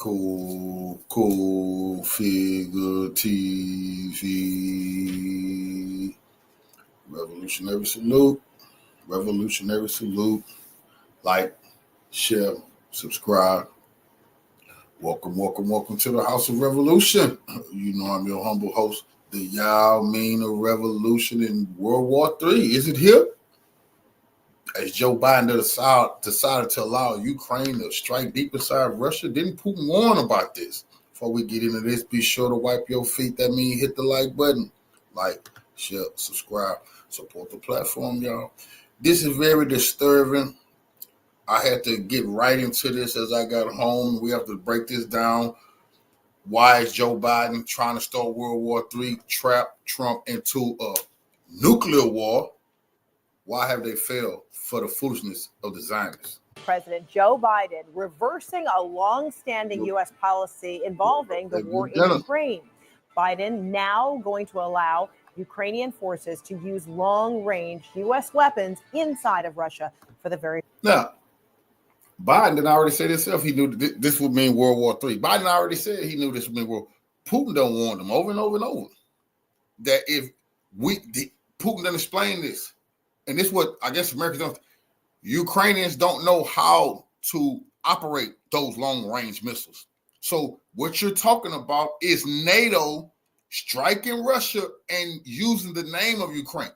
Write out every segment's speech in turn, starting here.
Cool Figure TV. Revolutionary salute. Like, share, subscribe. Welcome to the House of Revolution. You know I'm your humble host, the Yao Ming of Revolution in World War III. Is it here? As Joe Biden decided to allow Ukraine to strike deep inside Russia, didn't Putin warn about this? Before we get into this, be sure to wipe your feet. That means hit the like button. Like, share, subscribe, support the platform, y'all. This is very disturbing. I had to get right into this as I got home. We have to break this down. Why is Joe Biden trying to start World War III, trap Trump into a nuclear war? Why have they failed for the foolishness of the Zionists? President Joe Biden reversing a long-standing U.S. policy involving the war in Ukraine. Biden now going to allow Ukrainian forces to use long-range U.S. weapons inside of Russia for the very... Now, Biden didn't already say this himself. He knew this would mean World War III. Biden already said he knew this would mean World War. Putin don't warn them over and over and over that if Putin didn't explain this, and this is what I guess Americans don't. Ukrainians don't know how to operate those long-range missiles. So what you're talking about is NATO striking Russia and using the name of Ukraine.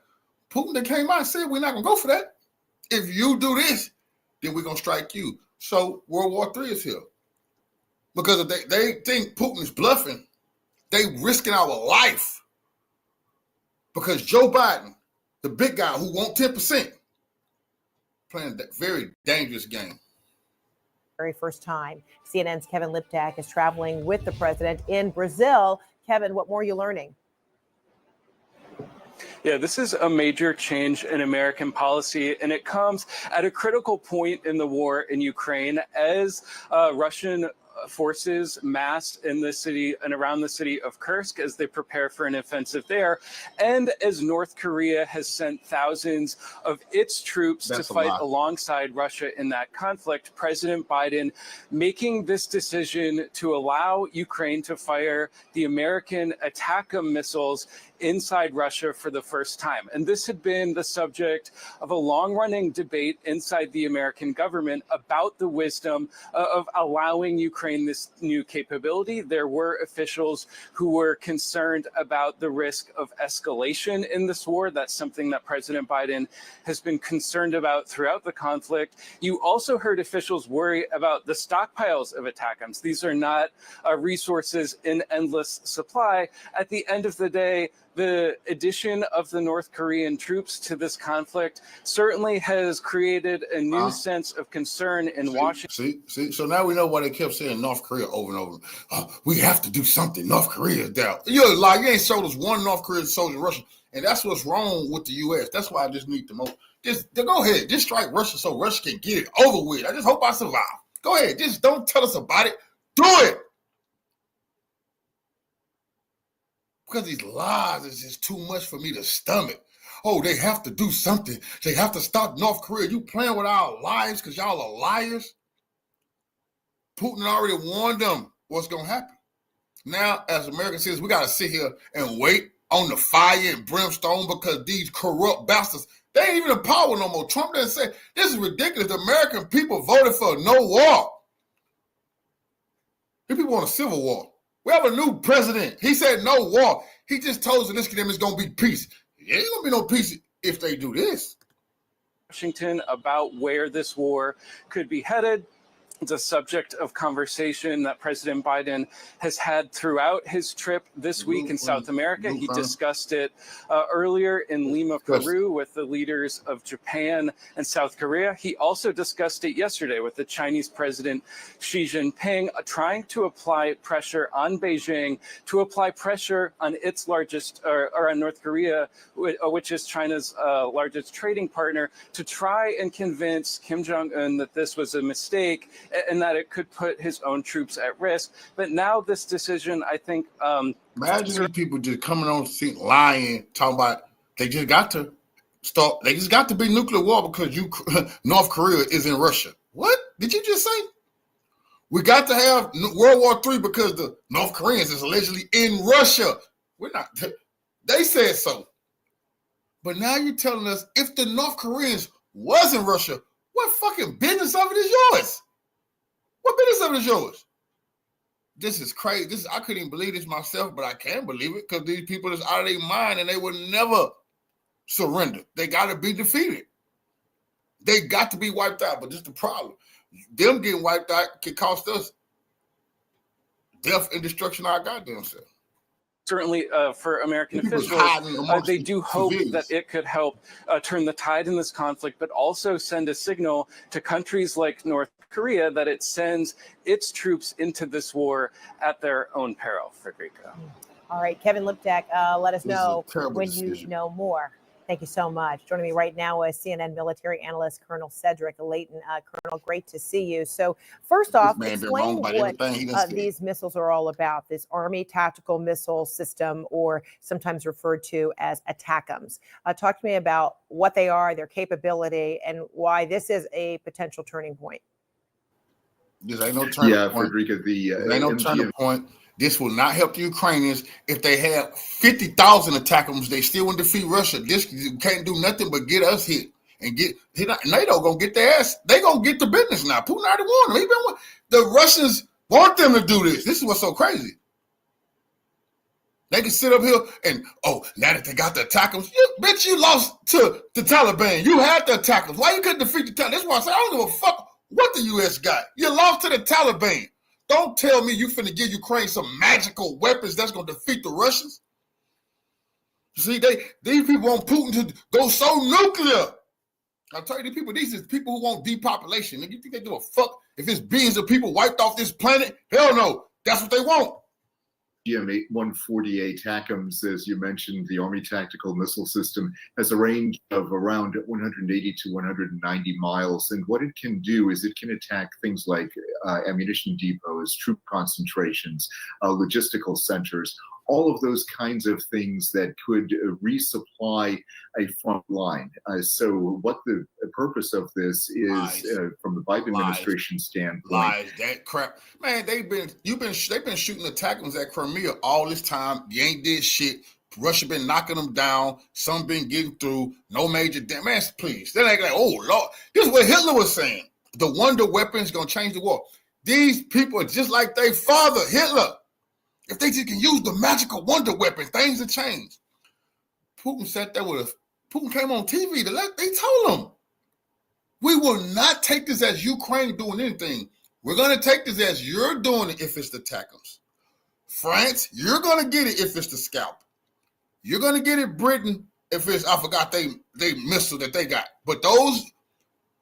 Putin that came out and said, we're not going to go for that. If you do this, then we're going to strike you. So World War III is here. Because if they think Putin is bluffing, they risking our life. Because Joe Biden, the big guy who wants 10%, playing that very dangerous game. Very first time. CNN's Kevin Liptak is traveling with the president in Brazil. Kevin, what more are you learning? Yeah, this is a major change in American policy, and it comes at a critical point in the war in Ukraine as Russian forces massed in the city and around the city of Kursk as they prepare for an offensive there, and as North Korea has sent thousands of its troops to fight alongside Russia in that conflict. President Biden making this decision to allow Ukraine to fire the American ATACMS missiles inside Russia for the first time. And this had been the subject of a long-running debate inside the American government about the wisdom of allowing Ukraine this new capability. There were officials who were concerned about the risk of escalation in this war. That's something that President Biden has been concerned about throughout the conflict. You also heard officials worry about the stockpiles of ATACMS. These are not resources in endless supply. At the end of the day, the addition of the North Korean troops to this conflict certainly has created a new sense of concern in Washington. See. So now we know why they kept saying North Korea over and over. Oh, we have to do something. North Korea is down. You're like, you ain't showed us one North Korean soldier in Russia. And that's what's wrong with the U.S. That's why I just need the most. Just go ahead. Just strike Russia so Russia can get it over with. I just hope I survive. Go ahead. Just don't tell us about it. Do it. Because these lies is just too much for me to stomach. Oh, they have to do something. They have to stop North Korea. You playing with our lives because y'all are liars? Putin already warned them what's going to happen. Now, as American citizens, we got to sit here and wait on the fire and brimstone because these corrupt bastards, they ain't even in power no more. Trump didn't say, this is ridiculous. The American people voted for no war. The people want a civil war. We have a new president. He said no war. He just told Zelensky them it's going to be peace. There ain't going to be no peace if they do this. Washington about where this war could be headed. It's a subject of conversation that President Biden has had throughout his trip this week in South America. He discussed it earlier in Lima, Peru, with the leaders of Japan and South Korea. He also discussed it yesterday with the Chinese President Xi Jinping, trying to apply pressure on Beijing, to apply pressure on its largest, or on North Korea, which is China's largest trading partner, to try and convince Kim Jong-un that this was a mistake and that it could put his own troops at risk. But now this decision, I think... Imagine these people just coming on the scene lying, talking about they just got to start, they just got to be nuclear war because North Korea is in Russia. What did you just say? We got to have World War III because the North Koreans is allegedly in Russia. We're not. They said so. But now you're telling us if the North Koreans was in Russia, what fucking business of it is yours? What business of it is yours? This is crazy. I couldn't even believe this myself, but I can believe it because these people is out of their mind and they will never surrender. They got to be defeated. They got to be wiped out. But this is the problem. Them getting wiped out can cost us death and destruction of our goddamn self. Certainly for American officials, they do hope that it could help turn the tide in this conflict, but also send a signal to countries like North Korea that it sends its troops into this war at their own peril. Frederica. All right, Kevin Liptak, let us know when you know more. Thank you so much. Joining me right now is CNN military analyst Colonel Cedric Layton. Colonel, great to see you. So first off, explain what these missiles are all about, this Army Tactical Missile System, or sometimes referred to as ATACMS. Talk to me about what they are, their capability, and why this is a potential turning point. This ain't no turning point. Frederica, ain't no turning point. This will not help the Ukrainians. If they have 50,000 ATACMS, they still won't defeat Russia. This can't do nothing but get us hit and get NATO gonna get their ass. They gonna get the business now. Putin already warned them. The Russians want them to do this. This is what's so crazy. They can sit up here and now that they got the ATACMS, bitch, you lost to the Taliban. You had the ATACMS. Why you couldn't defeat the Taliban? That's why I say I don't give a fuck what the U.S. got. You lost to the Taliban. Don't tell me you finna give Ukraine some magical weapons that's gonna defeat the Russians. See, these people want Putin to go so nuclear. I'll tell you, these are people who want depopulation. You think they give a fuck if it's billions of people wiped off this planet? Hell no. That's what they want. GM-140 ATACMS, as you mentioned, the Army Tactical Missile System, has a range of around 180 to 190 miles. And what it can do is it can attack things like ammunition depots, troop concentrations, logistical centers, all of those kinds of things that could resupply a front line. So what the purpose of this is, from the Biden administration standpoint, that crap, man. They've been shooting ATACMS at Crimea all this time. You ain't did shit. Russia been knocking them down. Some been getting through. No major damage. Man, please. They ain't like, oh Lord. This is what Hitler was saying. The wonder weapons gonna change the war. These people are just like their father, Hitler. If they just can use the magical wonder weapon, things will change. Putin sat there Putin came on TV they told him, we will not take this as Ukraine doing anything. We're going to take this as you're doing it if it's the ATACMS. France, you're going to get it if it's the Scalp. You're going to get it, Britain, if it's, I forgot they missile that they got. But those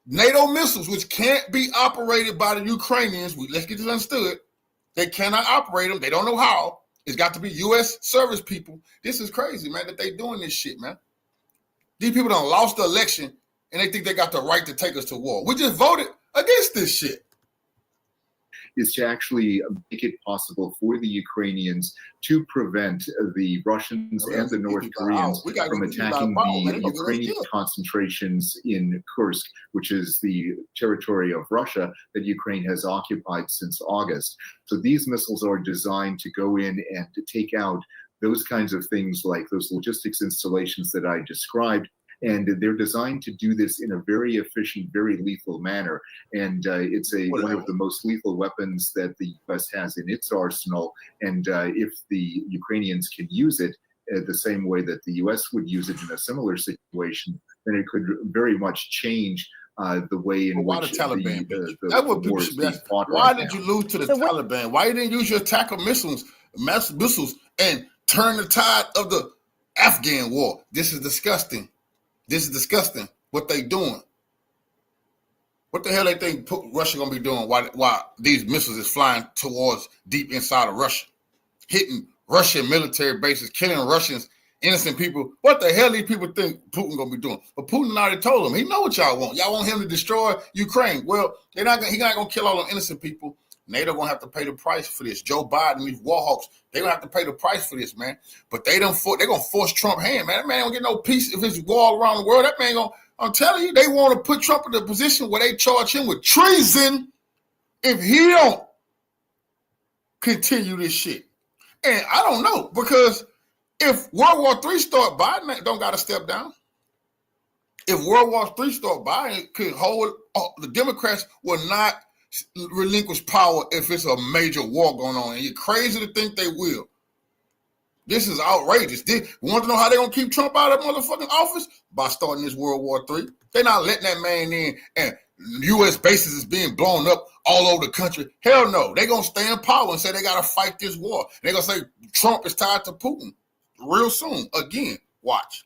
NATO missiles, which can't be operated by the Ukrainians, let's get this understood. They cannot operate them. They don't know how. It's got to be U.S. service people. This is crazy, man, that they doing this shit, man. These people done lost the election, and they think they got the right to take us to war. We just voted against this shit. Is to actually make it possible for the Ukrainians to prevent the Russians and the North Koreans from attacking the Ukrainian concentrations in Kursk, which is the territory of Russia that Ukraine has occupied since August. So these missiles are designed to go in and to take out those kinds of things like those logistics installations that I described. And they're designed to do this in a very efficient, very lethal manner. And it's one of the most lethal weapons that the U.S. has in its arsenal. And if the Ukrainians can use it the same way that the U.S. would use it in a similar situation, then it could very much change the way in which the Taliban war is being fought. Why did you lose to the Taliban? Why you didn't use your tactical missiles and turn the tide of the Afghan war? This is disgusting. This is disgusting what they doing. What the hell they think Russia gonna be doing while these missiles is flying towards deep inside of Russia, hitting Russian military bases, killing Russians, innocent people? What the hell these people think Putin gonna be doing? But Putin already told them he know what y'all want. Y'all want him to destroy Ukraine. Well, he's not gonna kill all them innocent people. NATO gonna have to pay the price for this. Joe Biden, these war hawks, they gonna have to pay the price for this, man. But they gonna force Trump hand, man. That man don't get no peace if it's war all around the world. That man I'm telling you, they want to put Trump in a position where they charge him with treason if he don't continue this shit? And I don't know, because if World War III start, Biden don't got to step down. If World War III start, Biden could hold, the Democrats will not relinquish power if it's a major war going on. And you're crazy to think they will. This is outrageous. You want to know how they're going to keep Trump out of motherfucking office? By starting this World War III. They're not letting that man in, and U.S. bases is being blown up all over the country. Hell no. They're going to stay in power and say they got to fight this war. They're going to say Trump is tied to Putin real soon. Again, watch.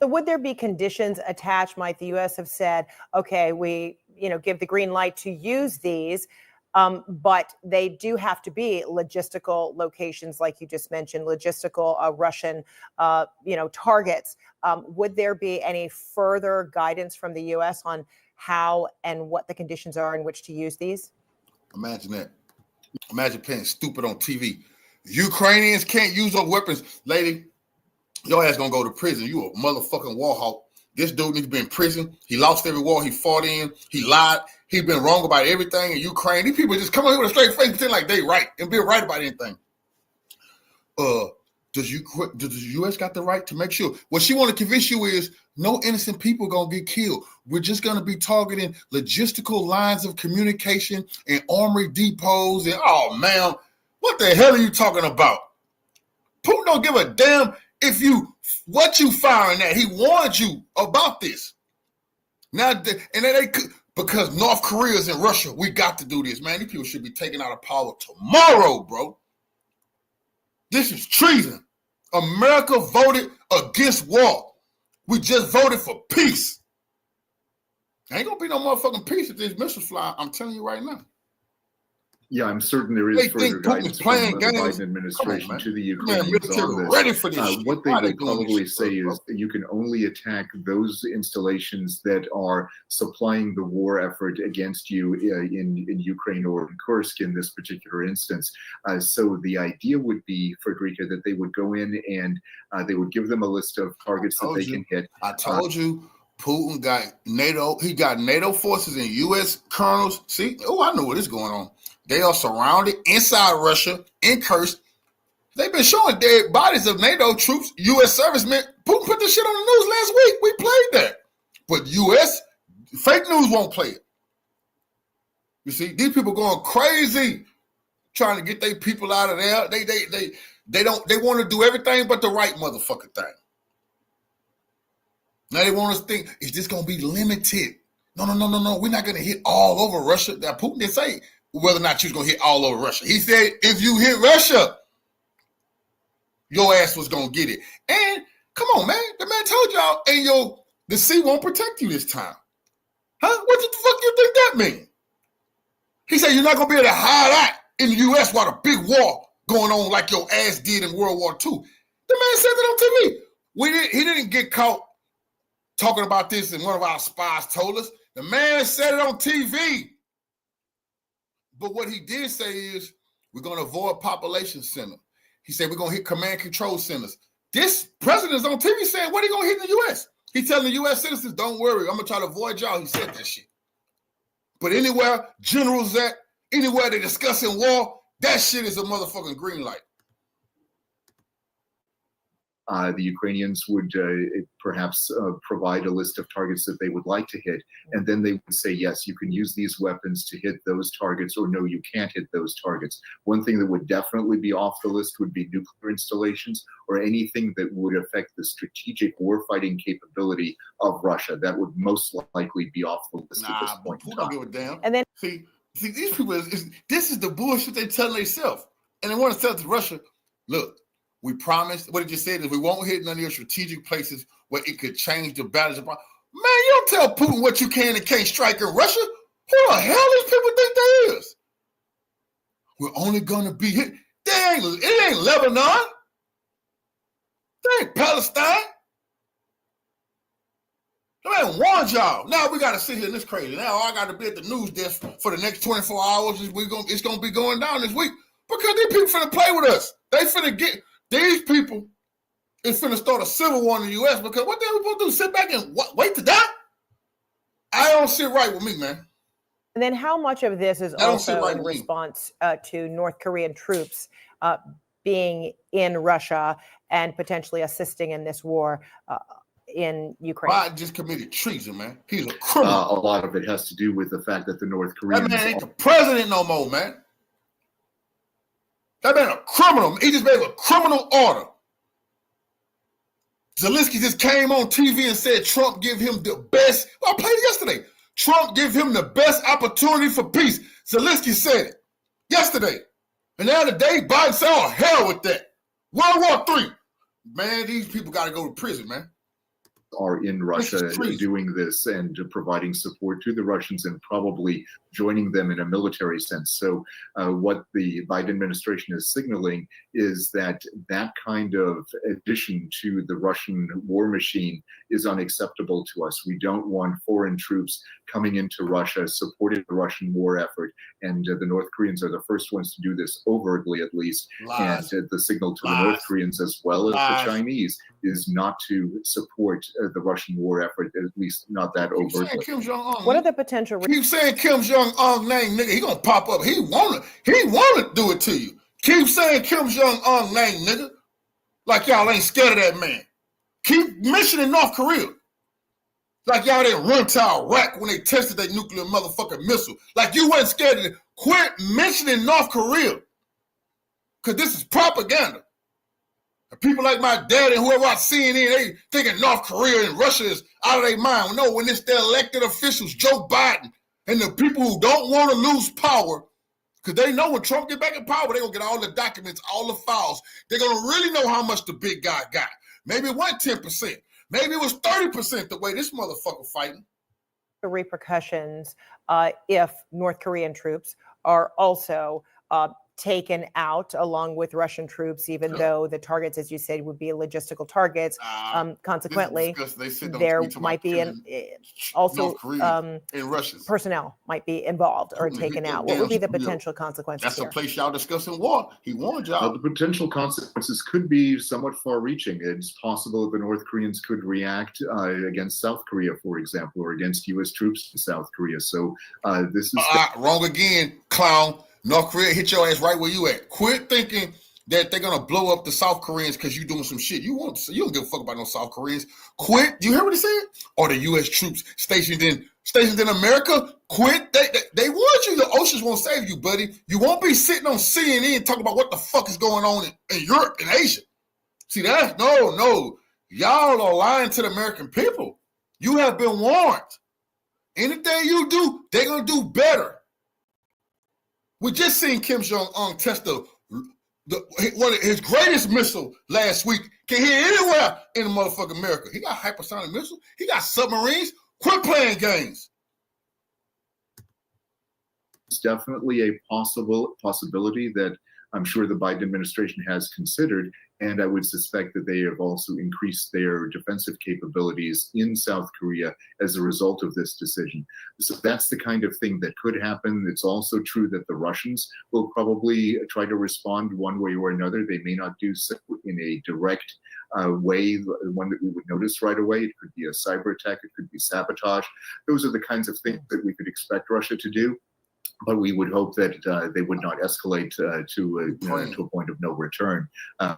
So would there be conditions attached? Might the U.S. have said, okay, we give the green light to use these, but they do have to be logistical locations, like you just mentioned, logistical Russian, targets. Would there be any further guidance from the U.S. on how and what the conditions are in which to use these? Imagine that. Imagine playing stupid on TV. Ukrainians can't use those weapons. Lady, your ass gonna go to prison. You a motherfucking war hawk. This dude needs to be in prison. He lost every war he fought in. He lied. He been wrong about everything in Ukraine. These people just come out here with a straight face, pretend like they right and be right about anything. Does the U.S. got the right to make sure? What she want to convince you is no innocent people gonna get killed. We're just gonna be targeting logistical lines of communication and armory depots. And oh man, what the hell are you talking about? Putin don't give a damn if what you firing at. He warned you about this. Now, and then they could, because North Korea is in Russia. We got to do this, man. These people should be taken out of power tomorrow, bro. This is treason. America voted against war. We just voted for peace. Ain't gonna be no motherfucking peace if these missiles fly. I'm telling you right now. Yeah, I'm certain there is further guidance from the Biden administration to the Ukrainians on this. Ready for this what they would probably say is that you can only attack those installations that are supplying the war effort against you in Ukraine or in Kursk in this particular instance. So the idea would be, Frederica, that they would go in and they would give them a list of targets that they can hit. I told you. Putin got NATO. He got NATO forces and U.S. colonels. See, I know what is going on. They are surrounded inside Russia, in Kursk. They've been showing dead bodies of NATO troops, U.S. servicemen. Putin put this shit on the news last week. We played that. But U.S. fake news won't play it. You see, these people going crazy trying to get their people out of there. They want to do everything but the right motherfucking thing. Now they want us to think, is this going to be limited? No. We're not going to hit all over Russia. Now, Putin didn't say whether or not she was going to hit all over Russia. He said, if you hit Russia, your ass was going to get it. And come on, man. The man told y'all, and the sea won't protect you this time. Huh? What the fuck you think that mean? He said you're not going to be able to hide out in the U.S. while the big war going on like your ass did in World War II. The man said that on TV. He didn't get caught talking about this, and one of our spies told us. The man said it on TV. But what he did say is, we're going to avoid population center. He said, we're going to hit command control centers. This president's on TV saying, what are you going to hit in the U.S.? He's telling the U.S. citizens, don't worry, I'm going to try to avoid y'all. He said that shit. But anywhere generals at, anywhere they're discussing war, that shit is a motherfucking green light. The Ukrainians would perhaps provide a list of targets that they would like to hit, and then they would say, yes, you can use these weapons to hit those targets, or no, you can't hit those targets. One thing that would definitely be off the list would be nuclear installations or anything that would affect the strategic warfighting capability of Russia. That would most likely be off the list at this point in time. Don't give a damn. And then see these people, this is the bullshit they telling themselves. And they want to tell to Russia, look, we promised, what did you say? That we won't hit none of your strategic places where it could change the balance of power. Man, you don't tell Putin what you can and can't strike in Russia. Who the hell these people think they is? We're only going to be hit. It ain't Lebanon. It ain't Palestine. The man warned y'all. Now we got to sit here and this crazy. Now I got to be at the news desk for the next 24 hours. It's going to be going down this week because these people finna play with us. They finna get... These people is finna start a civil war in the U.S. because what they supposed to do? Sit back and wait to die? I don't sit right with me, man. And then how much of this is also in response to North Korean troops being in Russia and potentially assisting in this war in Ukraine? Biden just committed treason, man. He's a criminal. A lot of it has to do with the fact that the North Koreans... That man ain't the president no more, man. That man a criminal. He just made a criminal order. Zelensky just came on TV and said Trump give him the best. Well, I played it yesterday. Trump give him the best opportunity for peace. Zelensky said it yesterday. And now today, Biden said, oh, hell with that. World War III. Man, these people got to go to prison, man. Are in Russia doing this and providing support to the Russians and probably joining them in a military sense. So what the Biden administration is signaling is that that kind of addition to the Russian war machine is unacceptable to us. We don't want foreign troops coming into Russia, supporting the Russian war effort. And the North Koreans are the first ones to do this overtly, at least. Lies. And the signal to the North Koreans as well as the Chinese is not to support the Russian war effort, at least not that overtly. Kim Jong-un, what are the potential? Keep saying Kim Jong-un name, nigga. He gonna pop up. He wanna do it to you. Keep saying Kim Jong-un name, nigga. Like y'all ain't scared of that man. Keep mentioning North Korea. Like y'all didn't run to Iraq when they tested their nuclear motherfucking missile. Like you wasn't scared of it. Quit mentioning North Korea. Cause this is propaganda. People like my dad and whoever I CNN, they thinking North Korea and Russia is out of their mind. No, when it's their elected officials, Joe Biden, and the people who don't want to lose power, because they know when Trump get back in power, they're going to get all the documents, all the files. They're going to really know how much the big guy got. Maybe it wasn't 10%. Maybe it was 30% the way this motherfucker fighting. The repercussions if North Korean troops are also taken out along with Russian troops, even though the targets, as you said, would be logistical targets. Consequently, there might be also personnel might be involved or taken out. What would be the potential consequences? That's a place y'all discussing war. He warned y'all. The potential consequences could be somewhat far-reaching. It's possible that the North Koreans could react against South Korea, for example, or against U.S. troops in South Korea. So this is wrong again, clown. North Korea hit your ass right where you at. Quit thinking that they're gonna blow up the South Koreans because you doing some shit. You don't give a fuck about no South Koreans. Quit. You hear what he said? Or the U.S. troops stationed in America. Quit. They warned you. The oceans won't save you, buddy. You won't be sitting on CNN talking about what the fuck is going on in Europe and Asia. See that? No. Y'all are lying to the American people. You have been warned. Anything you do, they're gonna do better. We just seen Kim Jong-un test one of his greatest missile last week. Can hit anywhere in the motherfucking America. He got hypersonic missiles. He got submarines. Quit playing games. It's definitely a possibility that I'm sure the Biden administration has considered, and I would suspect that they have also increased their defensive capabilities in South Korea as a result of this decision. So that's the kind of thing that could happen. It's also true that the Russians will probably try to respond one way or another. They may not do so in a direct way, one that we would notice right away. It could be a cyber attack. It could be sabotage. Those are the kinds of things that we could expect Russia to do. But we would hope that they would not escalate to a point of no return.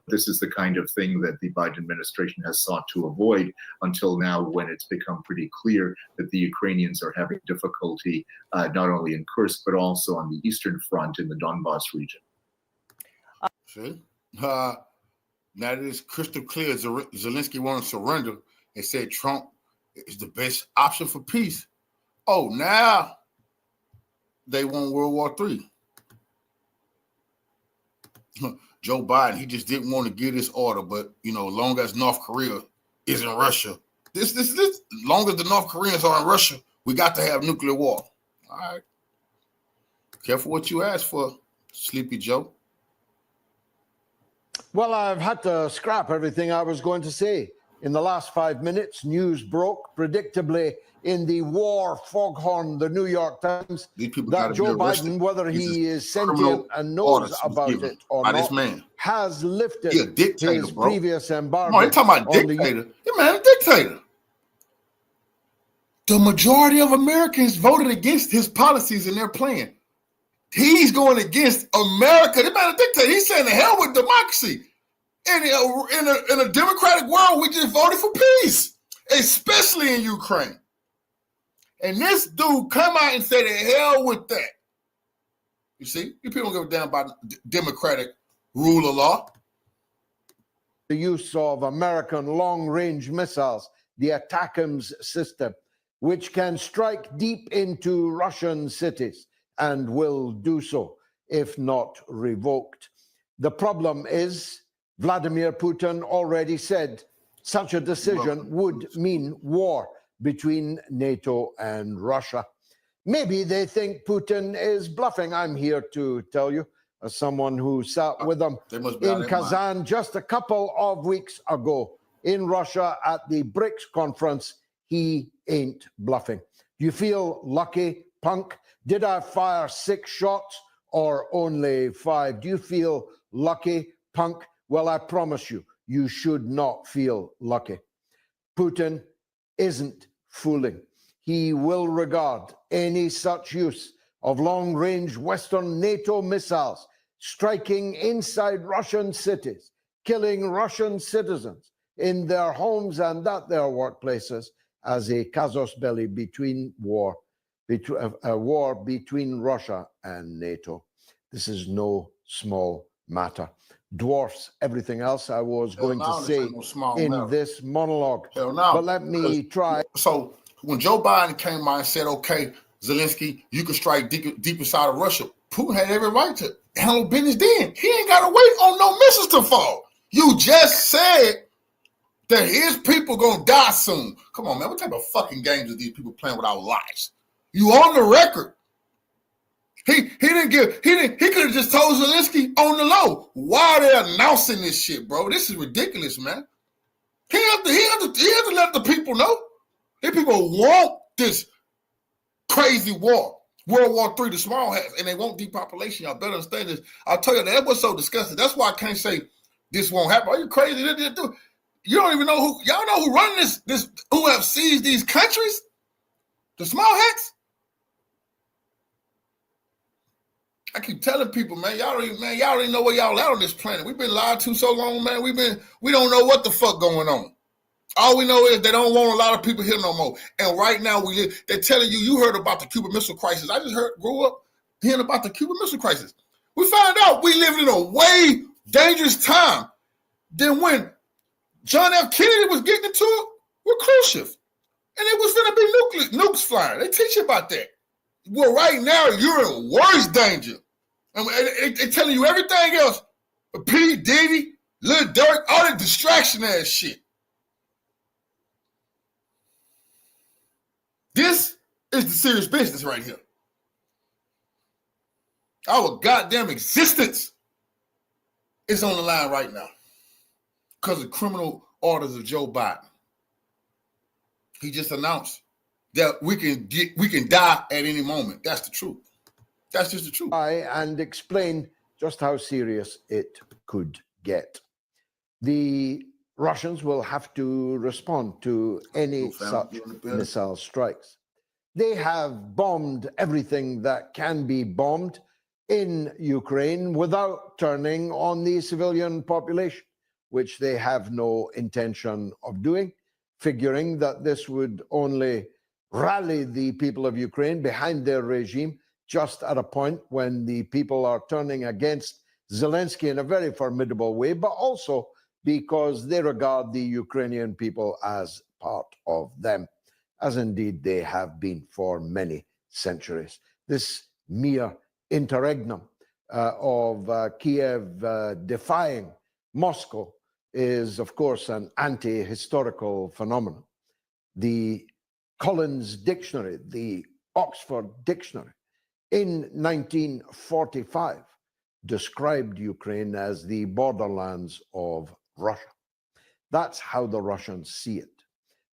This is the kind of thing that the Biden administration has sought to avoid until now, when it's become pretty clear that the Ukrainians are having difficulty not only in Kursk, but also on the Eastern Front in the Donbass region. See? Now that it's crystal clear, Zelensky wanted to surrender and said Trump is the best option for peace. Oh, now they won World War III. Joe Biden, he just didn't want to give this order, but long as North Korea is in Russia, this long as the North Koreans are in Russia, we got to have nuclear war. All right. Careful what you ask for, Sleepy Joe. Well, I've had to scrap everything I was going to say. In the last 5 minutes, news broke predictably in the war foghorn, the New York Times, that Joe Biden, whether he is sentient and knows about it or not, has lifted his previous embargo. No, they're talking about dictator. Yeah, man, a dictator. The majority of Americans voted against his policies and their plan. He's going against America. They better dictate. He's saying the hell with democracy. In a democratic world, we just voted for peace, especially in Ukraine. And this dude come out and say the hell with that. You see, you people don't give a damn about democratic rule of law. The use of American long-range missiles, the ATACMS system, which can strike deep into Russian cities and will do so if not revoked. The problem is, Vladimir Putin already said such a decision would mean war between NATO and Russia. Maybe they think Putin is bluffing. I'm here to tell you, as someone who sat with them in Kazan just a couple of weeks ago in Russia at the BRICS conference, he ain't bluffing. Do you feel lucky, punk? Did I fire 6 shots or only 5? Do you feel lucky, punk? Well, I promise you, you should not feel lucky. Putin isn't fooling. He will regard any such use of long-range Western NATO missiles striking inside Russian cities, killing Russian citizens in their homes and at their workplaces as a casus belli a war between Russia and NATO. This is no small matter. Dwarfs everything else I was going to say in this monologue. But let me try. So when Joe Biden came out and said, okay, Zelensky, you can strike deep inside of Russia, Putin had every right to handle business then. He ain't got to wait on no missiles to fall. You just said that his people gonna die soon. Come on, man. What type of fucking games are these people playing with our lives? You on the record. He could have just told Zelensky on the low. Why are they announcing this shit, bro? This is ridiculous, man. He have to let the people know. These people want this crazy war. World War III, the small hats, and they want depopulation. Y'all better understand this. I'll tell you, that was so disgusting. That's why I can't say this won't happen. Are you crazy? You don't even know who, y'all know who run this, who have seized these countries? The small hats? I keep telling people, man, y'all don't even know where y'all at on this planet. We've been lied to so long, man. We don't know what the fuck going on. All we know is they don't want a lot of people here no more. And right now they're telling you heard about the Cuban Missile Crisis. I just grew up hearing about the Cuban Missile Crisis. We found out we live in a way dangerous time than when John F. Kennedy was getting into it with Khrushchev. And it was going to be nukes flying. They teach you about that. Well, right now, you're in worse danger. And they're telling you everything else. P. Diddy, Lil Durk, all that distraction ass shit. This is the serious business right here. Our goddamn existence is on the line right now because of criminal orders of Joe Biden. He just announced that we can die at any moment. That's the truth. That's just the truth. And explain just how serious it could get. The Russians will have to respond to any such missile strikes. They have bombed everything that can be bombed in Ukraine without turning on the civilian population, which they have no intention of doing, figuring that this would only rally the people of Ukraine behind their regime just at a point when the people are turning against Zelensky in a very formidable way, but also because they regard the Ukrainian people as part of them, as indeed they have been for many centuries. This mere interregnum of Kiev defying Moscow is, of course, an anti-historical phenomenon. The Collins Dictionary, the Oxford Dictionary, in 1945 described Ukraine as the borderlands of Russia. That's how the Russians see it.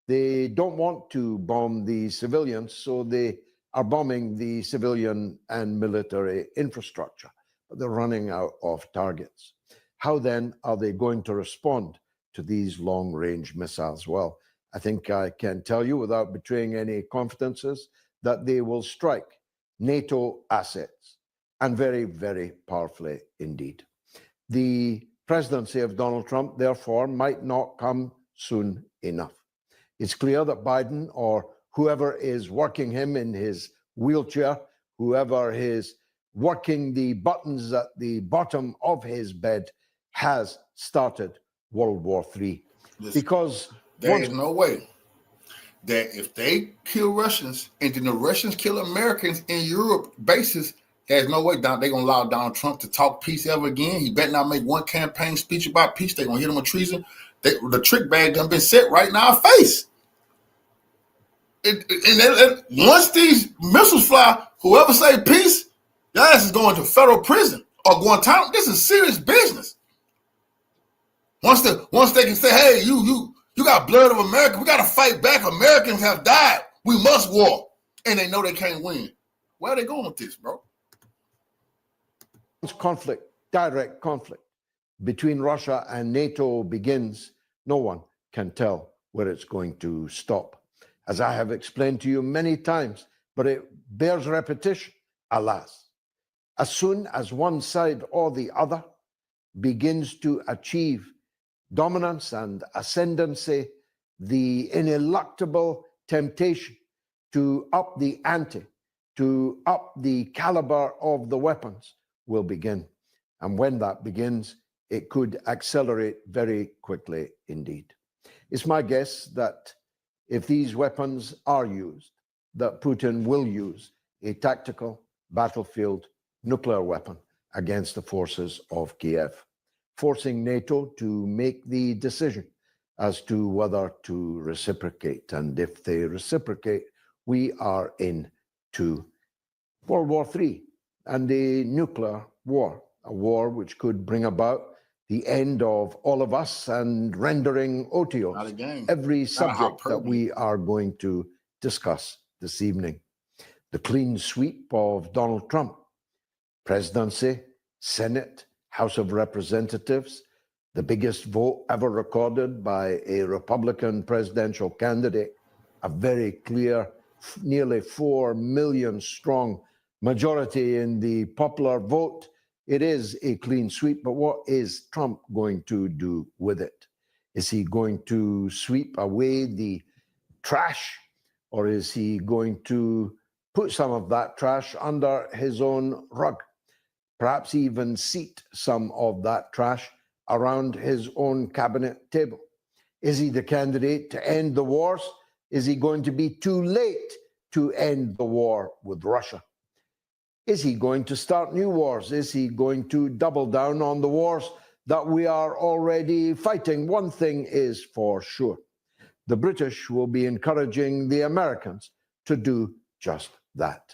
They don't want to bomb the civilians, so they are bombing the civilian and military infrastructure, but they're running out of targets. How then are they going to respond to these long-range missiles? Well, I think I can tell you without betraying any confidences that they will strike NATO assets, and very, very powerfully indeed. The presidency of Donald Trump, therefore, might not come soon enough. It's clear that Biden, or whoever is working him in his wheelchair, whoever is working the buttons at the bottom of his bed, has started World War III. Because there is no way that if they kill Russians and then the Russians kill Americans in Europe bases, there's no way they're going to allow Donald Trump to talk peace ever again. He better not make one campaign speech about peace. They're going to hit him with treason. The trick bag done been set right in our face. And once these missiles fly, whoever say peace, your ass is going to federal prison or Guantanamo. This is serious business. Once they can say, hey, you got blood of America, we got to fight back. Americans have died. We must war. And they know they can't win. Where are they going with this, bro? Conflict, direct conflict between Russia and NATO begins, no one can tell where it's going to stop. As I have explained to you many times, but it bears repetition, alas. As soon as one side or the other begins to achieve dominance and ascendancy, the ineluctable temptation to up the ante, to up the caliber of the weapons will begin. And when that begins, it could accelerate very quickly indeed. It's my guess that if these weapons are used, that Putin will use a tactical battlefield nuclear weapon against the forces of Kiev, forcing NATO to make the decision as to whether to reciprocate. And if they reciprocate, we are into World War III and a nuclear war, a war which could bring about the end of all of us and rendering odious every subject that we are going to discuss this evening. The clean sweep of Donald Trump, presidency, Senate, House of Representatives, the biggest vote ever recorded by a Republican presidential candidate, a very clear, nearly 4 million strong majority in the popular vote. It is a clean sweep, but what is Trump going to do with it? Is he going to sweep away the trash, or is he going to put some of that trash under his own rug? Perhaps even seat some of that trash around his own cabinet table. Is he the candidate to end the wars? Is he going to be too late to end the war with Russia? Is he going to start new wars? Is he going to double down on the wars that we are already fighting? One thing is for sure. The British will be encouraging the Americans to do just that.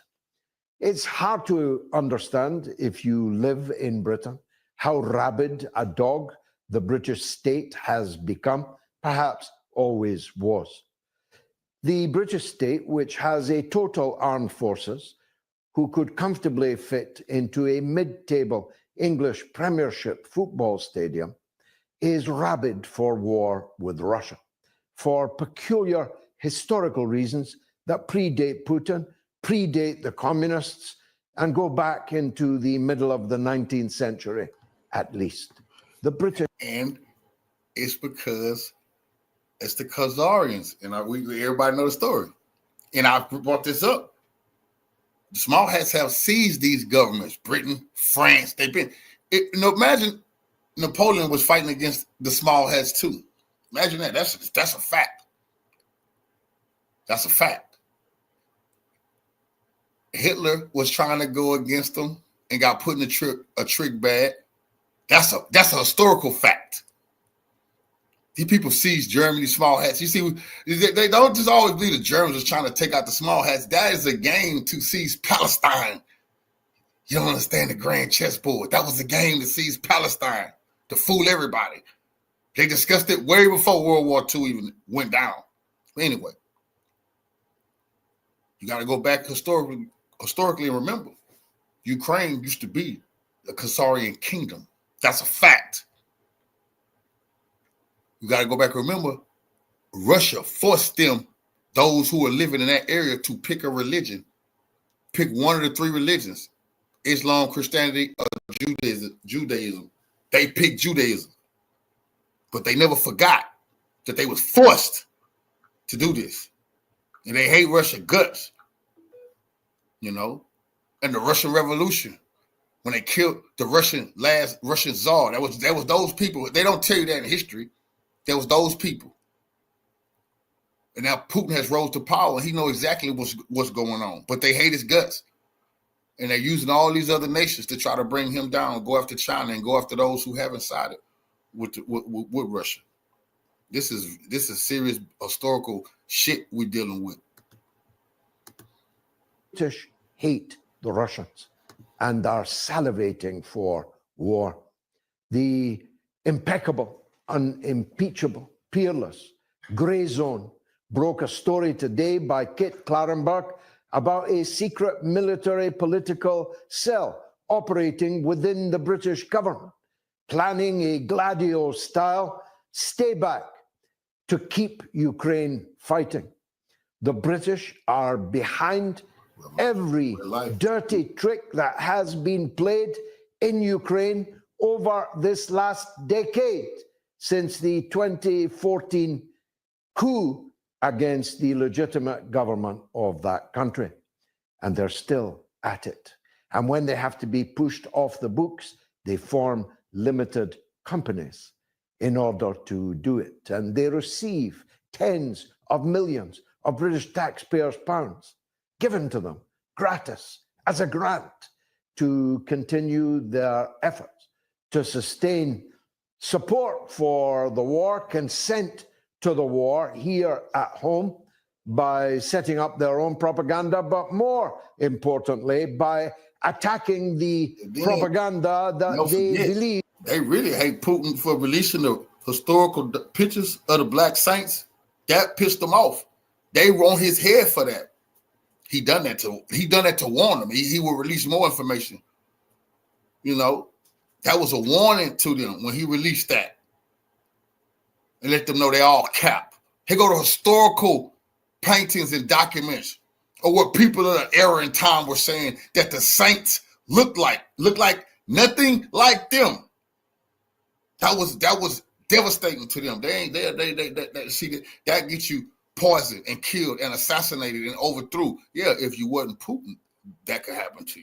It's hard to understand, if you live in Britain, how rabid a dog the British state has become, perhaps always was. The British state, which has a total armed forces, who could comfortably fit into a mid-table English Premiership football stadium, is rabid for war with Russia, for peculiar historical reasons that predate Putin, predate the communists, and go back into the middle of the 19th century, at least. The British... And it's because it's the Khazarians, and everybody know the story. And I brought this up. The small hats have seized these governments, Britain, France. They've been, imagine Napoleon was fighting against the small hats too. Imagine that. That's a fact. That's a fact. Hitler was trying to go against them and got put in a trick bag. That's a historical fact. These people seized Germany small hats. You see, they don't just always believe the Germans are trying to take out the small hats. That is a game to seize Palestine. You don't understand the grand chessboard. That was the game to seize Palestine, to fool everybody. They discussed it way before World War II even went down. Anyway, you got to go back historically and remember, Ukraine used to be the Khazarian kingdom. That's a fact. You got to go back and remember, Russia forced them, those who were living in that area, to pick a religion, pick one of the three religions: Islam, Christianity, or Judaism. They picked Judaism, but they never forgot that they was forced to do this, and they hate Russia guts, you know. And the Russian Revolution, when they killed the last Russian Tsar, that was those people. They don't tell you that in history. There was those people. And now Putin has rose to power, and he knows exactly what's going on. But they hate his guts. And they're using all these other nations to try to bring him down, go after China, and go after those who haven't sided with Russia. This is serious historical shit we're dealing with. British hate the Russians and are salivating for war. The impeccable, unimpeachable, peerless, gray zone broke a story today by Kit Clarenberg about a secret military political cell operating within the British government, planning a Gladio-style stay back to keep Ukraine fighting. The British are behind every dirty trick that has been played in Ukraine over this last decade, since the 2014 coup against the legitimate government of that country. And they're still at it. And when they have to be pushed off the books, they form limited companies in order to do it. And they receive tens of millions of British taxpayers' pounds given to them gratis as a grant to continue their efforts to sustain support for the war, consent to the war here at home by setting up their own propaganda, but more importantly, by attacking the propaganda that they believe. They really hate Putin for releasing the historical pictures of the black saints. That pissed them off. They want his head for that. He done that to warn them. He will release more information. You know, that was a warning to them when he released that, and let them know they all cap. He go to historical paintings and documents of what people of the era in time were saying that the saints look like nothing like them. That was devastating to them. They see that gets you poisoned and killed and assassinated and overthrew. Yeah, if you wasn't Putin, that could happen to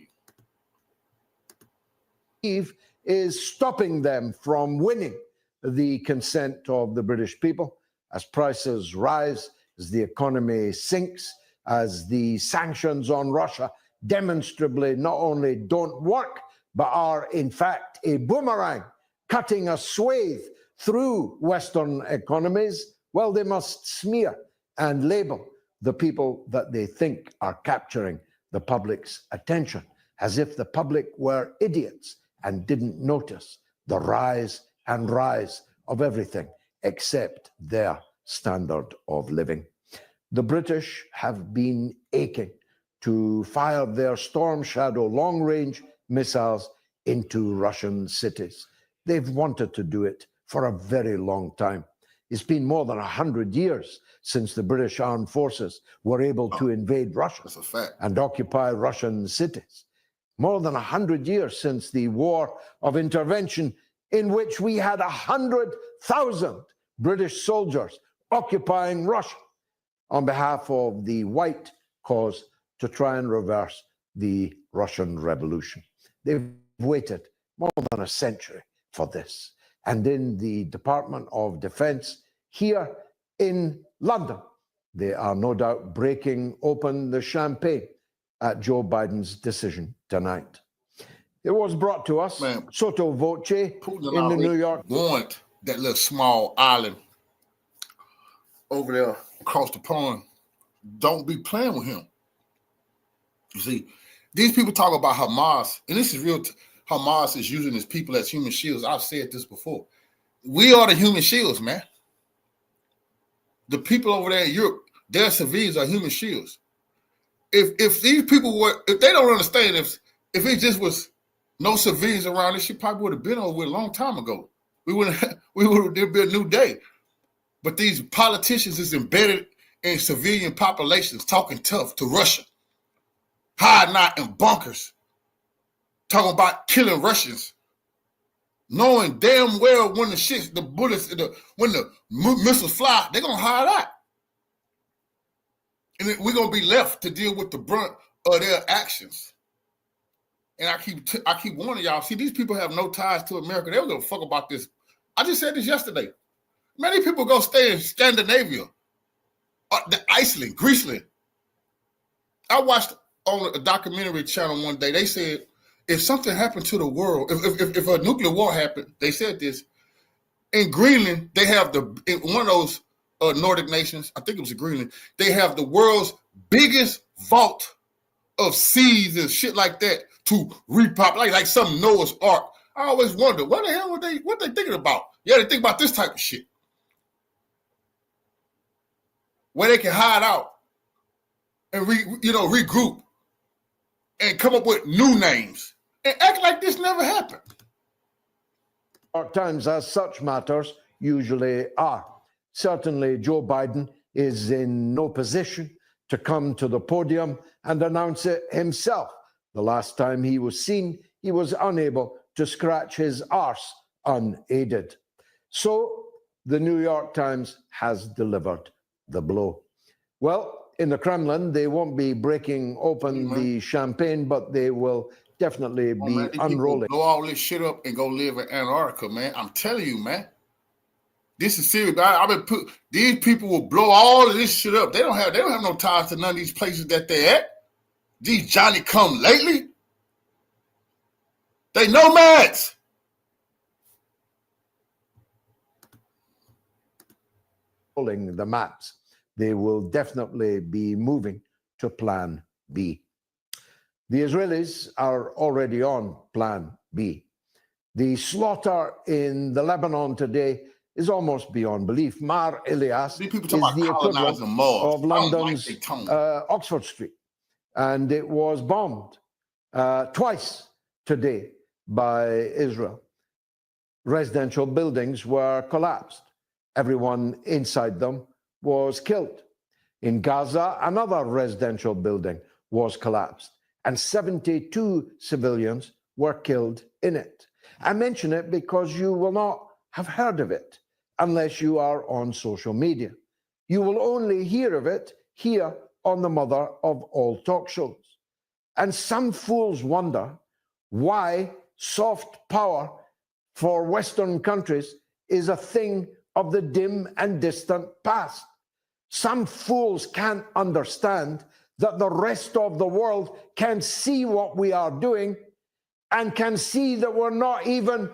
you. Is stopping them from winning the consent of the British people as prices rise, as the economy sinks, as the sanctions on Russia demonstrably not only don't work, but are in fact a boomerang, cutting a swathe through Western economies. Well, they must smear and label the people that they think are capturing the public's attention, as if the public were idiots and didn't notice the rise and rise of everything except their standard of living. The British have been aching to fire their Storm Shadow long-range missiles into Russian cities. They've wanted to do it for a very long time. It's been more than 100 years since the British armed forces were able to invade Russia and occupy Russian cities. More than 100 years since the war of intervention, in which we had 100,000 British soldiers occupying Russia on behalf of the white cause to try and reverse the Russian Revolution. They've waited more than a century for this. And in the Department of Defense here in London, they are no doubt breaking open the champagne at Joe Biden's decision tonight. It was brought to us, sotto voce, in the New York. Want that little small island over there across the pond. Don't be playing with him. You see, these people talk about Hamas, and this is real. Hamas is using his people as human shields. I've said this before. We are the human shields, man. The people over there in Europe, their civilians are human shields. If these people were, if they don't understand, if it just was no civilians around, this shit probably would have been over with a long time ago. There'd be a new day. But these politicians is embedded in civilian populations, talking tough to Russia, hiding out in bunkers, talking about killing Russians, knowing damn well when the bullets, when the missiles fly, they're gonna hide out, and then we're gonna be left to deal with the brunt of their actions. And I keep warning y'all. See, these people have no ties to America. They don't give a fuck about this. I just said this yesterday. Many people go stay in Scandinavia, Iceland, Greenland. I watched on a documentary channel one day. They said if something happened to the world, if a nuclear war happened, they said this. In Greenland, they have in one of those Nordic nations, I think it was Greenland, they have the world's biggest vault of seeds and shit like that to repopulate, like some Noah's Ark. I always wonder, what the hell what they thinking about? Yeah, they think about this type of shit. Where they can hide out and regroup and come up with new names and act like this never happened. Times as such matters usually are. Certainly Joe Biden is in no position to come to the podium and announce it himself. The last time he was seen, he was unable to scratch his arse unaided. So the New York Times has delivered the blow. Well, in the Kremlin, they won't be breaking open the champagne, but they will definitely be unrolling. Blow all this shit up and go live in Antarctica, man. I'm telling you, man. This is serious. These people will blow all of this shit up. They don't have no ties to none of these places that they're at. These Johnny come lately. They nomads. Rolling the maps. They will definitely be moving to Plan B. The Israelis are already on Plan B. The slaughter in the Lebanon today is almost beyond belief. Mar Elias is the equivalent of London's Oxford Street, and it was bombed twice today by Israel. Residential buildings were collapsed. Everyone inside them was killed. In Gaza, another residential building was collapsed, and 72 civilians were killed in it. I mention it because you will not have heard of it unless you are on social media. You will only hear of it here on the mother of all talk shows. And some fools wonder why soft power for Western countries is a thing of the dim and distant past. Some fools can't understand that the rest of the world can see what we are doing and can see that we're not even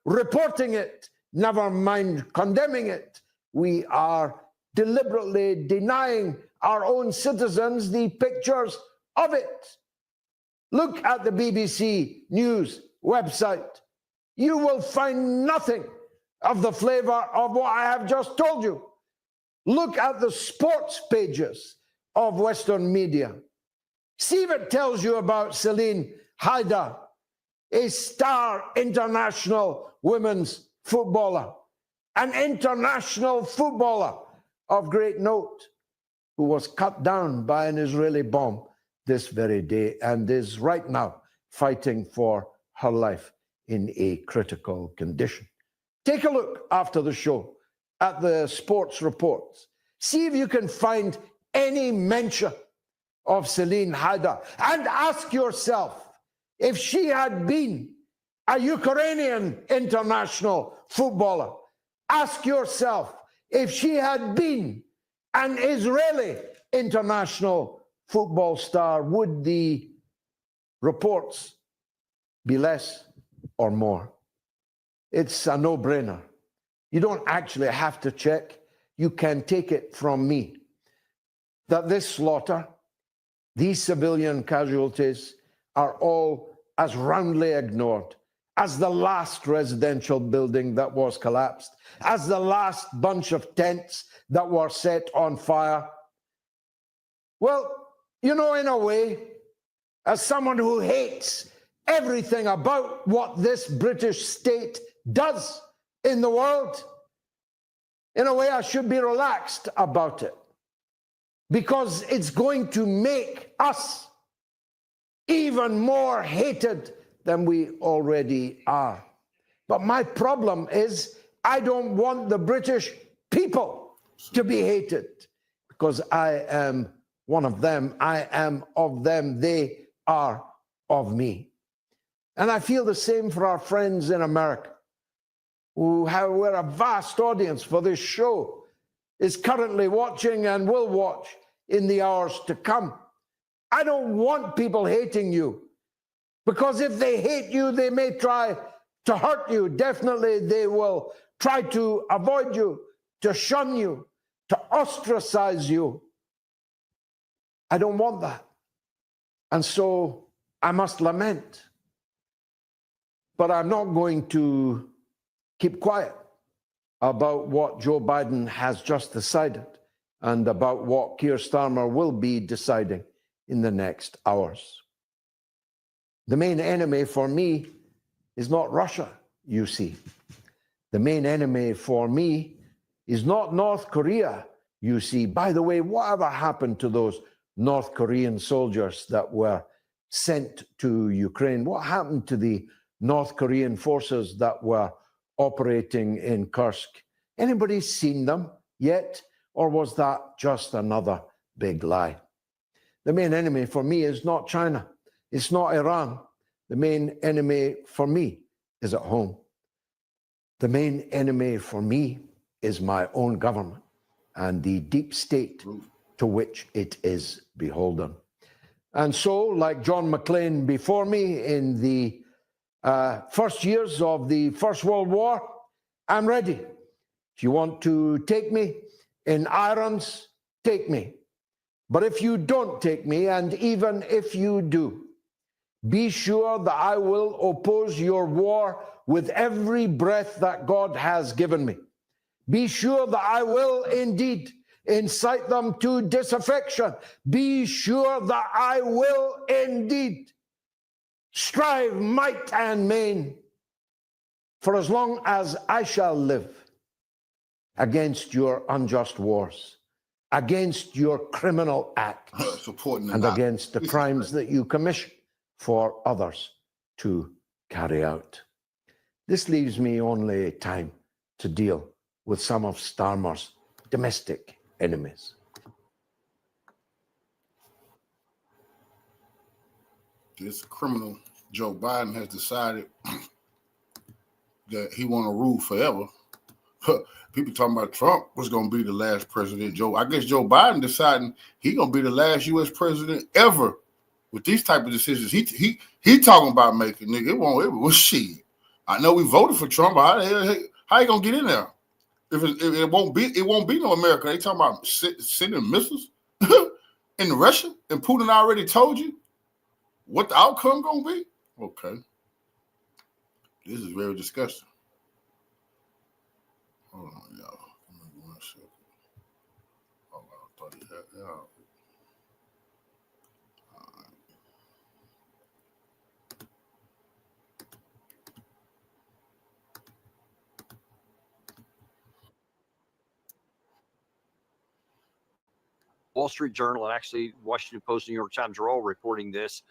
reporting it, never mind condemning it. We are deliberately denying our own citizens the pictures of it. Look at the BBC News website. You will find nothing of the flavor of what I have just told you. Look at the sports pages of Western media. See if it tells you about Celine Haidar, a star international women's footballer, an international footballer of great note, who was cut down by an Israeli bomb this very day and is right now fighting for her life in a critical condition. Take a look after the show at the sports reports. See if you can find any mention of Celine Haidar, and ask yourself, if she had been a Ukrainian international footballer, ask yourself, if she had been an Israeli international football star, would the reports be less or more? It's a no-brainer. You don't actually have to check. You can take it from me that this slaughter, these civilian casualties, are all as roundly ignored as the last residential building that was collapsed, as the last bunch of tents that were set on fire. Well, you know, in a way, as someone who hates everything about what this British state does in the world, In a way, I should be relaxed about it, because it's going to make us even more hated than we already are. But my problem is I don't want the British people to be hated, because I am one of them. I am of them. They are of me. And I feel the same for our friends in America, where a vast audience for this show is currently watching and will watch in the hours to come. I don't want people hating you, because if they hate you, they may try to hurt you. Definitely, they will try to avoid you, to shun you, to ostracize you. I don't want that. And so I must lament. But I'm not going to keep quiet about what Joe Biden has just decided and about what Keir Starmer will be deciding in the next hours. The main enemy for me is not Russia, you see. The main enemy for me is not North Korea, you see. By the way, whatever happened to those North Korean soldiers that were sent to Ukraine? What happened to the North Korean forces that were operating in Kursk? Anybody seen them yet? Or was that just another big lie? The main enemy for me is not China. It's not Iran. The main enemy for me is at home. The main enemy for me is my own government and the deep state to which it is beholden. And so, like John McClane before me in the first years of the First World War, I'm ready. If you want to take me in irons, take me. But if you don't take me, and even if you do, be sure that I will oppose your war with every breath that God has given me. Be sure that I will indeed incite them to disaffection. Be sure that I will indeed strive might and main for as long as I shall live against your unjust wars, against your criminal acts, and against the crimes that you commission for others to carry out. This leaves me only time to deal with some of Starmer's domestic enemies. This criminal Joe Biden has decided that he want to rule forever. People talking about Trump was going to be the last president. I guess Joe Biden deciding he going to be the last U.S. president ever with these type of decisions. He talking about making, nigga. It was shit. I know we voted for Trump, but how you gonna get in there? If it won't be no America. They talking about sending missiles in Russia, and Putin already told you what the outcome gonna be. Okay, this is very disgusting. Hold on, y'all. Give me 1 second. Hold on, I thought he had y'all. Wall Street Journal and actually Washington Post, New York Times are all reporting this,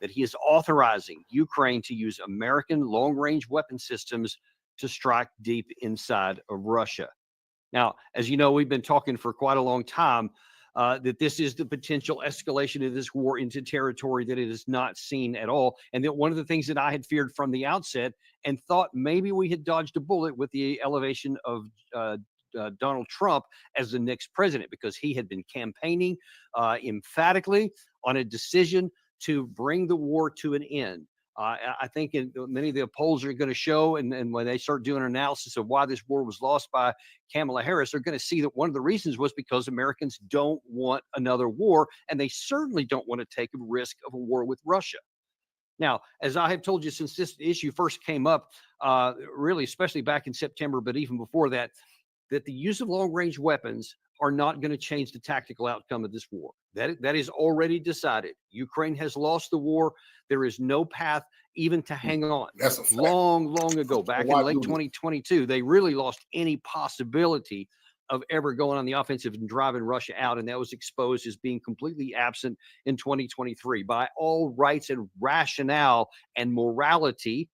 that he is authorizing Ukraine to use American long-range weapon systems to strike deep inside of Russia. Now, as you know, we've been talking for quite a long time that this is the potential escalation of this war into territory that it is not seen at all. And that one of the things that I had feared from the outset and thought maybe we had dodged a bullet with the elevation of Donald Trump as the next president, because he had been campaigning emphatically on a decision to bring the war to an end. I think many of the polls are going to show, and when they start doing an analysis of why this war was lost by Kamala Harris, they're going to see that one of the reasons was because Americans don't want another war, and they certainly don't want to take a risk of a war with Russia. Now, as I have told you since this issue first came up, really, especially back in September, but even before that, that the use of long-range weapons are not going to change the tactical outcome of this war. That is already decided. Ukraine has lost the war. There is no path even to hang on. That's a fact. Long ago, back in late 2022, they really lost any possibility of ever going on the offensive and driving Russia out. And that was exposed as being completely absent in 2023. By all rights and rationale and morality,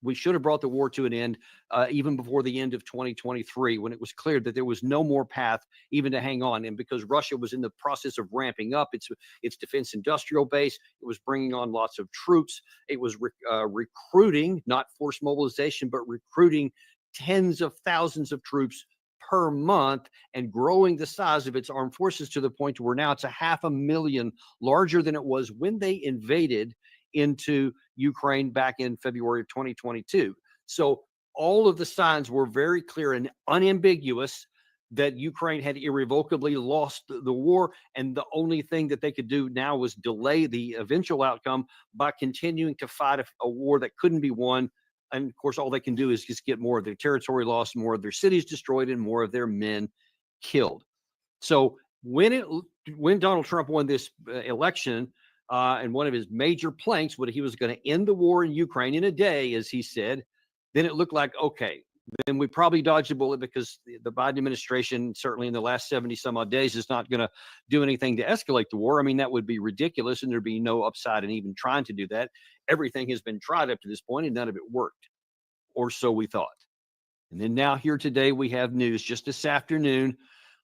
we should have brought the war to an end even before the end of 2023, when it was clear that there was no more path even to hang on. And because Russia was in the process of ramping up its defense industrial base, it was bringing on lots of troops. It was recruiting, not forced mobilization, but recruiting tens of thousands of troops per month and growing the size of its armed forces to the point where now it's 500,000 larger than it was when they invaded into Ukraine back in February of 2022. So all of the signs were very clear and unambiguous that Ukraine had irrevocably lost the war. And the only thing that they could do now was delay the eventual outcome by continuing to fight a war that couldn't be won. And of course, all they can do is just get more of their territory lost, more of their cities destroyed, and more of their men killed. So when Donald Trump won this election, and one of his major planks, he was going to end the war in Ukraine in a day, as he said, then it looked like, okay, then we probably dodged a bullet, because the Biden administration, certainly in the last 70 some odd days, is not going to do anything to escalate the war. I mean, that would be ridiculous, and there'd be no upside in even trying to do that. Everything has been tried up to this point, and none of it worked, or so we thought. And then now here today, we have news just this afternoon.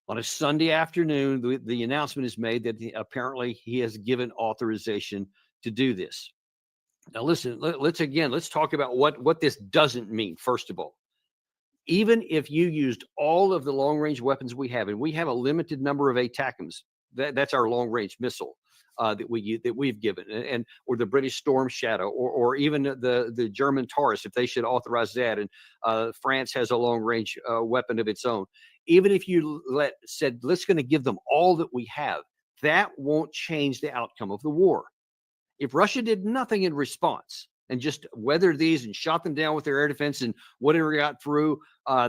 On a Sunday afternoon, the announcement is made that apparently he has given authorization to do this. Now, listen, let's talk about what this doesn't mean. First of all, even if you used all of the long-range weapons we have, and we have a limited number of ATACMS, that's our long-range missile that we've given, or the British Storm Shadow, or even the German Taurus, if they should authorize that, and France has a long-range weapon of its own. Even if you said, let's going to give them all that we have, that won't change the outcome of the war. If Russia did nothing in response and just weathered these and shot them down with their air defense and whatever got through,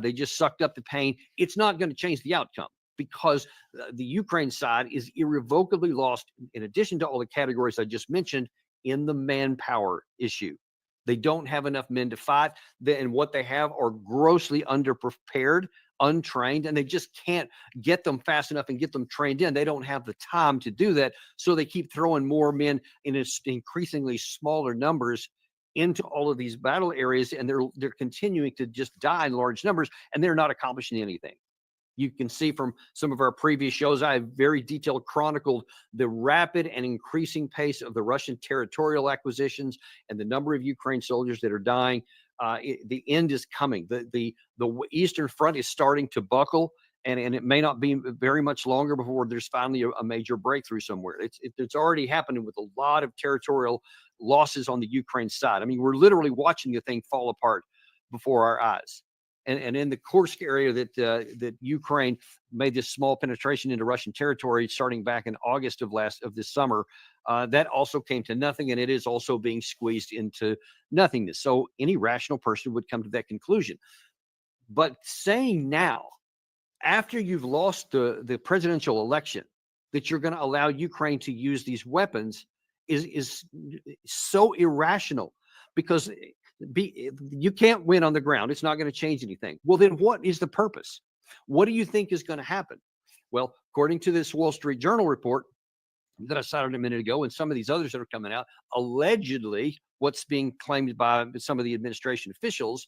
they just sucked up the pain, it's not going to change the outcome, because the Ukraine side is irrevocably lost, in addition to all the categories I just mentioned, in the manpower issue. They don't have enough men to fight, and what they have are grossly underprepared, untrained, and they just can't get them fast enough and get them trained in. They don't have the time to do that, so they keep throwing more men in increasingly smaller numbers into all of these battle areas, and they're continuing to just die in large numbers, and they're not accomplishing anything. You can see from some of our previous shows, I have very detailed chronicled the rapid and increasing pace of the Russian territorial acquisitions and the number of Ukraine soldiers that are dying. The end is coming. The Eastern Front is starting to buckle, and it may not be very much longer before there's finally a major breakthrough somewhere. It's already happening with a lot of territorial losses on the Ukraine side. I mean, we're literally watching the thing fall apart before our eyes. And in the Kursk area that Ukraine made this small penetration into Russian territory starting back in August of this summer, that also came to nothing, and it is also being squeezed into nothingness. So any rational person would come to that conclusion. But saying now, after you've lost the presidential election, that you're going to allow Ukraine to use these weapons is so irrational, because you can't win on the ground. It's not going to change anything. Well, then what is the purpose? What do you think is going to happen? Well, according to this Wall Street Journal report that I cited a minute ago, and some of these others that are coming out, allegedly what's being claimed by some of the administration officials,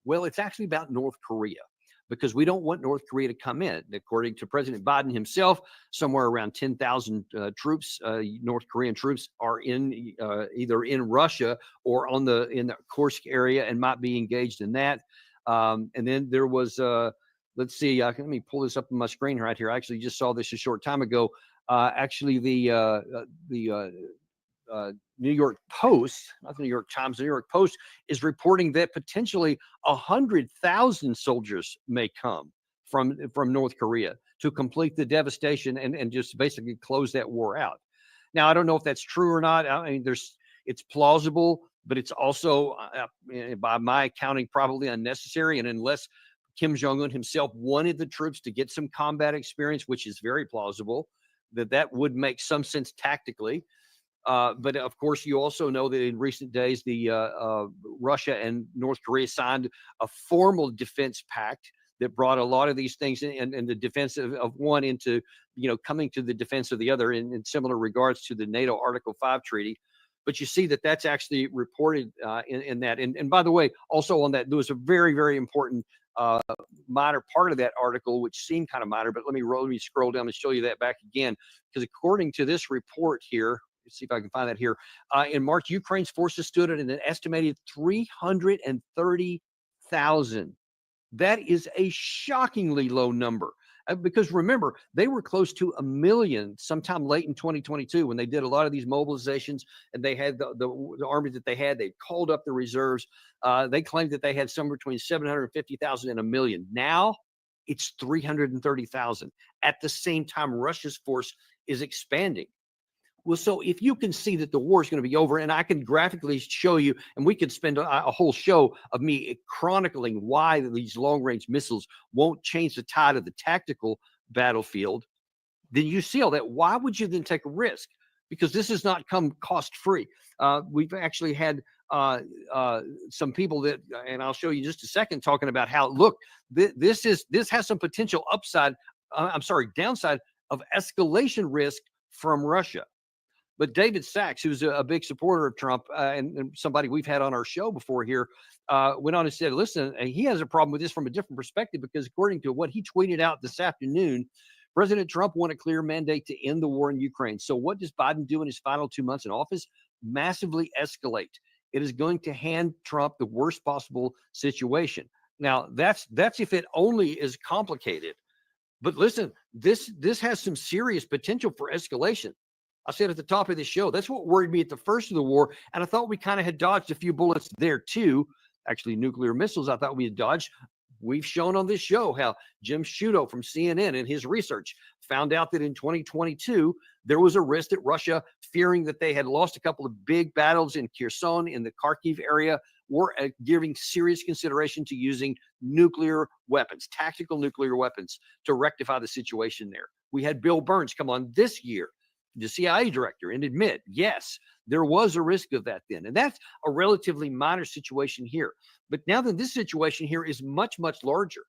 well, it's actually about North Korea, because we don't want North Korea to come in. According to President Biden himself, somewhere around 10,000 troops, North Korean troops, are in either in Russia or in the Kursk area and might be engaged in that. And then there was, let's see, let me pull this up on my screen right here. I actually just saw this a short time ago. Actually, the New York Post, not the New York Times, the New York Post is reporting that potentially 100,000 soldiers may come from North Korea to complete the devastation and just basically close that war out. Now, I don't know if that's true or not. I mean, it's plausible, but it's also, by my accounting, probably unnecessary. And unless Kim Jong-un himself wanted the troops to get some combat experience, which is very plausible, that would make some sense tactically. But of course, you also know that in recent days, Russia and North Korea signed a formal defense pact that brought a lot of these things in the defense of one into, coming to the defense of the other in similar regards to the NATO Article 5 treaty. But you see that that's actually reported in that. And by the way, also on that, there was a very, very important minor part of that article, which seemed kind of minor, but let me scroll down and show you that back again. Because according to this report here, let's see if I can find that here. In March, Ukraine's forces stood at an estimated 330,000. That is a shockingly low number. Because remember, they were close to 1 million sometime late in 2022 when they did a lot of these mobilizations, and they had the army that they had. They called up the reserves. They claimed that they had somewhere between 750,000 and 1 million. Now it's 330,000. At the same time, Russia's force is expanding. Well, so if you can see that the war is going to be over, and I can graphically show you, and we could spend a whole show of me chronicling why these long-range missiles won't change the tide of the tactical battlefield, then you see all that. Why would you then take a risk? Because this has not come cost-free. We've actually had some people that, and I'll show you in just a second, talking about how, look, this has some potential downside of escalation risk from Russia. But David Sachs, who's a big supporter of Trump and somebody we've had on our show before here, went on and said, listen, he has a problem with this from a different perspective, because according to what he tweeted out this afternoon, President Trump won a clear mandate to end the war in Ukraine. So what does Biden do in his final 2 months in office? Massively escalate. It is going to hand Trump the worst possible situation. Now, that's if it only is complicated. But listen, this has some serious potential for escalation. I said at the top of the show, that's what worried me at the first of the war. And I thought we kind of had dodged a few bullets there too. Actually, nuclear missiles, I thought we had dodged. We've shown on this show how Jim Sciutto from CNN in his research found out that in 2022, there was a risk that Russia, fearing that they had lost a couple of big battles in Kherson, in the Kharkiv area, were giving serious consideration to using nuclear weapons, tactical nuclear weapons, to rectify the situation there. We had Bill Burns come on this year, the CIA director, and admit, yes, there was a risk of that then. And that's a relatively minor situation here. But now that this situation here is much, much larger,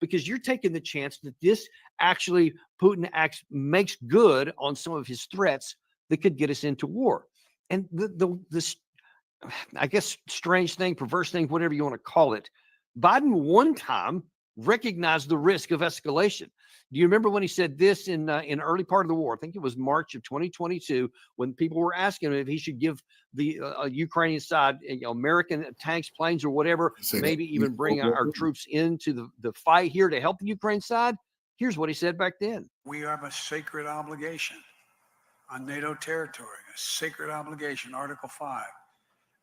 because you're taking the chance that this actually, Putin makes good on some of his threats that could get us into war. And this, I guess, strange thing, perverse thing, whatever you want to call it, Biden one time recognized the risk of escalation. Do you remember when he said this in early part of the war? I think it was March of 2022, when people were asking him if he should give the Ukrainian side, American tanks, planes, or whatever, maybe even bring our troops into the fight here to help the Ukraine side. Here's what he said back then. We have a sacred obligation on NATO territory, a sacred obligation, Article 5.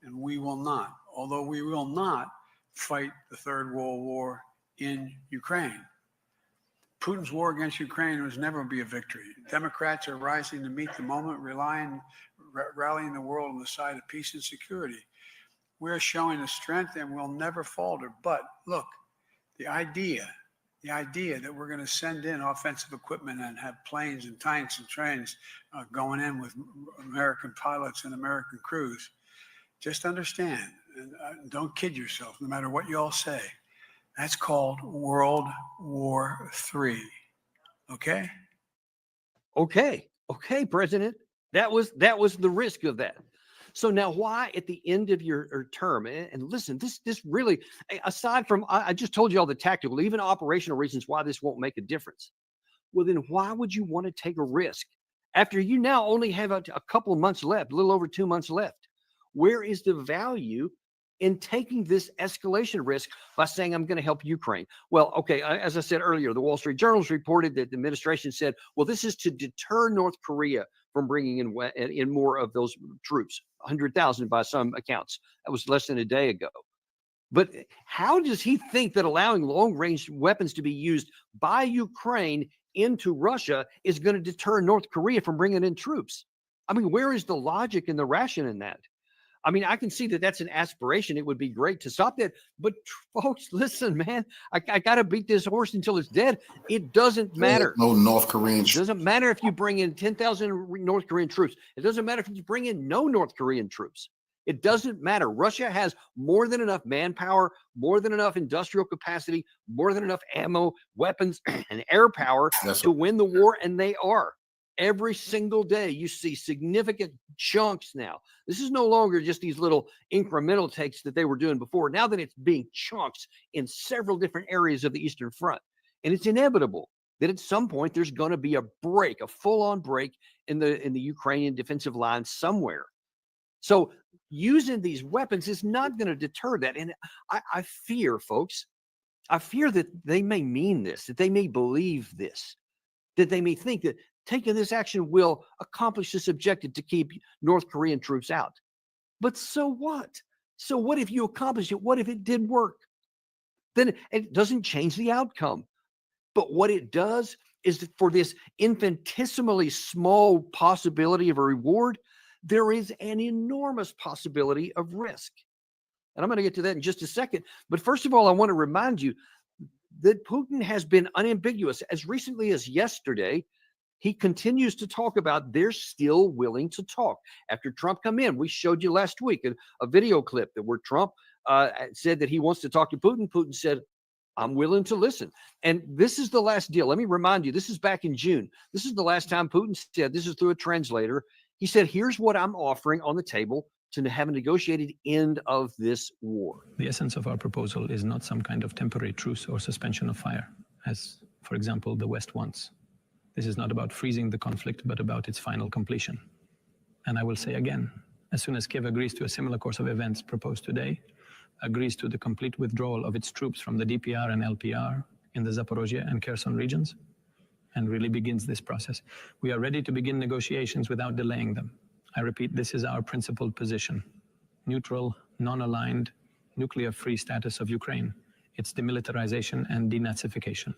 And we will not, although we will not fight the Third World War in Ukraine. Putin's war against Ukraine was never be a victory. Democrats are rising to meet the moment, rallying the world on the side of peace and security. We're showing the strength, and we'll never falter. But look, the idea that we're going to send in offensive equipment and have planes and tanks and trains going in with American pilots and American crews, just understand, and don't kid yourself, no matter what you all say. That's called World War III. Okay? Okay, President. That was the risk of that. So now, why at the end of your term? And listen, this really, aside from, I just told you all the tactical, even operational reasons why this won't make a difference. Well, then why would you want to take a risk after you now only have a couple of months left, a little over 2 months left? Where is the value in taking this escalation risk by saying, I'm going to help Ukraine? Well, okay, as I said earlier, the Wall Street Journal reported that the administration said, well, this is to deter North Korea from bringing in more of those troops, 100,000 by some accounts. That was less than a day ago. But how does he think that allowing long-range weapons to be used by Ukraine into Russia is going to deter North Korea from bringing in troops? I mean, where is the logic and the ration in that? I mean, I can see that that's an aspiration. It would be great to stop that. But folks, listen, man, I got to beat this horse until it's dead. It doesn't matter. No North Korean. It doesn't matter if you bring in 10,000 North Korean troops. It doesn't matter if you bring in no North Korean troops. It doesn't matter. Russia has more than enough manpower, more than enough industrial capacity, more than enough ammo, weapons, and air power to win the war, and they are. Every single day, you see significant chunks now. This is no longer just these little incremental takes that they were doing before. Now that it's being chunks in several different areas of the Eastern Front. And it's inevitable that at some point there's going to be a break, a full-on break in the Ukrainian defensive line somewhere. So using these weapons is not going to deter that. And I fear, folks, I fear that they may mean this, that they may believe this, that they may think that taking this action will accomplish this objective to keep North Korean troops out. But so what? So what if you accomplish it? What if it did work? Then it doesn't change the outcome. But what it does is that for this infinitesimally small possibility of a reward, there is an enormous possibility of risk. And I'm going to get to that in just a second. But first of all, I want to remind you that Putin has been unambiguous. As recently as yesterday, he continues to talk about they're still willing to talk. After Trump come in, we showed you last week a video clip that where Trump said that he wants to talk to Putin. Putin said, I'm willing to listen. And this is the last deal. Let me remind you, this is back in June. This is the last time Putin said, this is through a translator. He said, here's what I'm offering on the table to have a negotiated end of this war. The essence of our proposal is not some kind of temporary truce or suspension of fire, as, for example, the West wants. This is not about freezing the conflict, but about its final completion. And I will say again, as soon as Kiev agrees to a similar course of events proposed today, agrees to the complete withdrawal of its troops from the DPR and LPR in the Zaporozhye and Kherson regions, and really begins this process, we are ready to begin negotiations without delaying them. I repeat, this is our principled position. Neutral, non-aligned, nuclear-free status of Ukraine, its demilitarization and denazification.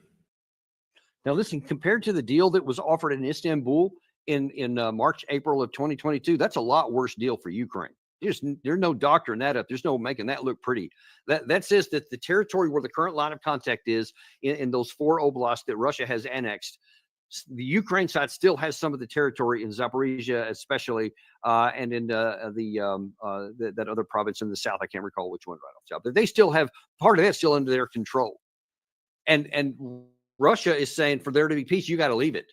Now, listen, compared to the deal that was offered in Istanbul in March, April of 2022, that's a lot worse deal for Ukraine. There's no doctoring that up. There's no making that look pretty. That says that the territory where the current line of contact is in those 4 oblasts that Russia has annexed, the Ukraine side still has some of the territory in Zaporizhia, especially, and in that other province in the south. I can't recall which one right off the top. But they still have part of that still under their control. And Russia is saying for there to be peace, you got to leave it.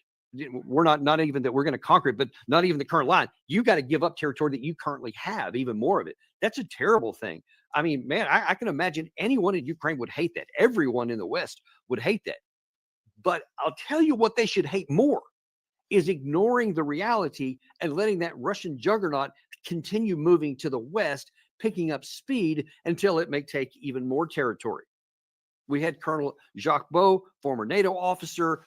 We're not even that we're going to conquer it, but not even the current line. You got to give up territory that you currently have, even more of it. That's a terrible thing. I mean, man, I can imagine anyone in Ukraine would hate that. Everyone in the West would hate that. But I'll tell you what they should hate more is ignoring the reality and letting that Russian juggernaut continue moving to the West, picking up speed until it may take even more territory. We had Colonel Jacques Beau, former NATO officer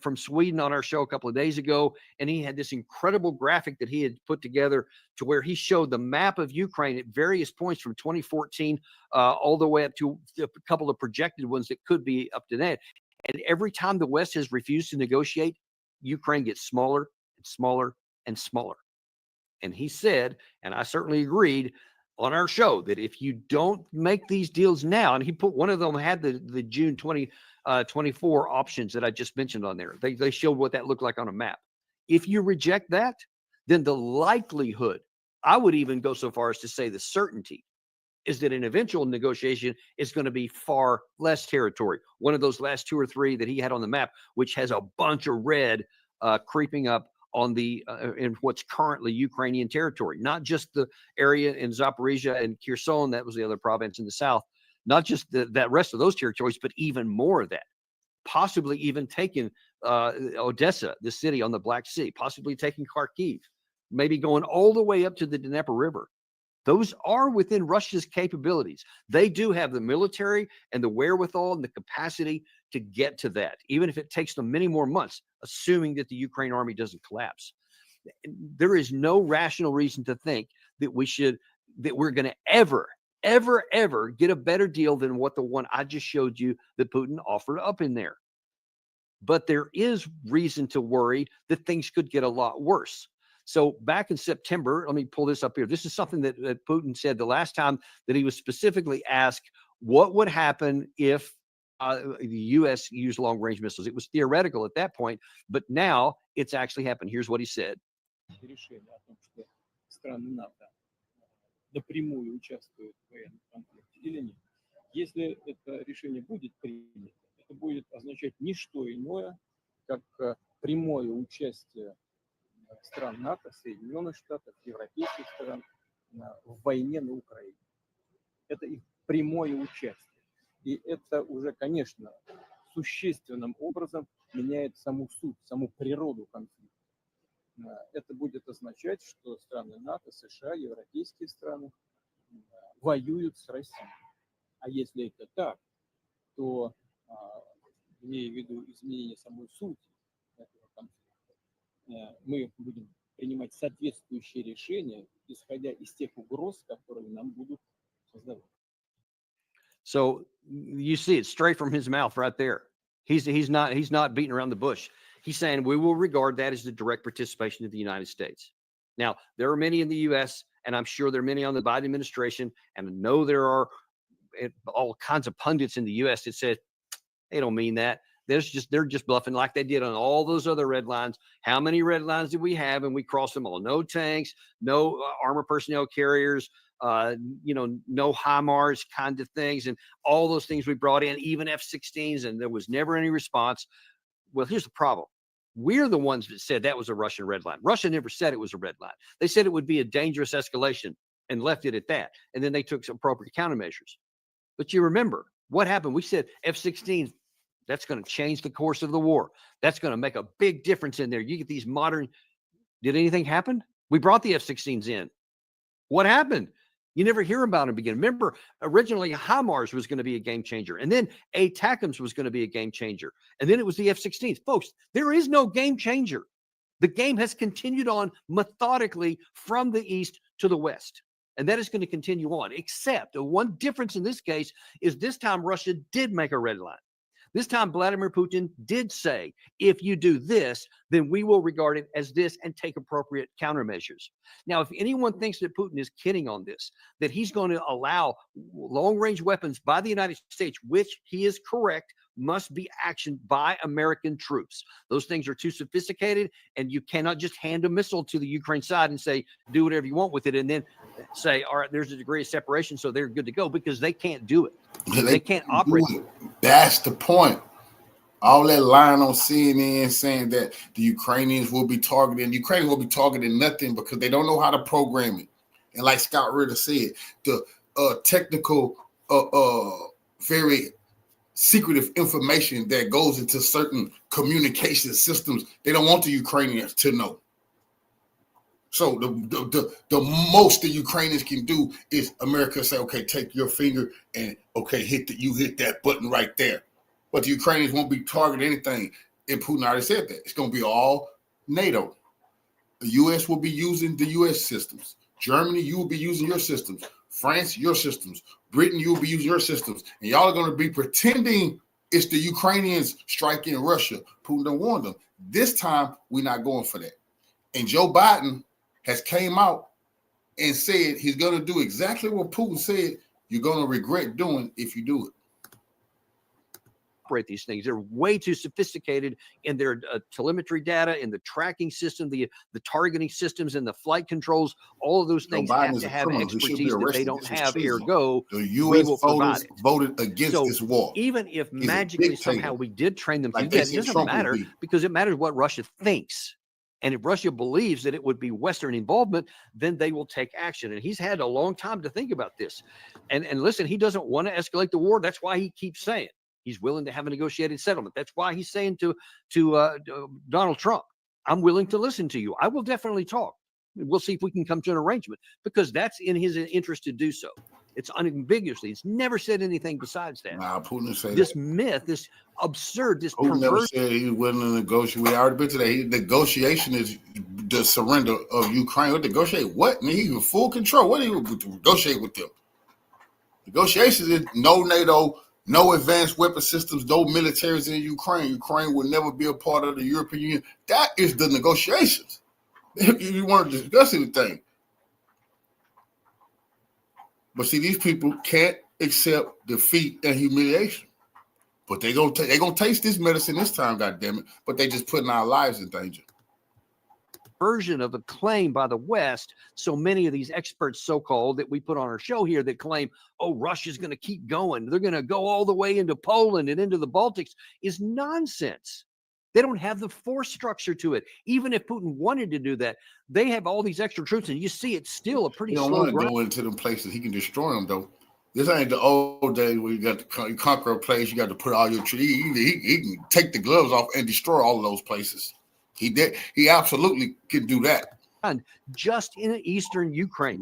from Sweden, on our show a couple of days ago, and he had this incredible graphic that he had put together to where he showed the map of Ukraine at various points from 2014 all the way up to a couple of projected ones that could be up to that. And every time the West has refused to negotiate, Ukraine gets smaller and smaller and smaller. And he said, and I certainly agreed on our show, that if you don't make these deals now, and he put one of them had the June 2024 options that I just mentioned on there. They showed what that looked like on a map. If you reject that, then the likelihood, I would even go so far as to say the certainty, is that an eventual negotiation is going to be far less territory. One of those last 2 or 3 that he had on the map, which has a bunch of red creeping up on the in what's currently Ukrainian territory, not just the area in Zaporizhia and Kherson, that was the other province in the south, not just that rest of those territories, but even more of that, possibly even taking Odessa, the city on the Black Sea, possibly taking Kharkiv, maybe going all the way up to the Dnieper River. Those are within Russia's capabilities. They do have the military and the wherewithal and the capacity to get to that, even if it takes them many more months, assuming that the Ukraine army doesn't collapse. There is no rational reason to think that we're going to ever get a better deal than what the one I just showed you that Putin offered up in there. But there is reason to worry that things could get a lot worse. So back in September, let me pull this up here. This is something that Putin said the last time that he was specifically asked what would happen if the U.S. used long-range missiles. It was theoretical at that point, but now it's actually happened. Here's what he said. Напрямую участвует в военном конфликте или нет. Если это решение будет принято, это будет означать не что иное, как прямое участие стран НАТО, Соединенных Штатов, европейских стран в войне на Украине. Это их прямое участие. И это уже, конечно, существенным образом меняет саму суть, саму природу конфликта. Это будет означать, что страны НАТО, США, европейские страны воюют с Россией. А если это так, то, имея в виду изменение самой сути этого конфликта, мы будем принимать соответствующие решения, исходя из тех угроз, которые нам будут создавать. So you see it straight from his mouth right there. He's not beating around the bush. He's saying we will regard that as the direct participation of the United States. Now, there are many in the U.S., and I'm sure there are many on the Biden administration, and I know there are all kinds of pundits in the U.S. that said they don't mean that. They're just bluffing like they did on all those other red lines. How many red lines did we have? And we crossed them all. No tanks, no armored personnel carriers, no HIMARS kind of things, and all those things we brought in, even F-16s, and there was never any response. Well, here's the problem. We're the ones that said that was a Russian red line. Russia never said it was a red line. They said it would be a dangerous escalation and left it at that. And then they took some appropriate countermeasures. But you remember what happened? We said F-16s, that's going to change the course of the war. That's going to make a big difference in there. You get these modern. Did anything happen? We brought the F-16s in. What happened? You never hear about them again. Remember, originally HIMARS was going to be a game changer, and then ATACMS was going to be a game changer, and then it was the F-16s. Folks, there is no game changer. The game has continued on methodically from the east to the west, and that is going to continue on, except one difference in this case is this time Russia did make a red line. This time, Vladimir Putin did say, if you do this, then we will regard it as this and take appropriate countermeasures. Now, if anyone thinks that Putin is kidding on this, that he's going to allow long-range weapons by the United States, which he is correct, must be actioned by American troops. Those things are too sophisticated, and you cannot just hand a missile to the Ukraine side and say, do whatever you want with it, and then say, all right, there's a degree of separation, so they're good to go, because they can't do it. They can't operate. That's the point. All that lying on CNN saying that the Ukrainians will be targeting. Ukraine will be targeting nothing because they don't know how to program it. And like Scott Ritter said, the technical, very secretive information that goes into certain communication systems, they don't want the Ukrainians to know. So the most the Ukrainians can do is America say, okay, take your finger and okay, hit that button right there. But the Ukrainians won't be targeting anything. And Putin already said that. It's going to be all NATO. The U.S. will be using the U.S. systems. Germany, you will be using your systems. France, your systems. Britain, you will be using your systems. And y'all are going to be pretending it's the Ukrainians striking Russia. Putin done warned them. This time, we're not going for that. And Joe Biden has came out and said he's going to do exactly what Putin said you're going to regret doing if you do it. Operate these things. They're way too sophisticated in their telemetry data, in the tracking system, the targeting systems, and the flight controls. All of those things have to have expertise that they don't have. Ergo, the U.S. voters voted against this war. Even if magically somehow we did train them to do that, it doesn't matter, because it matters what Russia thinks. And if Russia believes that it would be Western involvement, then they will take action. And he's had a long time to think about this. And listen, he doesn't want to escalate the war. That's why he keeps saying he's willing to have a negotiated settlement. That's why he's saying to Donald Trump, I'm willing to listen to you. I will definitely talk. We'll see if we can come to an arrangement, because that's in his interest to do so. It's unambiguously. It's never said anything besides that. Nah, Putin said this myth, this absurd, this Putin never said he was willing to negotiate. We already been to that. Negotiation is the surrender of Ukraine. What negotiate? What? I mean, he's in full control. What do you negotiate with them? Negotiations is no NATO, no advanced weapon systems, no militaries in Ukraine. Ukraine will never be a part of the European Union. That is the negotiations. You weren't discussing the thing. But see, these people can't accept defeat and humiliation. But they gonna taste this medicine this time, goddammit. But they just putting our lives in danger. Version of a claim by the West. So many of these experts, so-called, that we put on our show here that claim, oh, Russia's going to keep going. They're going to go all the way into Poland and into the Baltics is nonsense. They don't have the force structure to it. Even if Putin wanted to do that, they have all these extra troops, and you see it's still a pretty slow grind. He don't want to go into them places. He can destroy them, though. This ain't the old days where you got to conquer a place. You got to put all your troops. He can take the gloves off and destroy all of those places. He did. He absolutely can do that. And just in eastern Ukraine,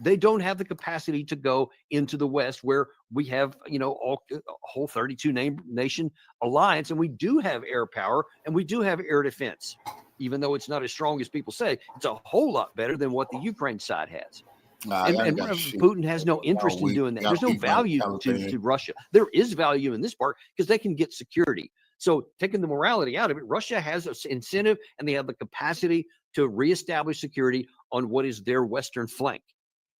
they don't have the capacity to go into the West, where we have, a whole 32 nation alliance, and we do have air power and we do have air defense. Even though it's not as strong as people say, it's a whole lot better than what the Ukraine side has. And Putin has no interest in doing that. There's no value to Russia. There is value in this part because they can get security. So taking the morality out of it, Russia has an incentive and they have the capacity to reestablish security on what is their western flank.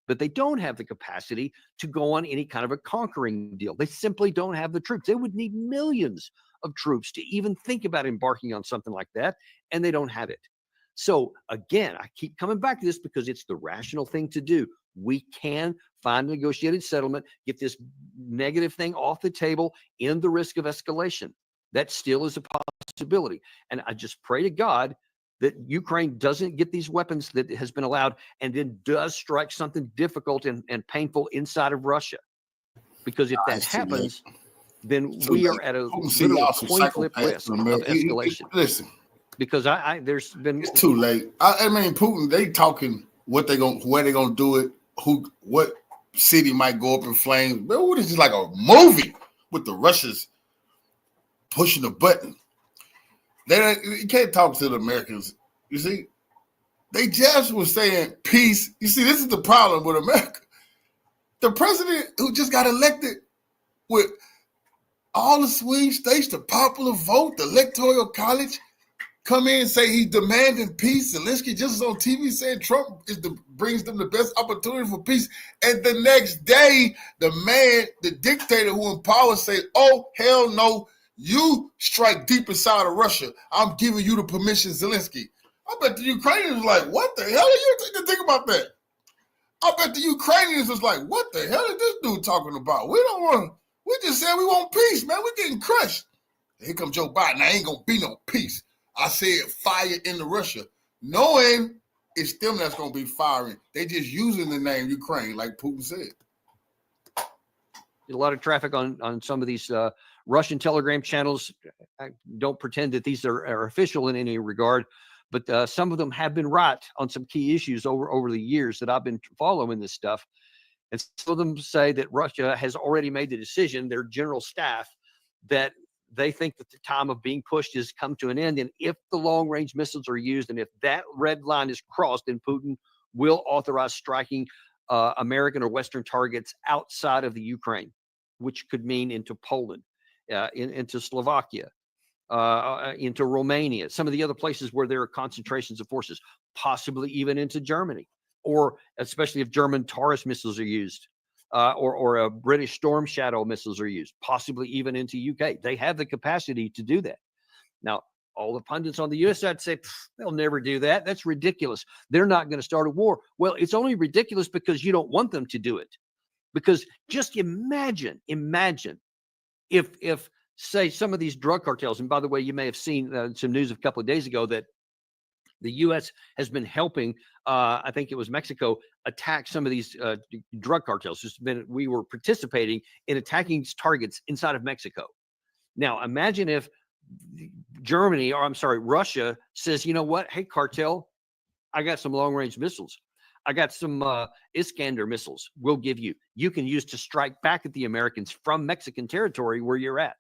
But they don't have the capacity to go on any kind of a conquering deal. They simply don't have the troops. They would need millions of troops to even think about embarking on something like that, and they don't have it. So again, I keep coming back to this because it's the rational thing to do. We can find a negotiated settlement, get this negative thing off the table, end the risk of escalation. That still is a possibility. And I just pray to God that Ukraine doesn't get these weapons that has been allowed and then does strike something difficult and painful inside of Russia. Because if that happens, then we are at a literal coin flip risk of escalation. Listen. Because there's been... It's too late. I mean, Putin, they talking where they gonna do it, what city might go up in flames. But this is like a movie with the Russians pushing the button. You can't talk to the Americans. You see, they just was saying peace. You see, this is the problem with America. The president who just got elected with all the swing states, the popular vote, the electoral college, come in and say he's demanding peace. Zelensky just on TV saying Trump brings them the best opportunity for peace. And the next day, the dictator who in power say, oh, hell no, you strike deep inside of Russia. I'm giving you the permission, Zelensky. I bet the Ukrainians was like, what the hell are you think about that? I bet the Ukrainians was like, what the hell is this dude talking about? We just said we want peace, man. We're getting crushed. Here comes Joe Biden. There ain't going to be no peace. I said fire into Russia, knowing it's them that's going to be firing. They just using the name Ukraine, like Putin said. A lot of traffic on some of these Russian Telegram channels. I don't pretend that these are official in any regard, but some of them have been right on some key issues over the years that I've been following this stuff. And some of them say that Russia has already made the decision, their general staff, that they think that the time of being pushed has come to an end. And if the long-range missiles are used and if that red line is crossed, then Putin will authorize striking American or Western targets outside of the Ukraine, which could mean into Poland, into Slovakia, into Romania, some of the other places where there are concentrations of forces, possibly even into Germany, or especially if German Taurus missiles are used. Or a British Storm Shadow missiles are used, possibly even into UK. They have the capacity to do that. Now, all the pundits on the U.S. side say, they'll never do that. That's ridiculous. They're not going to start a war. Well, it's only ridiculous because you don't want them to do it. Because just imagine if say, some of these drug cartels, and by the way, you may have seen some news a couple of days ago that the U.S. has been helping, I think it was Mexico, attack some of these drug cartels. We were participating in attacking targets inside of Mexico. Now, imagine if Russia says, you know what? Hey, cartel, I got some long-range missiles. I got some Iskander missiles we'll give you. You can use to strike back at the Americans from Mexican territory where you're at.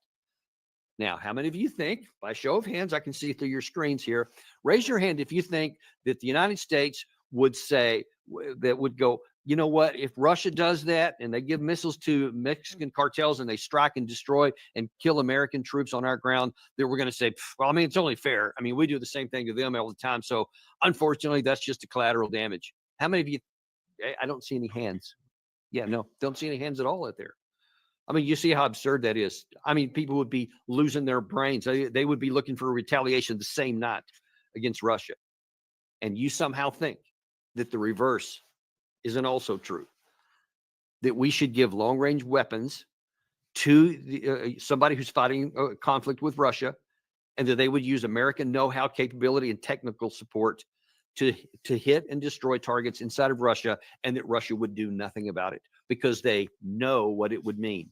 Now, how many of you think, by show of hands, I can see through your screens here, raise your hand if you think that the United States would say, that would go, you know what? If Russia does that and they give missiles to Mexican cartels and they strike and destroy and kill American troops on our ground, then we're going to say, well, I mean, it's only fair. I mean, we do the same thing to them all the time. So unfortunately, that's just a collateral damage. How many of you? I don't see any hands. Yeah, no, don't see any hands at all out there. I mean, you see how absurd that is. I mean, people would be losing their brains. They would be looking for retaliation the same night against Russia. And you somehow think that the reverse isn't also true, that we should give long-range weapons to somebody who's fighting a conflict with Russia, and that they would use American know-how, capability, and technical support to hit and destroy targets inside of Russia, and that Russia would do nothing about it because they know what it would mean.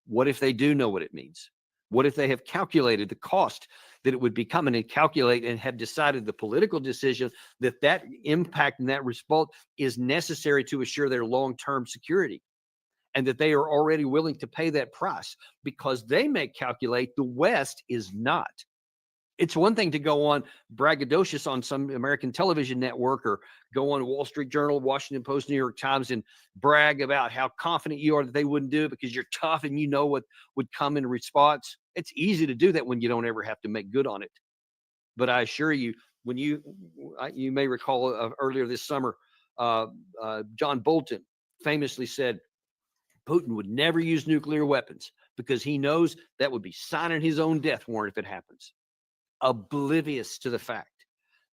What if they do know what it means? What if they have calculated the cost that it would become and calculate and have decided the political decision that impact and that result is necessary to assure their long-term security, and that they are already willing to pay that price because they may calculate the West is not. It's one thing to go on braggadocious on some American television network or go on Wall Street Journal, Washington Post, New York Times and brag about how confident you are that they wouldn't do it because you're tough and you know what would come in response. It's easy to do that when you don't ever have to make good on it. But I assure you, when you may recall earlier this summer, John Bolton famously said Putin would never use nuclear weapons because he knows that would be signing his own death warrant if it happens. Oblivious to the fact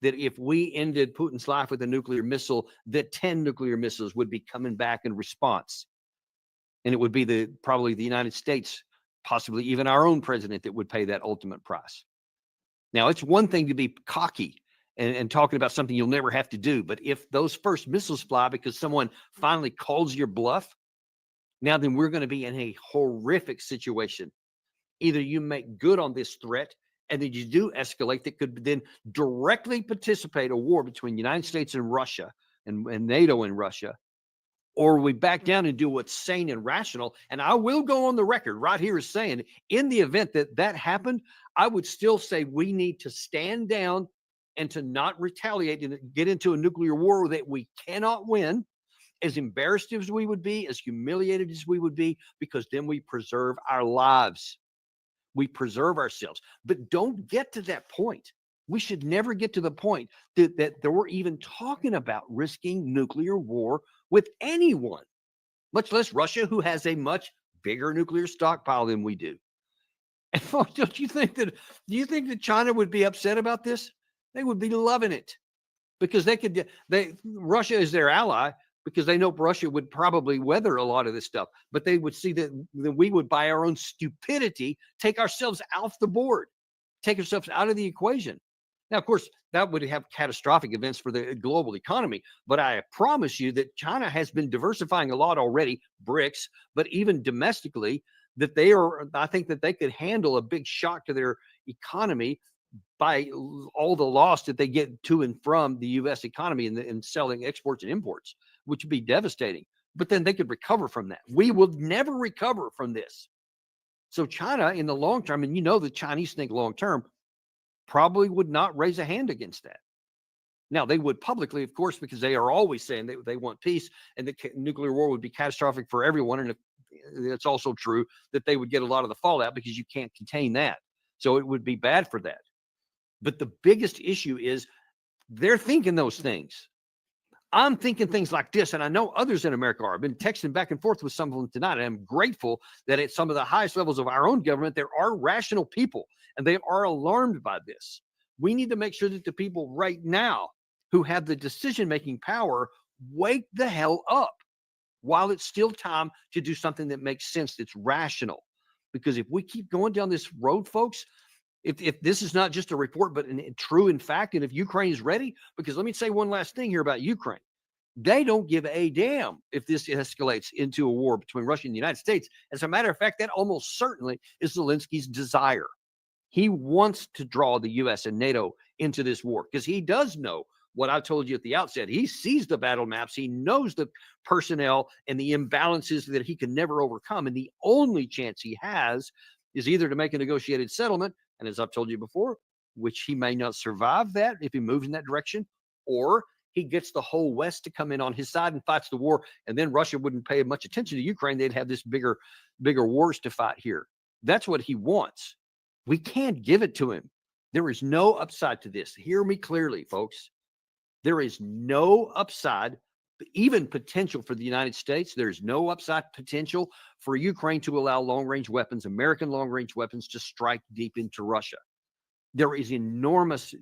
that if we ended Putin's life with a nuclear missile, that 10 nuclear missiles would be coming back in response. And it would be probably the United States, possibly even our own president, that would pay that ultimate price. Now, it's one thing to be cocky and talking about something you'll never have to do. But if those first missiles fly because someone finally calls your bluff, now then we're going to be in a horrific situation. Either you make good on this threat and then you do escalate that could then directly participate a war between the United States and Russia and NATO and Russia, or we back down and do what's sane and rational. And I will go on the record right here as saying, in the event that happened, I would still say we need to stand down and to not retaliate and get into a nuclear war that we cannot win, as embarrassed as we would be, as humiliated as we would be, because then we preserve our lives. We preserve ourselves, but don't get to that point. We should never get to the point that we're even talking about risking nuclear war with anyone, much less Russia, who has a much bigger nuclear stockpile than we do. And folks, do you think that China would be upset about this? They would be loving it because Russia is their ally, because they know Russia would probably weather a lot of this stuff, but they would see that we would, by our own stupidity, take ourselves off the board, take ourselves out of the equation. Now, of course, that would have catastrophic events for the global economy, but I promise you that China has been diversifying a lot already, BRICS, but even domestically, I think that they could handle a big shock to their economy by all the loss that they get to and from the U.S. economy in selling exports and imports, which would be devastating. But then they could recover from that. We will never recover from this. So China, in the long term, and you know the Chinese think long term, probably would not raise a hand against that. Now, they would publicly, of course, because they are always saying they want peace and the nuclear war would be catastrophic for everyone. And it's also true that they would get a lot of the fallout because you can't contain that. So it would be bad for that. But the biggest issue is they're thinking those things. I'm thinking things like this, and I know others in America are. I've been texting back and forth with some of them tonight, and I'm grateful that at some of the highest levels of our own government, there are rational people, and they are alarmed by this. We need to make sure that the people right now who have the decision-making power wake the hell up while it's still time to do something that makes sense, that's rational. Because if we keep going down this road, folks, if this is not just a report, but true in fact, and if Ukraine is ready, because let me say one last thing here about Ukraine. They don't give a damn if this escalates into a war between Russia and the United States. As a matter of fact, that almost certainly is Zelensky's desire. He wants to draw the U.S. and NATO into this war because he does know what I told you at the outset. He sees the battle maps. He knows the personnel and the imbalances that he can never overcome. And the only chance he has is either to make a negotiated settlement, and as I've told you before, which he may not survive that if he moves in that direction, or he gets the whole West to come in on his side and fights the war, and then Russia wouldn't pay much attention to Ukraine. They'd have this bigger wars to fight here. That's what he wants. We can't give it to him. There is no upside to this. Hear me clearly, folks. There is no upside, even potential for the United States. There's no upside potential for Ukraine to allow long-range weapons, American long-range weapons, to strike deep into Russia. There is enormous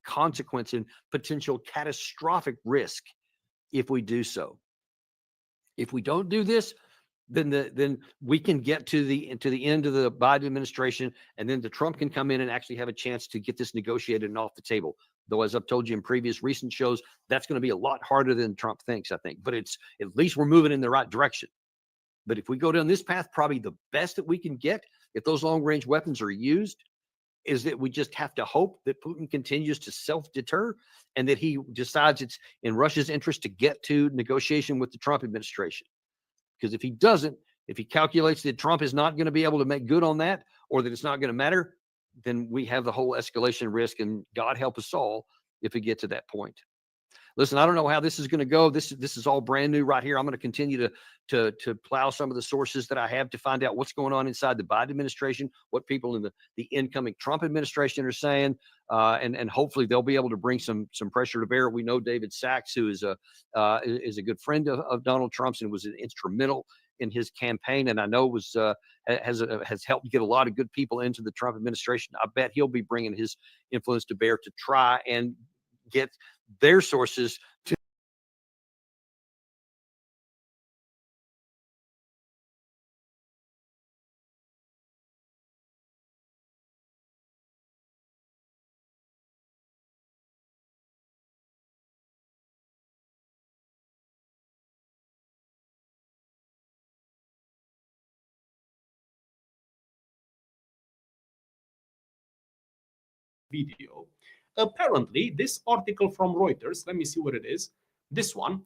consequence and potential catastrophic risk if we do so. If we don't do this, then we can get to the end of the Biden administration, and then the Trump can come in and actually have a chance to get this negotiated and off the table. Though, as I've told you in previous recent shows, that's going to be a lot harder than Trump thinks, I think. But it's at least we're moving in the right direction. But if we go down this path, probably the best that we can get, if those long-range weapons are used, is that we just have to hope that Putin continues to self-deter and that he decides it's in Russia's interest to get to negotiation with the Trump administration. Because if he doesn't, if he calculates that Trump is not going to be able to make good on that, or that it's not going to matter, then we have the whole escalation risk, and God help us all if we get to that point. Listen, I don't know how this is going to go. This is all brand new right here. I'm going to continue to plow some of the sources that I have to find out what's going on inside the Biden administration, what people in the incoming Trump administration are saying, and hopefully they'll be able to bring some pressure to bear. We know David Sachs, who is a good friend of Donald Trump's and was instrumental in his campaign, and I know has helped get a lot of good people into the Trump administration. I bet he'll be bringing his influence to bear to try and get their sources to video. Apparently, this article from Reuters, let me see what it is. This one,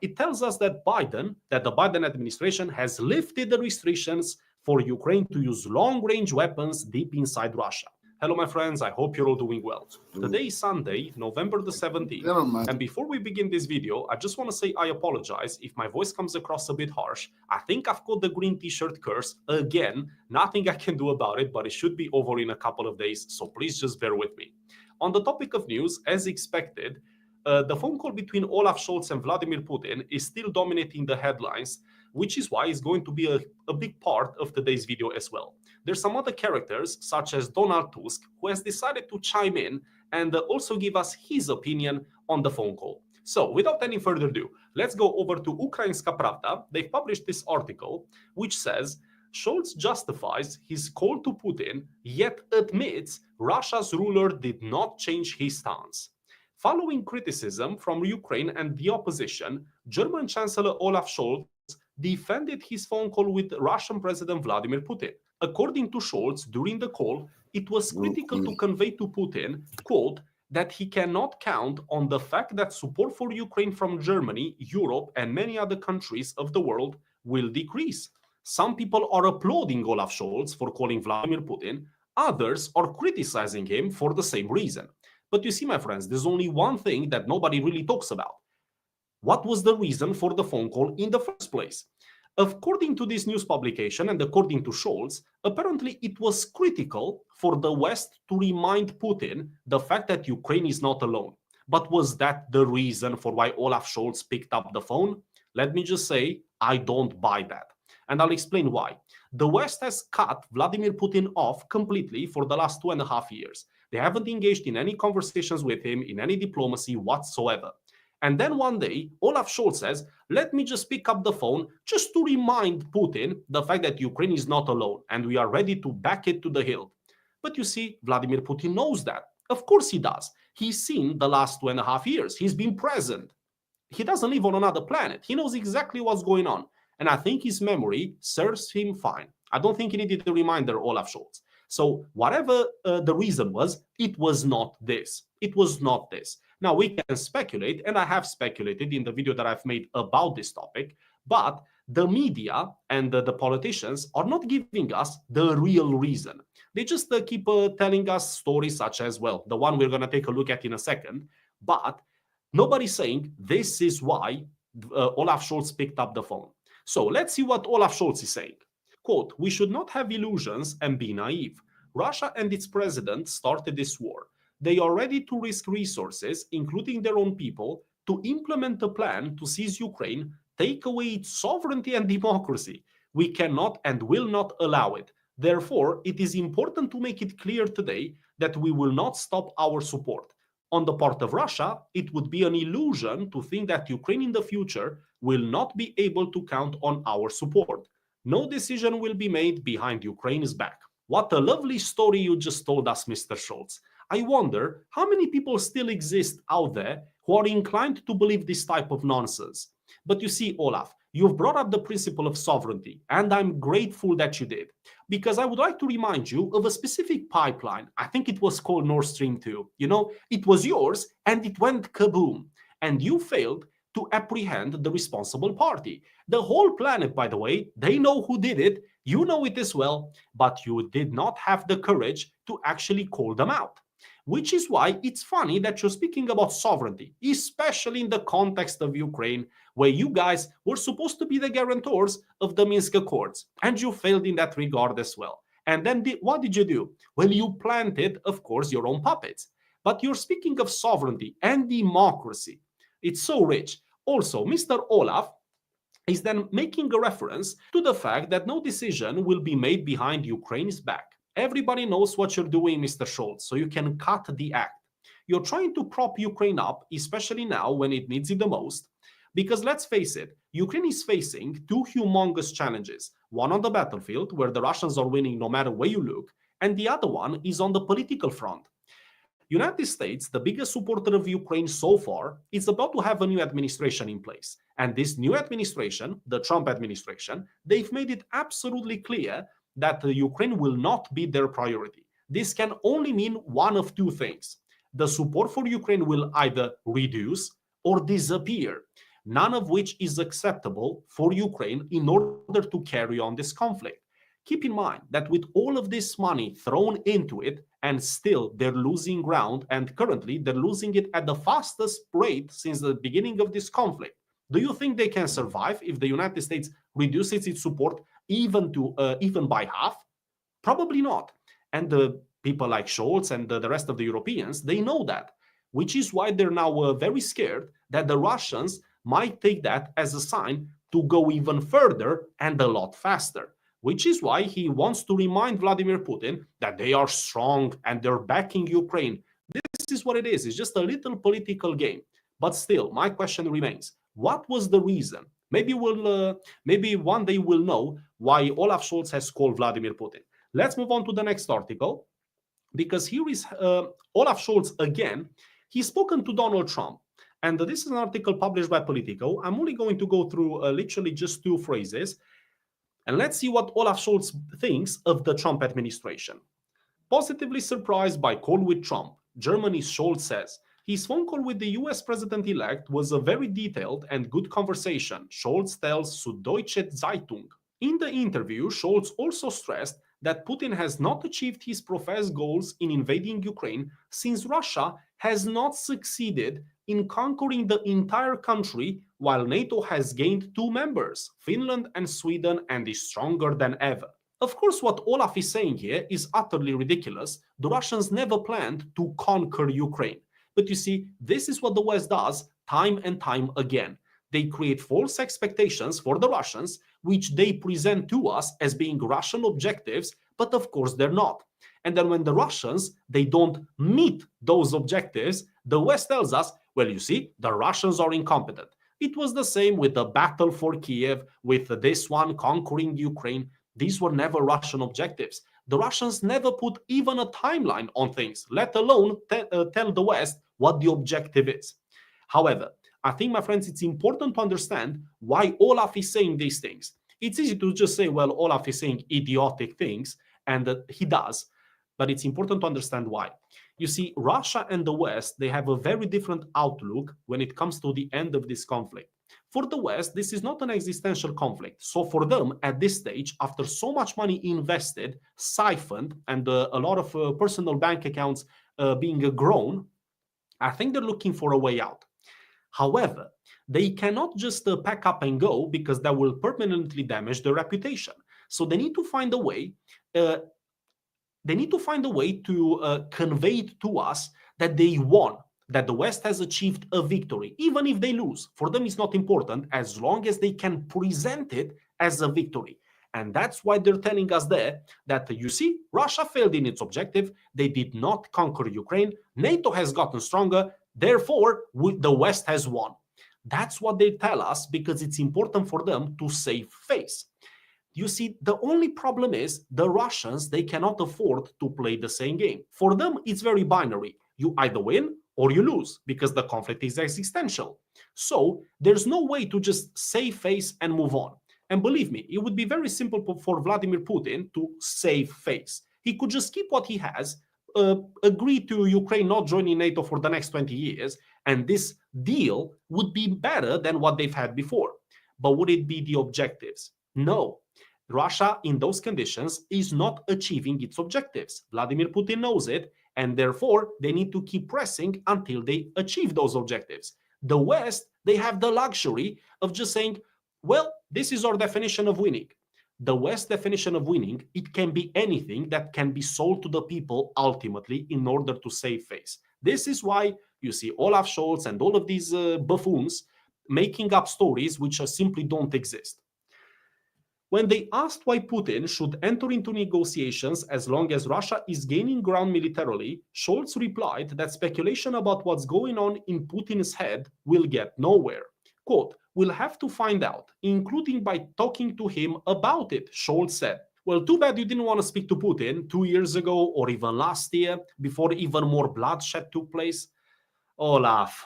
it tells us that the Biden administration has lifted the restrictions for Ukraine to use long-range weapons deep inside Russia. Hello, my friends. I hope you're all doing well. Today is Sunday, November the 17th. And before we begin this video, I just want to say I apologize if my voice comes across a bit harsh. I think I've caught the green t-shirt curse again. Nothing I can do about it, but it should be over in a couple of days. So please just bear with me. On the topic of news, as expected, the phone call between Olaf Scholz and Vladimir Putin is still dominating the headlines, which is why it's going to be a big part of today's video as well. There's some other characters, such as Donald Tusk, who has decided to chime in and also give us his opinion on the phone call. So, without any further ado, let's go over to Ukrainska Pravda. They've published this article, which says, Scholz justifies his call to Putin, yet admits Russia's ruler did not change his stance. Following criticism from Ukraine and the opposition, German Chancellor Olaf Scholz defended his phone call with Russian President Vladimir Putin. According to Scholz, during the call, it was critical to convey to Putin, quote, that he cannot count on the fact that support for Ukraine from Germany, Europe, and many other countries of the world will decrease. Some people are applauding Olaf Scholz for calling Vladimir Putin. Others are criticizing him for the same reason. But you see, my friends, there's only one thing that nobody really talks about. What was the reason for the phone call in the first place? According to this news publication and according to Scholz, apparently it was critical for the West to remind Putin the fact that Ukraine is not alone. But was that the reason for why Olaf Scholz picked up the phone? Let me just say, I don't buy that. And I'll explain why. The West has cut Vladimir Putin off completely for the last 2.5 years. They haven't engaged in any conversations with him, in any diplomacy whatsoever. And then one day, Olaf Scholz says, let me just pick up the phone just to remind Putin the fact that Ukraine is not alone and we are ready to back it to the hilt. But you see, Vladimir Putin knows that. Of course he does. He's seen the last 2.5 years. He's been present. He doesn't live on another planet. He knows exactly what's going on. And I think his memory serves him fine. I don't think he needed a reminder, Olaf Scholz. So whatever the reason was, it was not this. It was not this. Now, we can speculate, and I have speculated in the video that I've made about this topic, but the media and the politicians are not giving us the real reason. They just keep telling us stories such as, well, the one we're going to take a look at in a second, but Nobody's saying this is why Olaf Scholz picked up the phone. So let's see what Olaf Scholz is saying. Quote, "We should not have illusions and be naive. Russia and its president started this war. They are ready to risk resources, including their own people, to implement a plan to seize Ukraine, take away its sovereignty and democracy. We cannot and will not allow it. Therefore, it is important to make it clear today that we will not stop our support. On the part of Russia, it would be an illusion to think that Ukraine in the future will not be able to count on our support. No decision will be made behind Ukraine's back." What a lovely story you just told us, Mr. Scholz. I wonder how many people still exist out there who are inclined to believe this type of nonsense. But you see, Olaf, you've brought up the principle of sovereignty, and I'm grateful that you did, because I would like to remind you of a specific pipeline. I think it was called Nord Stream 2. You know, it was yours, and it went kaboom, and you failed to apprehend the responsible party. The whole planet, by the way, they know who did it, you know it as well, but you did not have the courage to actually call them out. Which is why it's funny that you're speaking about sovereignty, especially in the context of Ukraine, where you guys were supposed to be the guarantors of the Minsk Accords, and you failed in that regard as well. And then what did you do? Well, you planted, of course, your own puppets. But you're speaking of sovereignty and democracy. It's so rich. Also, Mr. Olaf is then making a reference to the fact that no decision will be made behind Ukraine's back. Everybody knows what you're doing, Mr. Scholz, so you can cut the act. You're trying to prop Ukraine up, especially now when it needs it the most, because let's face it, Ukraine is facing two humongous challenges. One on the battlefield, where the Russians are winning no matter where you look, and the other one is on the political front. United States, the biggest supporter of Ukraine so far, is about to have a new administration in place. And this new administration, the Trump administration, they've made it absolutely clear that Ukraine will not be their priority. This can only mean one of two things. The support for Ukraine will either reduce or disappear, none of which is acceptable for Ukraine in order to carry on this conflict. Keep in mind that with all of this money thrown into it, and still they're losing ground, and currently they're losing it at the fastest rate since the beginning of this conflict. Do you think they can survive if the United States reduces its support even by half? Probably not. And the people like Scholz and the rest of the Europeans, they know that, which is why they're now very scared that the Russians might take that as a sign to go even further and a lot faster. Which is why he wants to remind Vladimir Putin that they are strong and they're backing Ukraine. This is what it is. It's just a little political game. But still, my question remains: what was the reason? Maybe one day we'll know why Olaf Scholz has called Vladimir Putin. Let's move on to the next article, because here is Olaf Scholz again. He's spoken to Donald Trump. And this is an article published by Politico. I'm only going to go through literally just two phrases. And let's see what Olaf Scholz thinks of the Trump administration. Positively surprised by call with Trump, Germany's Scholz says. His phone call with the US president-elect was a very detailed and good conversation, Scholz tells Süddeutsche Zeitung. In the interview, Scholz also stressed that Putin has not achieved his professed goals in invading Ukraine since Russia has not succeeded in conquering the entire country, while NATO has gained 2 members, Finland and Sweden, and is stronger than ever. Of course, what Olaf is saying here is utterly ridiculous. The Russians never planned to conquer Ukraine. But you see, this is what the West does time and time again. They create false expectations for the Russians, which they present to us as being Russian objectives, but of course they're not. And then when the Russians, they don't meet those objectives, the West tells us, well, you see, the Russians are incompetent. It was the same with the battle for Kiev, with this one conquering Ukraine. These were never Russian objectives. The Russians never put even a timeline on things, let alone tell the West what the objective is. However, I think, my friends, it's important to understand why Olaf is saying these things. It's easy to just say, well, Olaf is saying idiotic things, and he does, but it's important to understand why. You see, Russia and the West, they have a very different outlook when it comes to the end of this conflict. For the West, this is not an existential conflict. So for them, at this stage, after so much money invested, siphoned, and a lot of personal bank accounts being grown, I think they're looking for a way out. However, they cannot just pack up and go, because that will permanently damage their reputation. So they need to find a way. They need to find a way to convey it to us that they won, that the West has achieved a victory, even if they lose. For them, it's not important, as long as they can present it as a victory. And that's why they're telling us there that, you see, Russia failed in its objective. They did not conquer Ukraine. NATO has gotten stronger. Therefore, the West has won. That's what they tell us, because it's important for them to save face. You see, the only problem is the Russians, they cannot afford to play the same game. For them, it's very binary. You either win or you lose, because the conflict is existential. So there's no way to just save face and move on. And believe me, it would be very simple for Vladimir Putin to save face. He could just keep what he has, agree to Ukraine not joining NATO for the next 20 years, and this deal would be better than what they've had before. But would it be the objectives? No. Russia, in those conditions, is not achieving its objectives. Vladimir Putin knows it, and therefore they need to keep pressing until they achieve those objectives. The West, they have the luxury of just saying, well, this is our definition of winning. The West definition of winning, it can be anything that can be sold to the people ultimately in order to save face. This is why you see Olaf Scholz and all of these buffoons making up stories which simply don't exist. When they asked why Putin should enter into negotiations as long as Russia is gaining ground militarily, Scholz replied that speculation about what's going on in Putin's head will get nowhere. Quote, "We'll have to find out, including by talking to him about it," Scholz said. Well, too bad you didn't want to speak to Putin 2 years ago or even last year, before even more bloodshed took place. Olaf.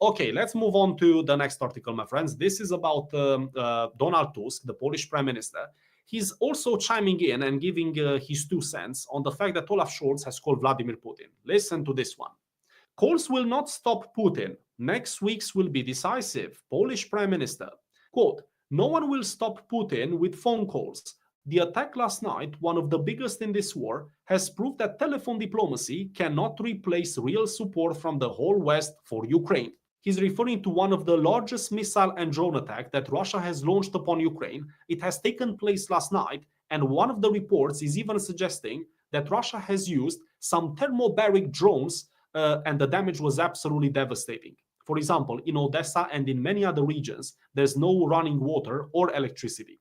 Okay, let's move on to the next article, my friends. This is about Donald Tusk, the Polish Prime Minister. He's also chiming in and giving his 2 cents on the fact that Olaf Scholz has called Vladimir Putin. Listen to this one. "Calls will not stop Putin. Next week's will be decisive." Polish Prime Minister. Quote, "No one will stop Putin with phone calls. The attack last night, one of the biggest in this war, has proved that telephone diplomacy cannot replace real support from the whole West for Ukraine." He's referring to one of the largest missile and drone attacks that Russia has launched upon Ukraine. It has taken place last night, and one of the reports is even suggesting that Russia has used some thermobaric drones, and the damage was absolutely devastating. For example, in Odessa and in many other regions, there's no running water or electricity.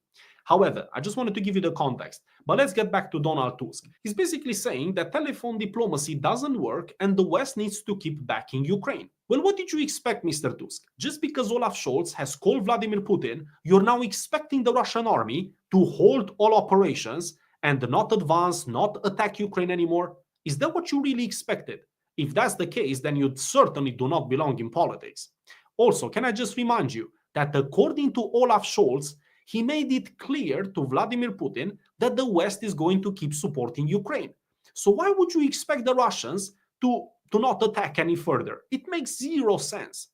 However, I just wanted to give you the context. But let's get back to Donald Tusk. He's basically saying that telephone diplomacy doesn't work and the West needs to keep backing Ukraine. Well, what did you expect, Mr. Tusk? Just because Olaf Scholz has called Vladimir Putin, you're now expecting the Russian army to hold all operations and not advance, not attack Ukraine anymore? Is that what you really expected? If that's the case, then you certainly do not belong in politics. Also, can I just remind you that according to Olaf Scholz, he made it clear to Vladimir Putin that the West is going to keep supporting Ukraine. So why would you expect the Russians to not attack any further? It makes zero sense.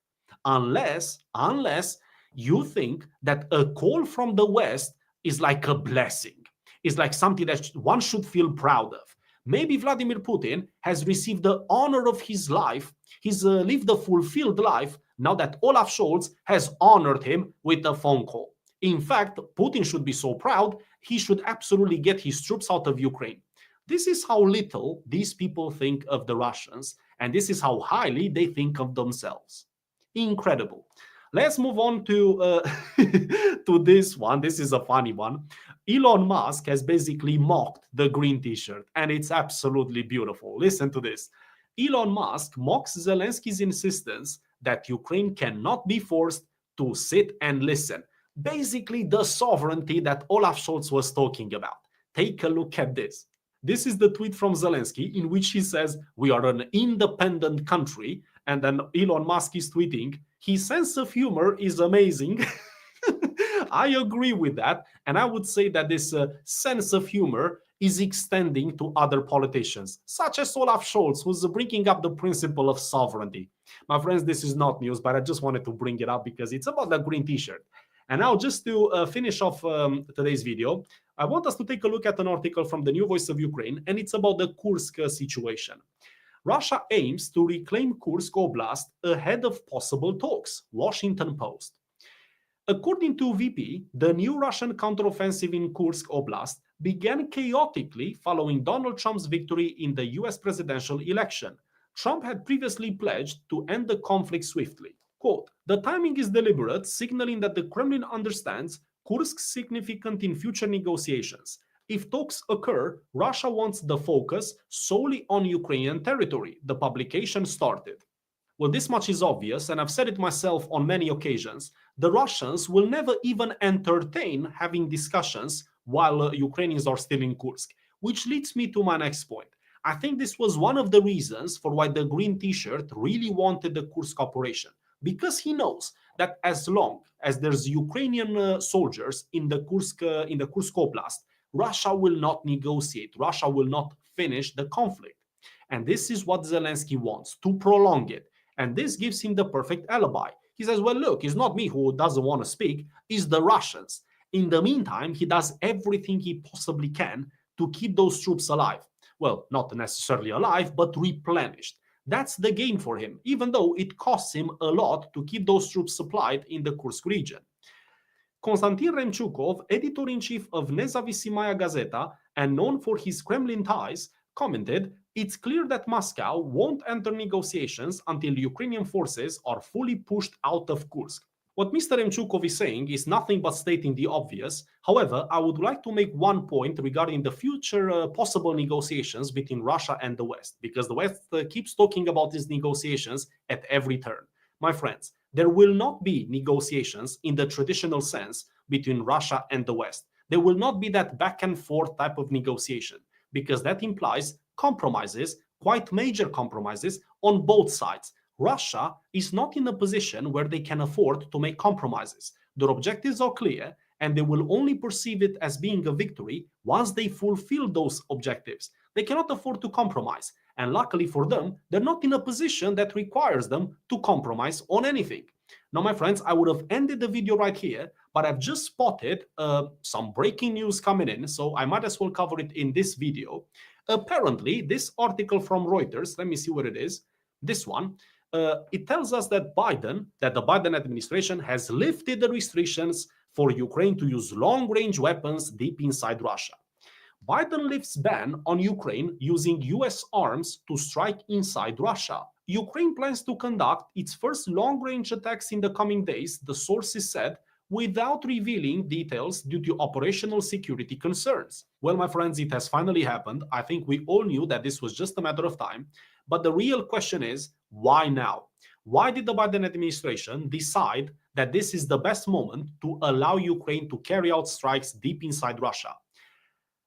Unless you think that a call from the West is like a blessing, is like something that one should feel proud of. Maybe Vladimir Putin has received the honor of his life. He's lived a fulfilled life now that Olaf Scholz has honored him with a phone call. In fact, Putin should be so proud, he should absolutely get his troops out of Ukraine. This is how little these people think of the Russians, and this is how highly they think of themselves. Incredible. Let's move on to, to this one. This is a funny one. Elon Musk has basically mocked the green t-shirt, and it's absolutely beautiful. Listen to this. Elon Musk mocks Zelensky's insistence that Ukraine cannot be forced to sit and listen. Basically, the sovereignty that Olaf Scholz was talking about. Take a look at this. This is the tweet from Zelensky in which he says, "We are an independent country." And then Elon Musk is tweeting, "His sense of humor is amazing." I agree with that. And I would say that this sense of humor is extending to other politicians, such as Olaf Scholz, who's bringing up the principle of sovereignty. My friends, this is not news, but I just wanted to bring it up because it's about the green t-shirt. And now, just to finish off today's video, I want us to take a look at an article from the New Voice of Ukraine, and it's about the Kursk situation. Russia aims to reclaim Kursk Oblast ahead of possible talks, Washington Post. According to VP, the new Russian counteroffensive in Kursk Oblast began chaotically following Donald Trump's victory in the US presidential election. Trump had previously pledged to end the conflict swiftly. Quote, "The timing is deliberate, signaling that the Kremlin understands Kursk's significance in future negotiations. If talks occur, Russia wants the focus solely on Ukrainian territory," the publication started. Well, this much is obvious, and I've said it myself on many occasions. The Russians will never even entertain having discussions while Ukrainians are still in Kursk, which leads me to my next point. I think this was one of the reasons for why the green t-shirt really wanted the Kursk operation, because he knows that as long as there's Ukrainian soldiers in the Kursk Oblast, Russia will not negotiate. Russia will not finish the conflict. And this is what Zelensky wants, to prolong it. And this gives him the perfect alibi. He says, well, look, it's not me who doesn't want to speak, it's the Russians. In the meantime, he does everything he possibly can to keep those troops alive. Well, not necessarily alive, but replenished. That's the game for him, even though it costs him a lot to keep those troops supplied in the Kursk region. Konstantin Remchukov, editor-in-chief of Nezavisimaya Gazeta and known for his Kremlin ties, commented, "It's clear that Moscow won't enter negotiations until Ukrainian forces are fully pushed out of Kursk." What Mr. Remchukov is saying is nothing but stating the obvious. However, I would like to make one point regarding the future possible negotiations between Russia and the West, because the West keeps talking about these negotiations at every turn. My friends, there will not be negotiations in the traditional sense between Russia and the West. There will not be that back and forth type of negotiation, because that implies compromises, quite major compromises on both sides. Russia is not in a position where they can afford to make compromises. Their objectives are clear, and they will only perceive it as being a victory once they fulfill those objectives. They cannot afford to compromise, and luckily for them, they're not in a position that requires them to compromise on anything. Now, my friends, I would have ended the video right here, but I've just spotted some breaking news coming in, so I might as well cover it in this video. Apparently, this article from Reuters, let me see what it is, this one, it tells us that the Biden administration has lifted the restrictions for Ukraine to use long-range weapons deep inside Russia. Biden lifts ban on Ukraine using US arms to strike inside Russia. Ukraine plans to conduct its first long-range attacks in the coming days, the sources said, without revealing details due to operational security concerns. Well, my friends, it has finally happened. I think we all knew that this was just a matter of time. But the real question is, why now? Why did the Biden administration decide that this is the best moment to allow Ukraine to carry out strikes deep inside Russia?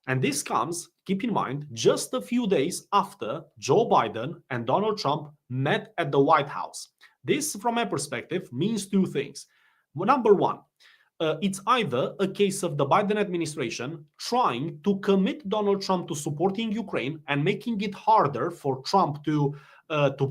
And this comes, keep in mind, just a few days after Joe Biden and Donald Trump met at the White House. This, from my perspective, means two things. Number one, it's either a case of the Biden administration trying to commit Donald Trump to supporting Ukraine and making it harder for Trump to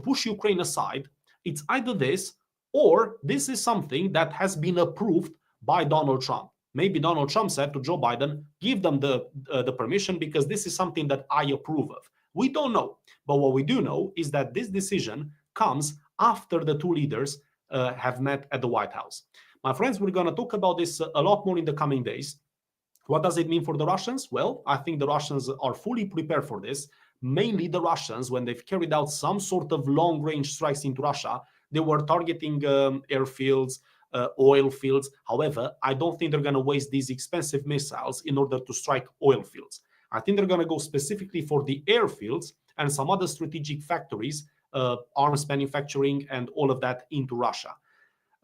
push Ukraine aside. It's either this, or this is something that has been approved by Donald Trump. Maybe Donald Trump said to Joe Biden, give them the permission because this is something that I approve of. We don't know. But what we do know is that this decision comes after the two leaders have met at the White House. My friends, we're going to talk about this a lot more in the coming days. What does it mean for the Russians? Well, I think the Russians are fully prepared for this. Mainly the Russians, when they've carried out some sort of long-range strikes into Russia, they were targeting airfields, oil fields. However, I don't think they're going to waste these expensive missiles in order to strike oil fields. I think they're going to go specifically for the airfields and some other strategic factories, arms manufacturing and all of that into Russia.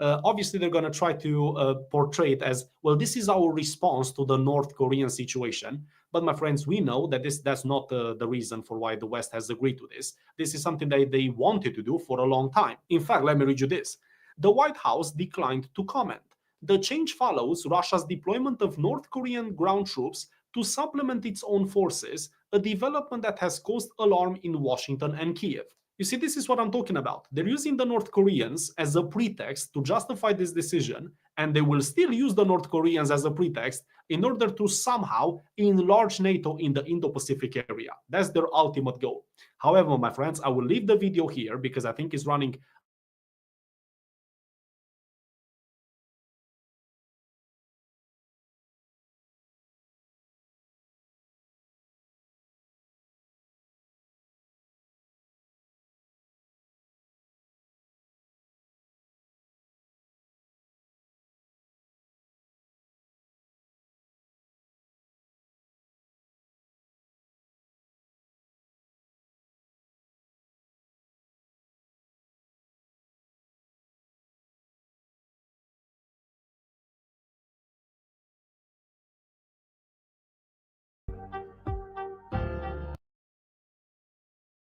Obviously, they're going to try to portray it as, well, this is our response to the North Korean situation. But my friends, we know that that's not the reason for why the West has agreed to this. This is something that they wanted to do for a long time. In fact, let me read you this. The White House declined to comment. The change follows Russia's deployment of North Korean ground troops to supplement its own forces, a development that has caused alarm in Washington and Kiev. You see, this is what I'm talking about. They're using the North Koreans as a pretext to justify this decision, and they will still use the North Koreans as a pretext in order to somehow enlarge NATO in the Indo-Pacific area. That's their ultimate goal. However, my friends, I will leave the video here because I think it's running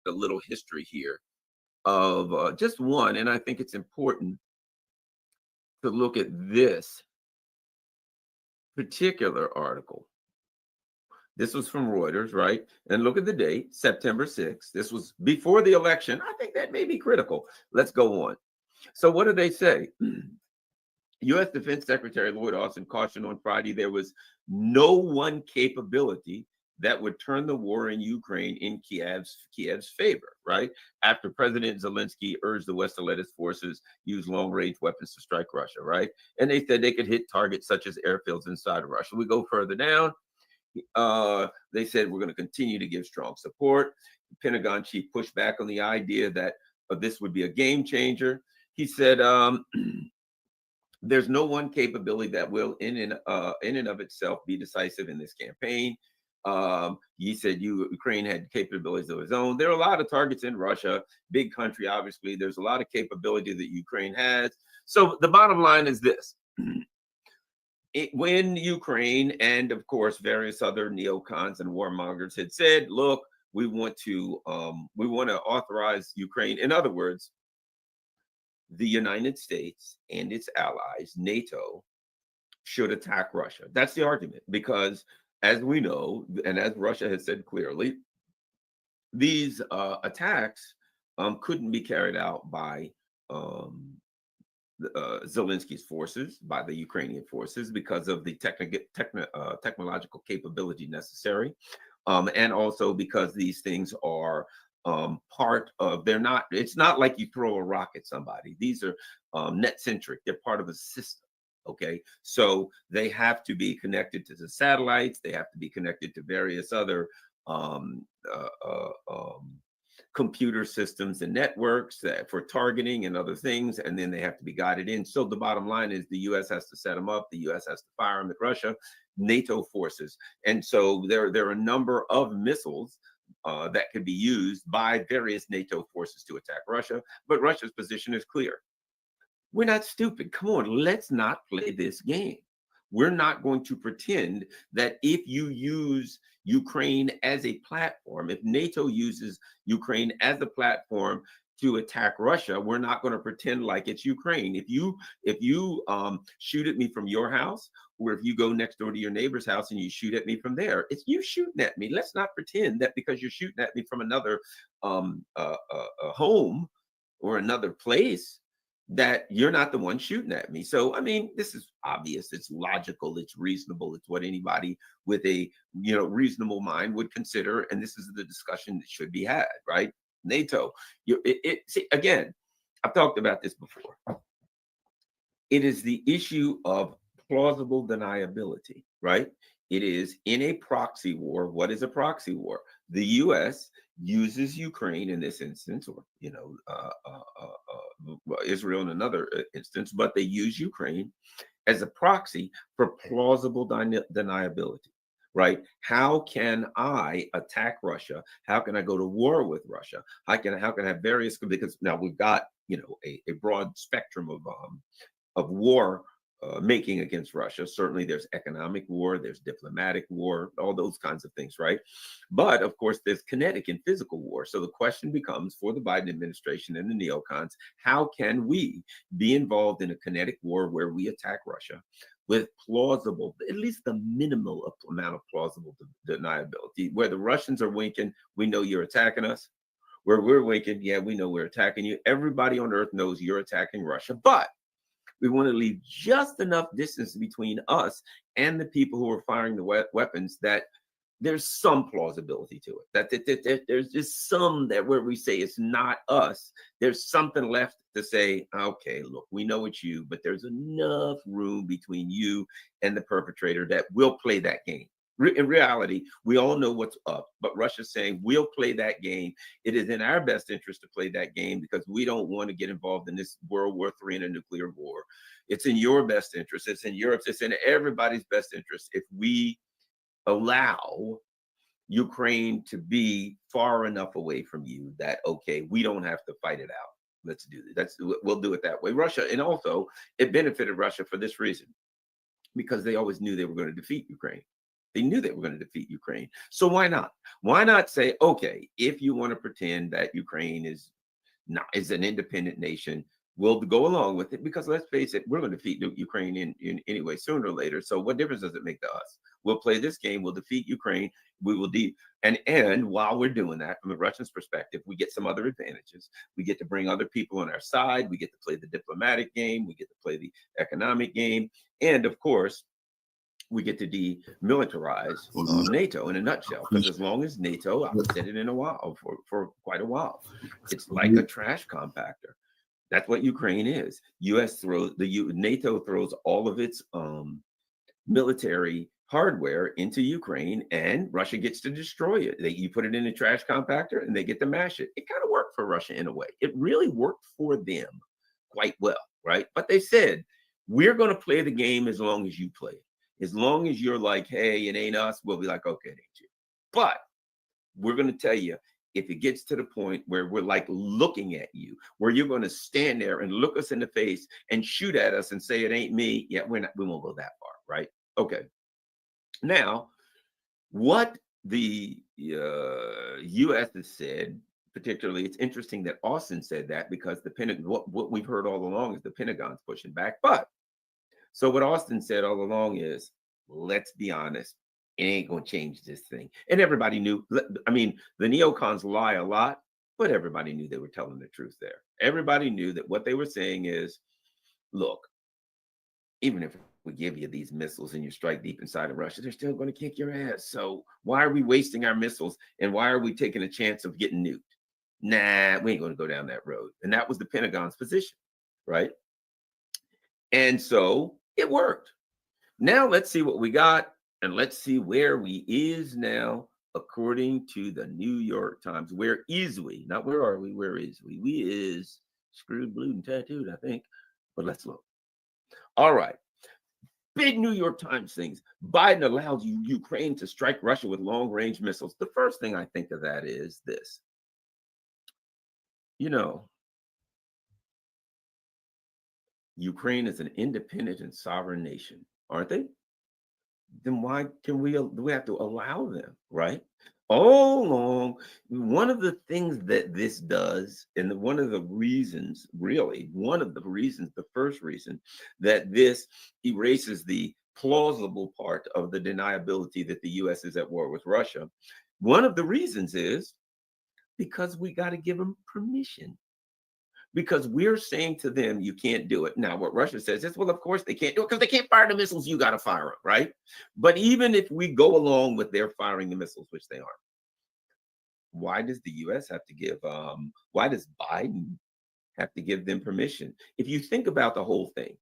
a little history here of just one, and I think it's important to look at this particular article. This was from Reuters, right? And look at the date, September 6th. This was before the election. I think that may be critical. Let's go on. So what do they say? U.S. Defense Secretary Lloyd Austin cautioned on Friday there was no one capability that would turn the war in Ukraine in Kiev's favor, right? After President Zelensky urged the West to let its forces use long-range weapons to strike Russia, right? And they said they could hit targets such as airfields inside of Russia. We go further down. They said we're going to continue to give strong support. The Pentagon chief pushed back on the idea that this would be a game changer. He said there's no one capability that will in and of itself be decisive in this campaign. He said Ukraine had capabilities of its own. There are a lot of targets in Russia, big country, obviously. There's a lot of capability that Ukraine has. So the bottom line is this. When Ukraine and, of course, various other neocons and warmongers had said, look, we want to authorize Ukraine. In other words, the United States and its allies, NATO, should attack Russia. That's the argument, because as we know, and as Russia has said clearly, these attacks couldn't be carried out by Zelensky's forces, by the Ukrainian forces, because of the technological capability necessary, and also because these things are part of, it's not like you throw a rock at somebody. These are net-centric. They're part of a system. Okay, so they have to be connected to the satellites. They have to be connected to various other computer systems and networks for targeting and other things, and then they have to be guided in. So the bottom line is the U.S. has to set them up. The U.S. has to fire them at Russia, NATO forces. And so there are a number of missiles that could be used by various NATO forces to attack Russia. But Russia's position is clear. We're not stupid. Come on, let's not play this game. We're not going to pretend that if you use Ukraine as a platform, if NATO uses Ukraine as a platform to attack Russia, we're not going to pretend like it's Ukraine. If you shoot at me from your house, or if you go next door to your neighbor's house and you shoot at me from there, it's you shooting at me. Let's not pretend that because you're shooting at me from another home or another place, that you're not the one shooting at me. So, I mean, this is obvious. It's logical. It's reasonable. It's what anybody with a, reasonable mind would consider. And this is the discussion that should be had, right? NATO. See, again, I've talked about this before. It is the issue of plausible deniability, right? It is in a proxy war. What is a proxy war? The U.S. uses Ukraine in this instance, or Israel in another instance, but they use Ukraine as a proxy for plausible deniability, right? How can I attack Russia? How can I go to war with Russia? How can I have various, because now we've got a broad spectrum of war making against Russia. Certainly there's economic war, there's diplomatic war, all those kinds of things, right? But of course, there's kinetic and physical war. So the question becomes for the Biden administration and the neocons, how can we be involved in a kinetic war where we attack Russia with plausible, at least the minimal amount of plausible deniability, where the Russians are winking, we know you're attacking us. where we're winking, yeah, we know we're attacking you. Everybody on earth knows you're attacking Russia, but we want to leave just enough distance between us and the people who are firing the weapons that there's some plausibility to it. That there's just some that where we say it's not us. There's something left to say, okay, look, we know it's you, but there's enough room between you and the perpetrator that we'll play that game. In reality, we all know what's up, but Russia's saying we'll play that game. It is in our best interest to play that game because we don't want to get involved in this World War III and a nuclear war. It's in your best interest. It's in Europe's. It's in everybody's best interest if we allow Ukraine to be far enough away from you that, okay, we don't have to fight it out. Let's do it. We'll do it that way. Russia, and also it benefited Russia for this reason, because they always knew they were going to defeat Ukraine. They knew they were going to defeat Ukraine. So why not? Why not say, okay, if you want to pretend that Ukraine is an independent nation, we'll go along with it, because let's face it, we're going to defeat Ukraine in anyway, sooner or later. So what difference does it make to us? We'll play this game. We'll defeat Ukraine. We will and while we're doing that, from the Russians' perspective, we get some other advantages. We get to bring other people on our side. We get to play the diplomatic game. We get to play the economic game. And of course, we get to demilitarize NATO in a nutshell, because as long as NATO, I've said it in a while, for quite a while, it's like a trash compactor. That's what Ukraine is. NATO throws all of its military hardware into Ukraine, and Russia gets to destroy it. You put it in a trash compactor and they get to mash it. It kind of worked for Russia in a way. It really worked for them quite well, right? But they said, we're going to play the game as long as you play it. As long as you're like, hey, it ain't us, we'll be like, okay, it ain't you. But we're going to tell you, if it gets to the point where we're like looking at you, where you're going to stand there and look us in the face and shoot at us and say it ain't me, yeah, we won't go that far, right? Okay. Now, what the U.S. has said, particularly, it's interesting that Austin said that, because the Pentagon, what we've heard all along is the Pentagon's pushing back. But so what Austin said all along is, let's be honest, it ain't going to change this thing. And everybody knew. I mean, the neocons lie a lot, but everybody knew they were telling the truth there. Everybody knew that what they were saying is, look, even if we give you these missiles and you strike deep inside of Russia, they're still going to kick your ass. So why are we wasting our missiles? And why are we taking a chance of getting nuked? Nah, we ain't going to go down that road. And that was the Pentagon's position, right? And so it worked. Now let's see what we got, and let's see where we is now, according to the New York Times. Where is we? Not where are we? Where is we? We is screwed, blued, and tattooed, I think. But let's look. All right. Big New York Times things. Biden allows Ukraine to strike Russia with long-range missiles. The first thing I think of that is this. You know, Ukraine is an independent and sovereign nation, aren't they? Then why do we have to allow them, right? All along, one of the things that this does, and one of the reasons, the first reason that this erases the plausible part of the deniability that the U.S. is at war with Russia, one of the reasons is because we got to give them permission. Because we're saying to them, you can't do it. Now, what Russia says is, well, of course they can't do it because they can't fire the missiles. You got to fire them, right? But even if we go along with their firing the missiles, which they aren't, why does the U.S. have to give, why does Biden have to give them permission? If you think about the whole thing,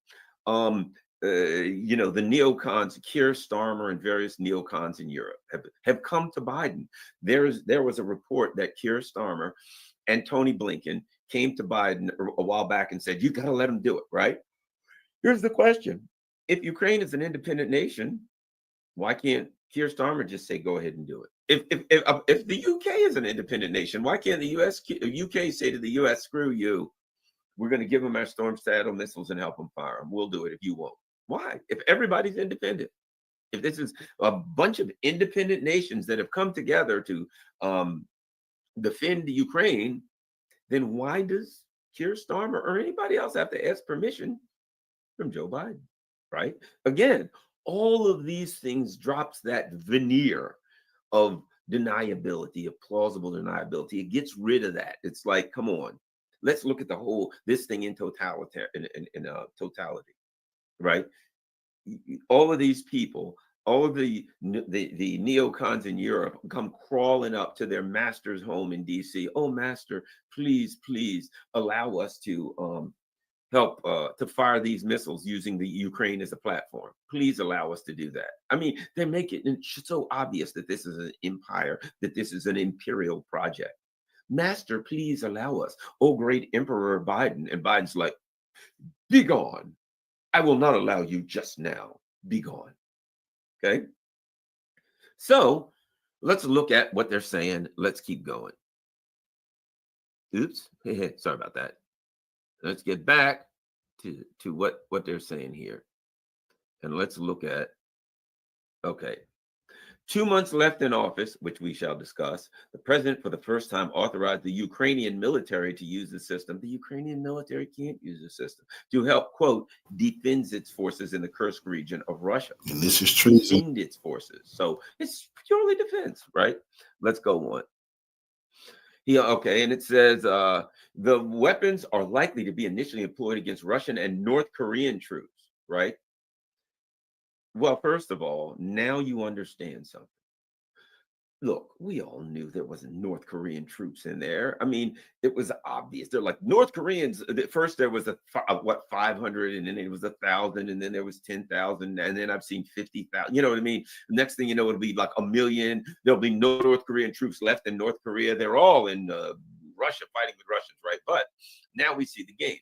the neocons, Keir Starmer and various neocons in Europe have come to Biden. There was a report that Keir Starmer and Tony Blinken came to Biden a while back and said, you got to let them do it, right? Here's the question. If Ukraine is an independent nation, why can't Keir Starmer just say, go ahead and do it? If the UK is an independent nation, why can't the UK say to the US, screw you, we're going to give them our Storm Shadow missiles and help them fire them. We'll do it if you won't. Why? If everybody's independent, if this is a bunch of independent nations that have come together to defend the Ukraine, then why does Keir Starmer or anybody else have to ask permission from Joe Biden, right? Again, all of these things drops that veneer of deniability, of plausible deniability. It gets rid of that. It's like, come on, let's look at this thing in totality, right? All of these people, all of the neocons in Europe come crawling up to their master's home in DC. Oh, master, please allow us to help to fire these missiles using the Ukraine as a platform. Please allow us to do that. I mean, they make it so obvious that this is an empire, that this is an imperial project. Master, please allow us. Oh, great Emperor Biden. And Biden's like, be gone. I will not allow you just now. Be gone. Okay. So let's look at what they're saying. Let's keep going. Oops. Sorry about that. Let's get back to what they're saying here. And let's look at, okay. 2 months left in office, which we shall discuss. The president, for the first time, authorized the Ukrainian military to use the system. The Ukrainian military can't use the system to help, quote, defend its forces in the Kursk region of Russia. And this is treason. Defend its forces. So it's purely defense, right? Let's go on. Okay, and it says the weapons are likely to be initially employed against Russian and North Korean troops, right? Well, first of all, now you understand something. Look, we all knew there wasn't North Korean troops in there. I mean, it was obvious. They're like North Koreans. At first, there was 500, and then it was 1,000, and then there was 10,000, and then I've seen 50,000. You know what I mean? Next thing you know, it'll be like 1 million. There'll be no North Korean troops left in North Korea. They're all in Russia fighting with Russians, right? But now we see the game.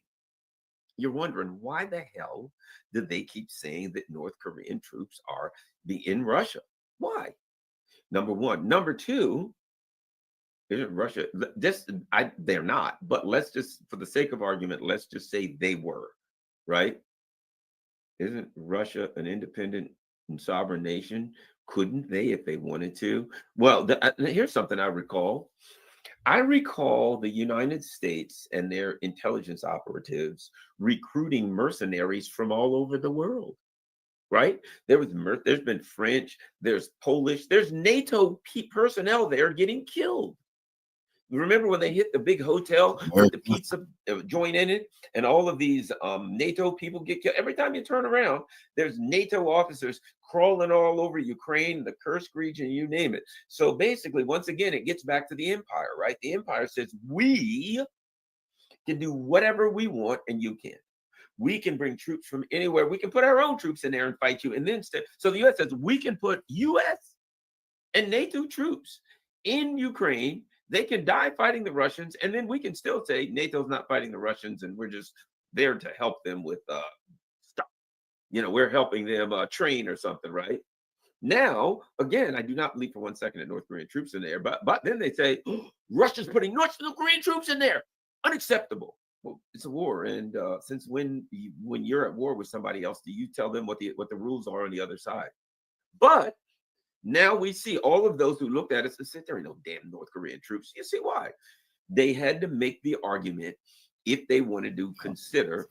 You're wondering, why the hell did they keep saying that North Korean troops are in Russia? Why? Number one. Number two, isn't Russia, they're not, but let's just, for the sake of argument, let's just say they were, right? Isn't Russia an independent and sovereign nation? Couldn't they, if they wanted to? Well, here's something I recall. I recall the United States and their intelligence operatives recruiting mercenaries from all over the world, right? There's been French, there's Polish, there's NATO personnel there getting killed. You remember when they hit the big hotel with the pizza joint in it, and all of these NATO people get killed? Every time you turn around, there's NATO officers crawling all over Ukraine, the Kursk region, you name it. So basically, once again, it gets back to the empire, right? The empire says, we can do whatever we want, and you can't. We can bring troops from anywhere. We can put our own troops in there and fight you. And then, so the U.S. says, we can put U.S. and NATO troops in Ukraine. They can die fighting the Russians, and then we can still say NATO's not fighting the Russians, and we're just there to help them with stuff. You know, we're helping them train or something, right? Now, again, I do not believe for 1 second that North Korean troops in there, but then they say, oh, Russia's putting North Korean troops in there. Unacceptable. Well, it's a war, and since when you're at war with somebody else, do you tell them what the rules are on the other side? But now we see all of those who looked at us and said, there ain't no damn North Korean troops. You see why? They had to make the argument if they wanted to consider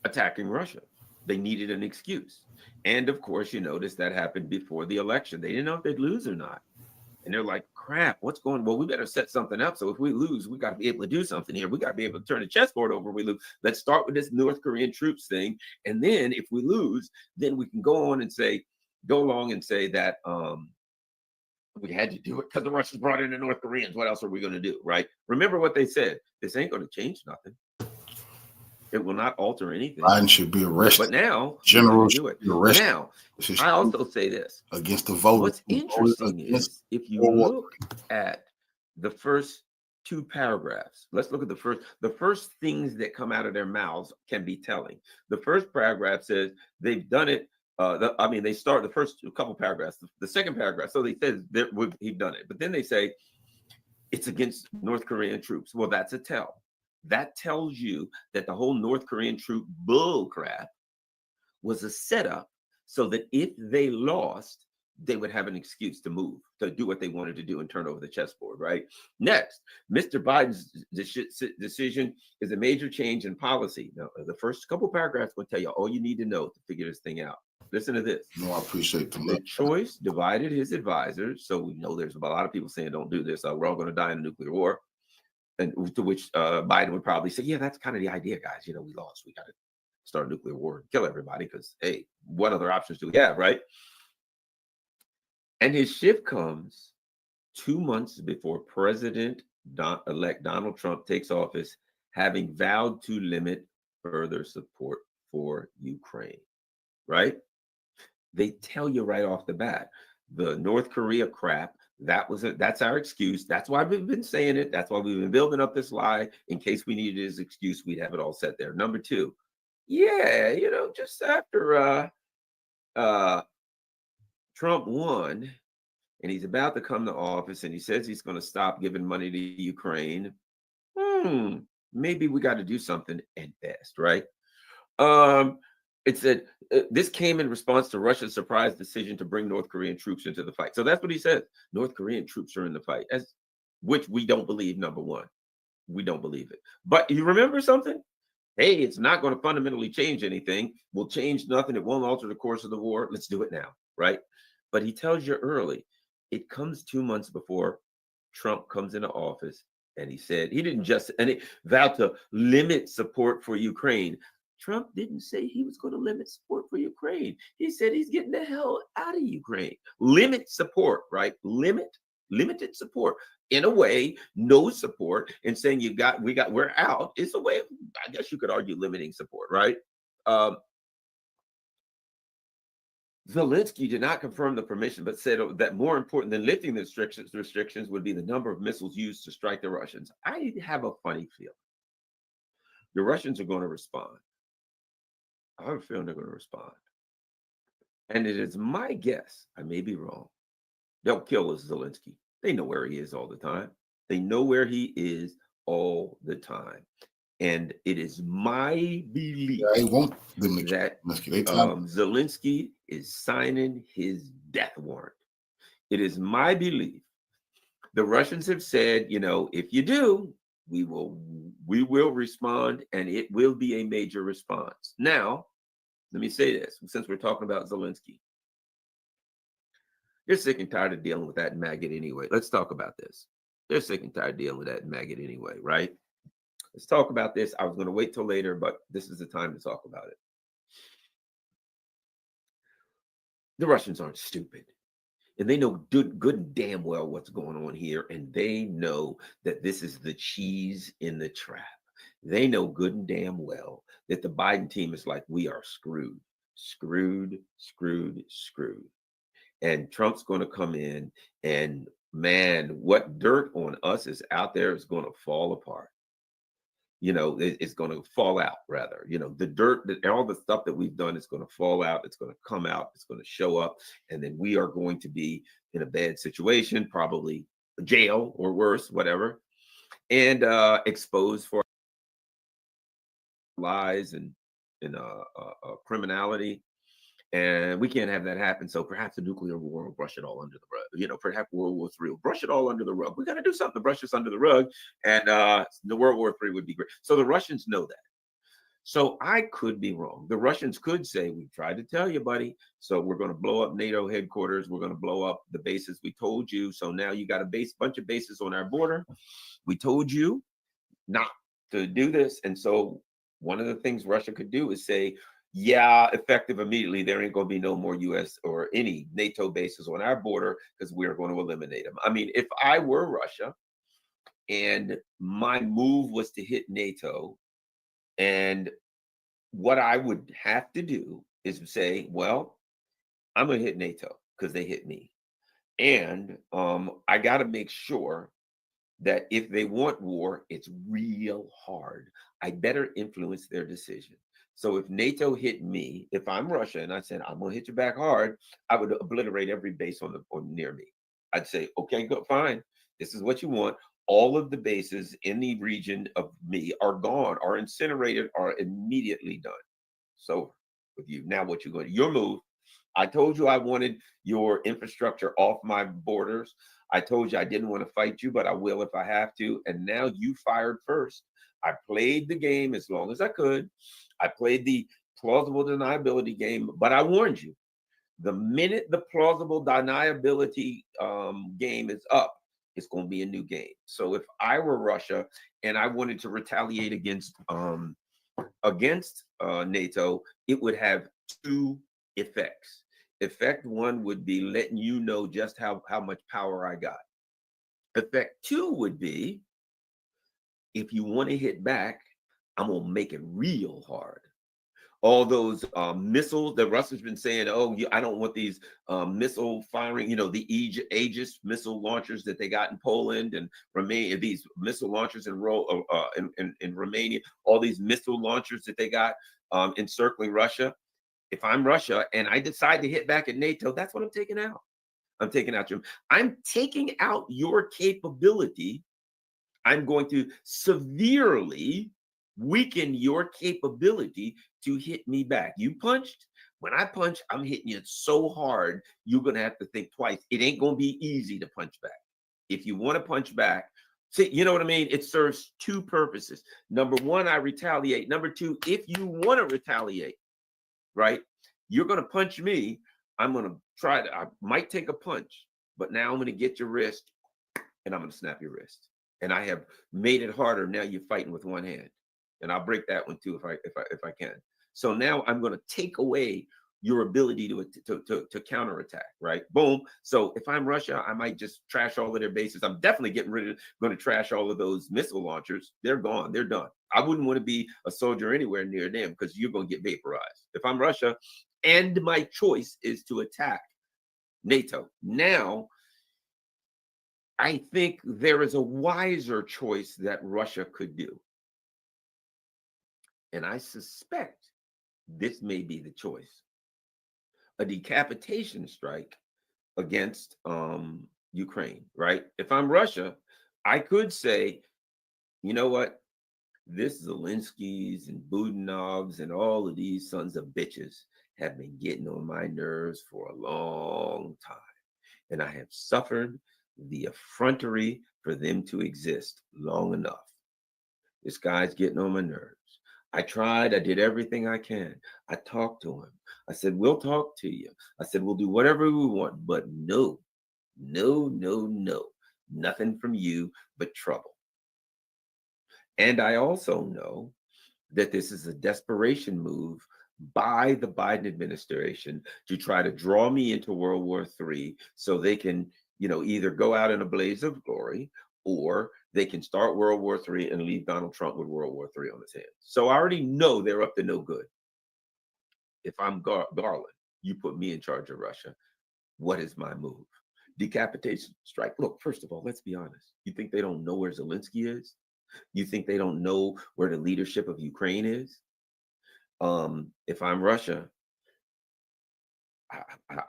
attacking Russia. They needed an excuse. And of course, you notice that happened before the election. They didn't know if they'd lose or not. And they're like, crap, what's going on? Well, we better set something up. So if we lose, we got to be able to do something here. We got to be able to turn the chessboard over when we lose. Let's start with this North Korean troops thing. And then if we lose, then we can go along and say that we had to do it because the Russians brought in the North Koreans. What else are we going to do, right? Remember what they said. This ain't going to change nothing. It will not alter anything. Biden should be arrested. But now, generals do it. Arrested. Now, I also say this. Against the vote. What's interesting is if you look at the first two paragraphs, let's look at the first things that come out of their mouths can be telling. The first paragraph says they've done it. They start the first couple paragraphs. The second paragraph, so they said he've done it, but then they say it's against North Korean troops. Well, that's a tell. That tells you that the whole North Korean troop bull crap was a setup so that if they lost, they would have an excuse to move, to do what they wanted to do and turn over the chessboard, right? Next, Mr. Biden's decision is a major change in policy. Now, the first couple paragraphs will tell you all you need to know to figure this thing out. Listen to this. No, I appreciate the choice divided his advisors. So we know there's a lot of people saying don't do this. We're all going to die in a nuclear war. And to which Biden would probably say, yeah, that's kind of the idea, guys. You know, we lost. We got to start a nuclear war and kill everybody because, hey, what other options do we have, right? And his shift comes 2 months before President-elect Donald Trump takes office, having vowed to limit further support for Ukraine, right? They tell you right off the bat, the North Korea crap, that's our excuse. That's why we've been saying it. That's why we've been building up this lie. In case we needed his excuse, we'd have it all set there. Number two, yeah, you know, just after Trump won and he's about to come to office and he says he's going to stop giving money to Ukraine, maybe we got to do something at best, right? It said this came in response to Russia's surprise decision to bring North Korean troops into the fight. So that's what he said. North Korean troops are in the fight, which we don't believe, number one. We don't believe it. But you remember something? Hey, it's not going to fundamentally change anything. We'll change nothing. It won't alter the course of the war. Let's do it now, right? But he tells you early. It comes 2 months before Trump comes into office. And he said he didn't just, and he vowed to limit support for Ukraine. Trump didn't say he was going to limit support for Ukraine. He said he's getting the hell out of Ukraine. Limit support, right? Limited support. In a way, no support, and saying we're out. It's a way of, I guess you could argue, limiting support, right? Zelensky did not confirm the permission, but said that more important than lifting the restrictions would be the number of missiles used to strike the Russians. I have a funny feeling. The Russians are going to respond. I have a feeling they're going to respond. And it is my guess, I may be wrong, they'll kill Zelensky. They know where he is all the time. They know where he is all the time. And it is my belief that Zelensky is signing his death warrant. It is my belief. The Russians have said, you know, if you do, we will respond, and it will be a major response. Now, let me say this, since we're talking about Zelensky. They're sick and tired of dealing with that maggot anyway. Let's talk about this. They're sick and tired of dealing with that maggot anyway, right? Let's talk about this. I was going to wait till later, but this is the time to talk about it. The Russians aren't stupid. And they know good and damn well what's going on here. And they know that this is the cheese in the trap. They know good and damn well that the Biden team is like, we are screwed. And Trump's going to come in, and man, what dirt on us is out there is going to fall apart. You know, it's going to fall out, rather. You know, the dirt, all the stuff that we've done is going to fall out. It's going to come out. It's going to show up. And then we are going to be in a bad situation, probably jail or worse, whatever, and exposed for lies and criminality. And we can't have that happen. So perhaps a nuclear war will brush it all under the rug. You know, perhaps World War III will brush it all under the rug. We got to do something to brush this under the rug. And the World War III would be great. So the Russians know that. So I could be wrong. The Russians could say, we tried to tell you, buddy. So we're going to blow up NATO headquarters. We're going to blow up the bases we told you. So now you got a bunch of bases on our border. We told you not to do this. And so one of the things Russia could do is say, yeah, effective immediately, there ain't going to be no more U.S. or any NATO bases on our border because we're going to eliminate them. I mean, if I were Russia and my move was to hit NATO, and what I would have to do is say, well, I'm going to hit NATO because they hit me. And I got to make sure that if they want war, it's real hard. I better influence their decision. So if NATO hit me, if I'm Russia and I said, I'm going to hit you back hard, I would obliterate every base on near me. I'd say, okay, go, fine. This is what you want. All of the bases in the region of me are gone, are incinerated, are immediately done. So with you, now what you're going to, your move. I told you I wanted your infrastructure off my borders. I told you I didn't want to fight you, but I will if I have to. And now you fired first. I played the game as long as I could. I played the plausible deniability game, but I warned you. The minute the plausible deniability game is up, it's going to be a new game. So if I were Russia and I wanted to retaliate against NATO, it would have two effects. Effect one would be letting you know just how much power I got. Effect two would be, if you want to hit back, I'm going to make it real hard. All those missiles that Russia's been saying, oh, I don't want these missile firing, you know, the Aegis missile launchers that they got in Poland and Romania, these missile launchers in Romania, all these missile launchers that they got encircling Russia. If I'm Russia and I decide to hit back at NATO, that's what I'm taking out. I'm taking out your capability. I'm going to severely weaken your capability to hit me back. You punched. When I punch, I'm hitting you so hard, you're going to have to think twice. It ain't going to be easy to punch back. If you want to punch back, see, you know what I mean? It serves two purposes. Number one, I retaliate. Number two, if you want to retaliate, right, you're going to punch me. I'm going to I might take a punch, but now I'm going to get your wrist and I'm going to snap your wrist. And I have made it harder. Now you're fighting with one hand. And I'll break that one too if I can. So now I'm going to take away your ability to counterattack, right? Boom. So if I'm Russia, I might just trash all of their bases. I'm definitely going to trash all of those missile launchers. They're gone. They're done. I wouldn't want to be a soldier anywhere near them because you're going to get vaporized. If I'm Russia and my choice is to attack NATO, now I think there is a wiser choice that Russia could do. And I suspect this may be the choice. A decapitation strike against Ukraine, right? If I'm Russia, I could say, you know what? This Zelensky's and Budanov's and all of these sons of bitches have been getting on my nerves for a long time. And I have suffered the effrontery for them to exist long enough. This guy's getting on my nerves. I did everything I can. I talked to him. I said, we'll talk to you. I said, we'll do whatever we want, but no, nothing from you but trouble. And I also know that this is a desperation move by the Biden administration to try to draw me into World War III so they can, either go out in a blaze of glory or they can start World War III and leave Donald Trump with World War III on his hands. So I already know they're up to no good. If I'm Garland, you put me in charge of Russia. What is my move? Decapitation strike. Look, first of all, let's be honest. You think they don't know where Zelensky is? You think they don't know where the leadership of Ukraine is? If I'm Russia,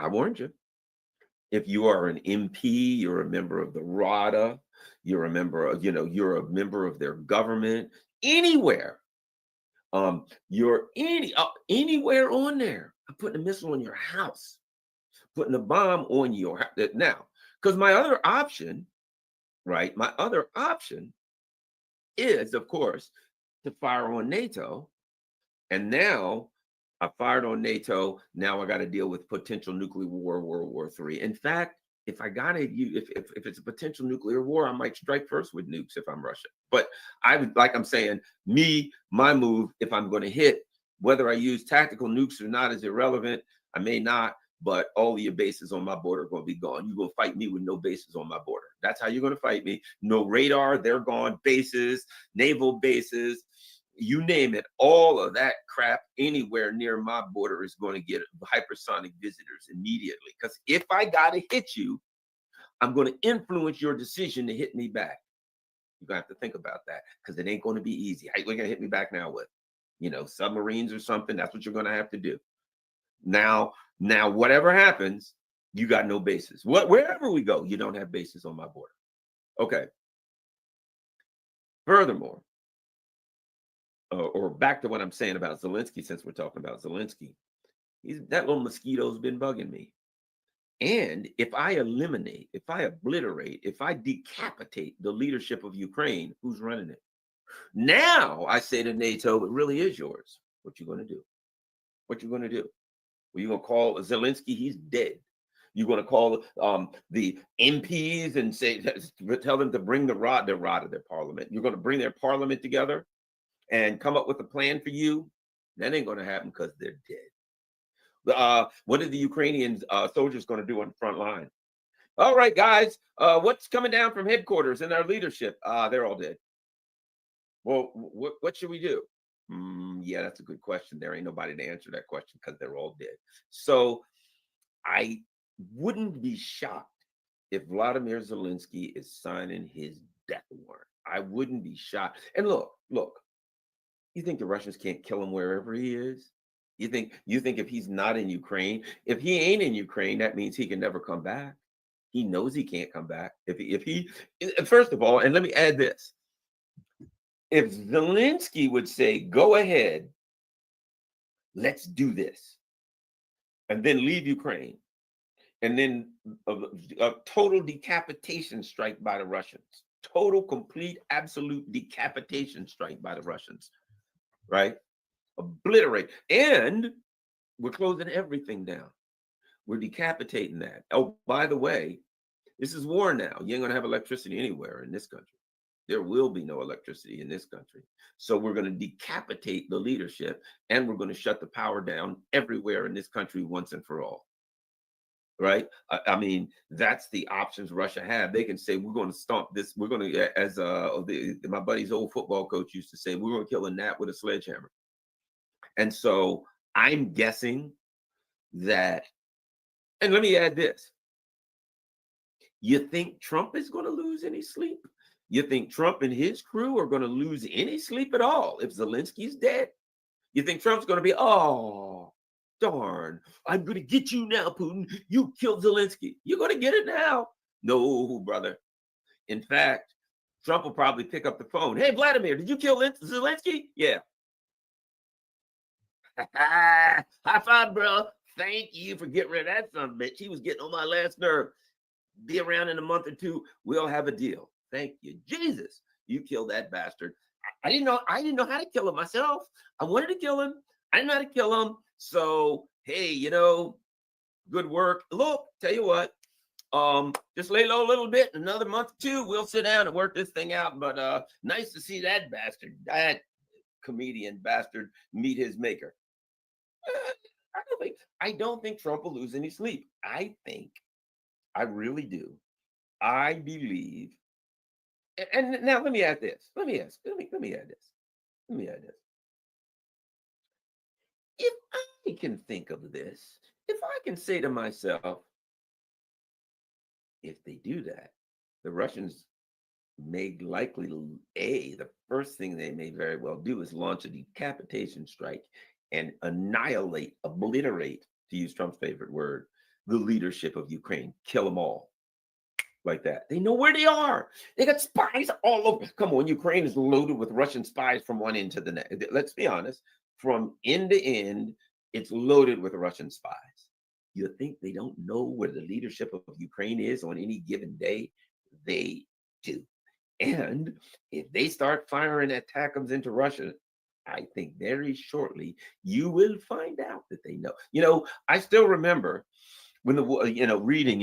I warned you. If you are an MP, you're a member of the RADA, you're a member of, you're a member of their government, anywhere. You're anywhere on there. I'm putting a missile on your house, putting a bomb on your house. Now, because my other option, right? My other option is, of course, to fire on NATO. And now I fired on NATO. Now I got to deal with potential nuclear war, World War III. In fact, if it's a potential nuclear war, I might strike first with nukes if I'm Russia. But I'm saying, my move, if I'm going to hit, whether I use tactical nukes or not is irrelevant. I may not, but all of your bases on my border are going to be gone. You're going to fight me with no bases on my border. That's how you're going to fight me. No radar, they're gone. Bases, naval bases, you name it, all of that crap anywhere near my border is going to get hypersonic visitors immediately. Because if I got to hit you, I'm going to influence your decision to hit me back. You're going to have to think about that because it ain't going to be easy. How you going to hit me back now with? Submarines or something? That's what you're going to have to do. Now, whatever happens, you got no bases. Wherever we go, you don't have bases on my border. Okay. Furthermore, or back to what I'm saying about Zelensky, since we're talking about Zelensky, that little mosquito's been bugging me. And if I eliminate, if I obliterate, if I decapitate the leadership of Ukraine, who's running it? Now I say to NATO, it really is yours. What you going to do? What you going to do? Well, you're going to call Zelensky, he's dead. You're going to call the MPs and say, tell them to bring the rod of their parliament. You're going to bring their parliament together and come up with a plan for you. That ain't going to happen because they're dead. What are the Ukrainian soldiers going to do on the front line? All right, guys, what's coming down from headquarters in our leadership? They're all dead. Well, what should we do? Yeah, that's a good question. There ain't nobody to answer that question because they're all dead. So I wouldn't be shocked if Vladimir Zelensky is signing his death warrant. I wouldn't be shocked. And look, you think the Russians can't kill him wherever he is? You think if he's not in Ukraine, if he ain't in Ukraine, that means he can never come back. He knows he can't come back. If he first of all, and let me add this. If Zelensky would say, go ahead, let's do this, and then leave Ukraine, and then a total decapitation strike by the Russians, total, complete, absolute decapitation strike by the Russians, right? Obliterate. And we're closing everything down. We're decapitating that. Oh, by the way, this is war now. You ain't going to have electricity anywhere in this country. There will be no electricity in this country. So we're going to decapitate the leadership, and we're going to shut the power down everywhere in this country once and for all. Right? I mean, that's the options Russia have. They can say, we're going to stomp this. We're going to, as my buddy's old football coach used to say, we're going to kill a gnat with a sledgehammer. And so I'm guessing that, and let me add this. You think Trump is going to lose any sleep? You think Trump and his crew are going to lose any sleep at all if Zelensky's dead? You think Trump's going to be, oh, darn, I'm going to get you now, Putin. You killed Zelensky. You're going to get it now. No, brother. In fact, Trump will probably pick up the phone. Hey, Vladimir, did you kill Zelensky? Yeah. High five, bro. Thank you for getting rid of that son of a bitch. He was getting on my last nerve. Be around in a month or two. We'll have a deal. Thank you, Jesus. You killed that bastard. I didn't know how to kill him myself. I wanted to kill him. I didn't know how to kill him. So, hey, good work. Look, tell you what, just lay low a little bit. Another month or two, we'll sit down and work this thing out. But nice to see that bastard, that comedian bastard, meet his maker. I don't think Trump will lose any sleep. I really do. I believe. And now let me add this. Let me add this. If I can think of this, if I can say to myself, if they do that, the Russians may likely, the first thing they may very well do is launch a decapitation strike and annihilate, obliterate, to use Trump's favorite word, the leadership of Ukraine, kill them all. Like that. They know where they are. They got spies all over. Come on, Ukraine is loaded with Russian spies from one end to the next. Let's be honest. From end to end, it's loaded with Russian spies. You think they don't know where the leadership of Ukraine is on any given day? They do. And if they start firing ATACMS into Russia, I think very shortly you will find out that they know. I still remember when the war, reading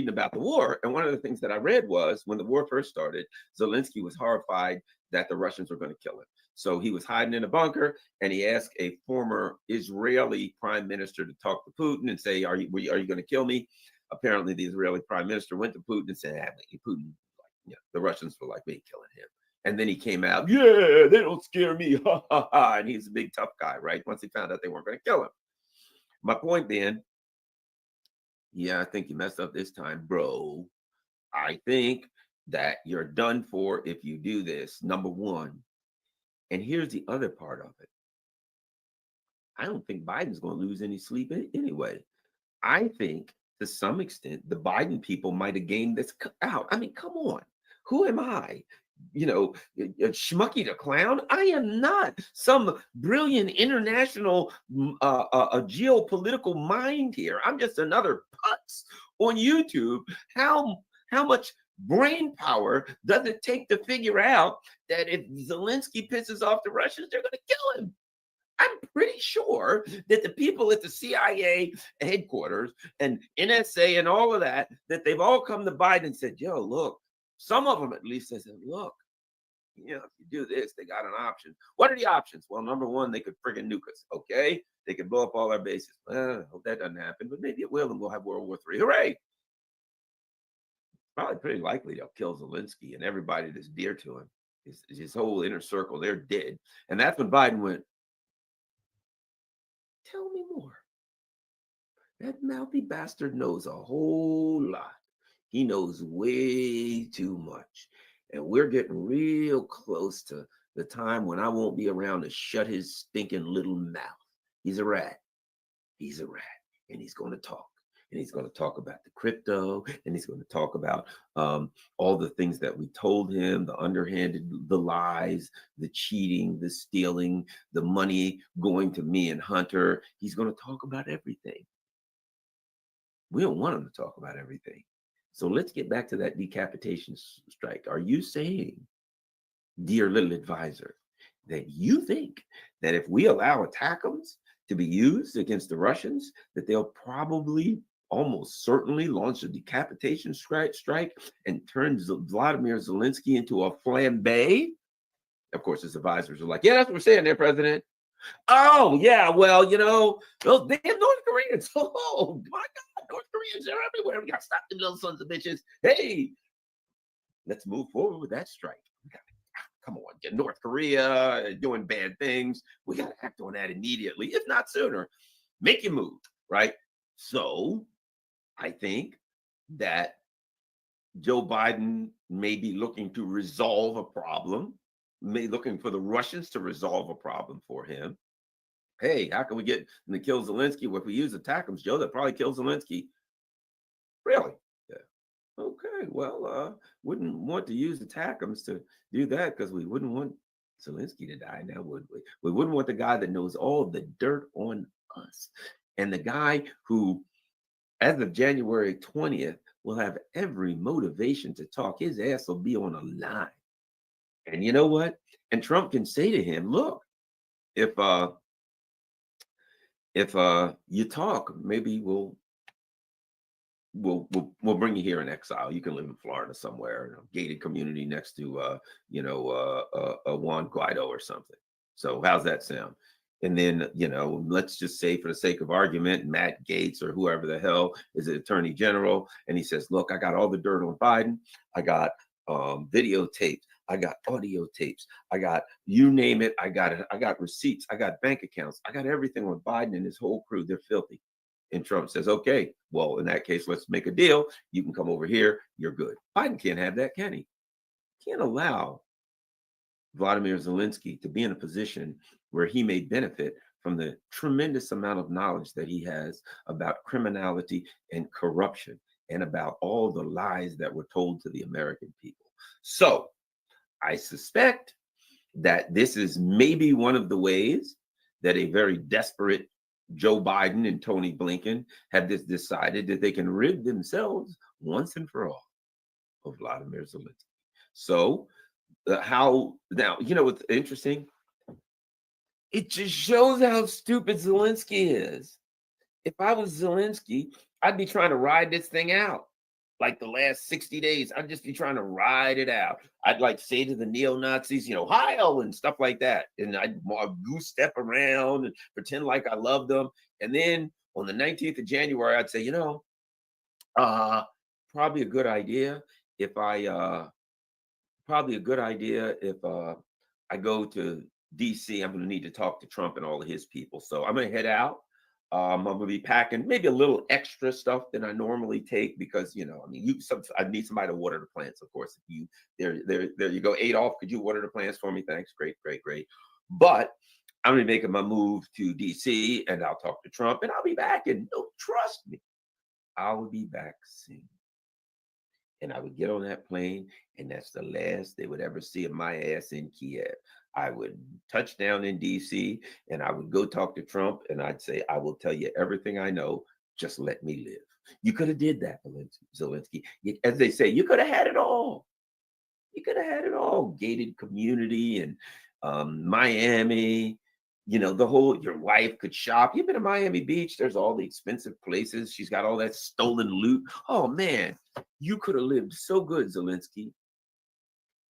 about the war. And one of the things that I read was when the war first started, Zelensky was horrified that the Russians were going to kill him. So he was hiding in a bunker, and he asked a former Israeli prime minister to talk to Putin and say, are you going to kill me? Apparently, the Israeli prime minister went to Putin and said, Putin, the Russians were like, we ain't killing him. And then he came out, yeah, they don't scare me. Ha, ha, ha. And he's a big, tough guy, right? Once he found out they weren't going to kill him. My point then, yeah, I think you messed up this time, bro. I think that you're done for if you do this, number one. And here's the other part of it. I don't think Biden's going to lose any sleep anyway. I think to some extent, the Biden people might have gained this out. I mean, come on. Who am I? Schmucky the clown? I am not some brilliant international geopolitical mind here. I'm just another putz on YouTube. How much brain power does it take to figure out that if Zelensky pisses off the Russians, they're going to kill him? I'm pretty sure that the people at the CIA headquarters and NSA and all of that they've all come to Biden and said, yo, look, some of them at least said, look, you know, if you do this, they got an option. What are the options? Well, number one, they could friggin' nuke us. Okay. They could blow up all our bases. Well, I hope that doesn't happen, but maybe it will, and we'll have World War III. Hooray. Probably pretty likely they'll kill Zelensky and everybody that's dear to him. His whole inner circle, they're dead. And that's when Biden went, tell me more. That mouthy bastard knows a whole lot. He knows way too much. And we're getting real close to the time when I won't be around to shut his stinking little mouth. He's a rat. He's a rat. And he's going to talk. And he's going to talk about the crypto. And he's going to talk about all the things that we told him, the underhanded, the lies, the cheating, the stealing, the money going to me and Hunter. He's going to talk about everything. We don't want him to talk about everything. So let's get back to that decapitation strike. Are you saying, dear little advisor, that you think that if we allow ATACMS to be used against the Russians, that they'll probably almost certainly launch a decapitation strike and turn Vladimir Zelensky into a flambe? Of course, his advisors are like, yeah, that's what we're saying there, President. Oh, yeah, well, you know, those damn North Koreans. Oh, my God, North Koreans are everywhere. We got to stop them little sons of bitches. Hey, let's move forward with that strike. Come on, North Korea doing bad things. We got to act on that immediately, if not sooner. Make your move, right? So I think that Joe Biden may be looking to resolve a problem, looking for the Russians to resolve a problem for him. Hey, how can we get them to kill Zelensky? Well, if we use ATACMS, Joe, that probably kills Zelensky. Really? Yeah. Okay, well, wouldn't want to use ATACMS to do that because we wouldn't want Zelensky to die now, would we? We wouldn't want the guy that knows all the dirt on us. And the guy who, as of January 20th, will have every motivation to talk. His ass will be on a line. And you know what? And Trump can say to him, look, if you talk, maybe we'll bring you here in exile. You can live in Florida somewhere, in a gated community next to Juan Guaido or something. So how's that sound? And then, let's just say, for the sake of argument, Matt Gaetz or whoever the hell is the attorney general, and he says, look, I got all the dirt on Biden. I got videotapes. I got audio tapes. I got, you name it. I got it. I got receipts. I got bank accounts. I got everything on Biden and his whole crew. They're filthy. And Trump says, okay, well, in that case, let's make a deal. You can come over here. You're good. Biden can't have that, can he? Can't allow Vladimir Zelensky to be in a position where he may benefit from the tremendous amount of knowledge that he has about criminality and corruption and about all the lies that were told to the American people. So I suspect that this is maybe one of the ways that a very desperate Joe Biden and Tony Blinken have decided that they can rid themselves once and for all of Vladimir Zelensky. So how now, what's interesting? It just shows how stupid Zelensky is. If I was Zelensky, I'd be trying to ride this thing out. Like the last 60 days, I'd just be trying to ride it out. I'd like say to the neo-Nazis, Heil and stuff like that. And I'd goose step around and pretend like I loved them. And then on the 19th of January, I'd say, probably a good idea if I go to DC. I'm going to need to talk to Trump and all of his people. So I'm going to head out. I'm going to be packing maybe a little extra stuff than I normally take because, I need somebody to water the plants, of course. There you go, Adolf, could you water the plants for me? Thanks. Great. But I'm going to be making my move to DC and I'll talk to Trump and I'll be back. And trust me, I'll be back soon. And I would get on that plane and that's the last they would ever see of my ass in Kiev. I would touch down in DC and I would go talk to Trump and I'd say, I will tell you everything I know. Just let me live. You could have did that, Zelensky. As they say, you could have had it all. You could have had it all. Gated community and Miami, You know, your wife could shop. You've been to Miami Beach. There's all the expensive places. She's got all that stolen loot. Oh man, you could have lived so good, Zelensky.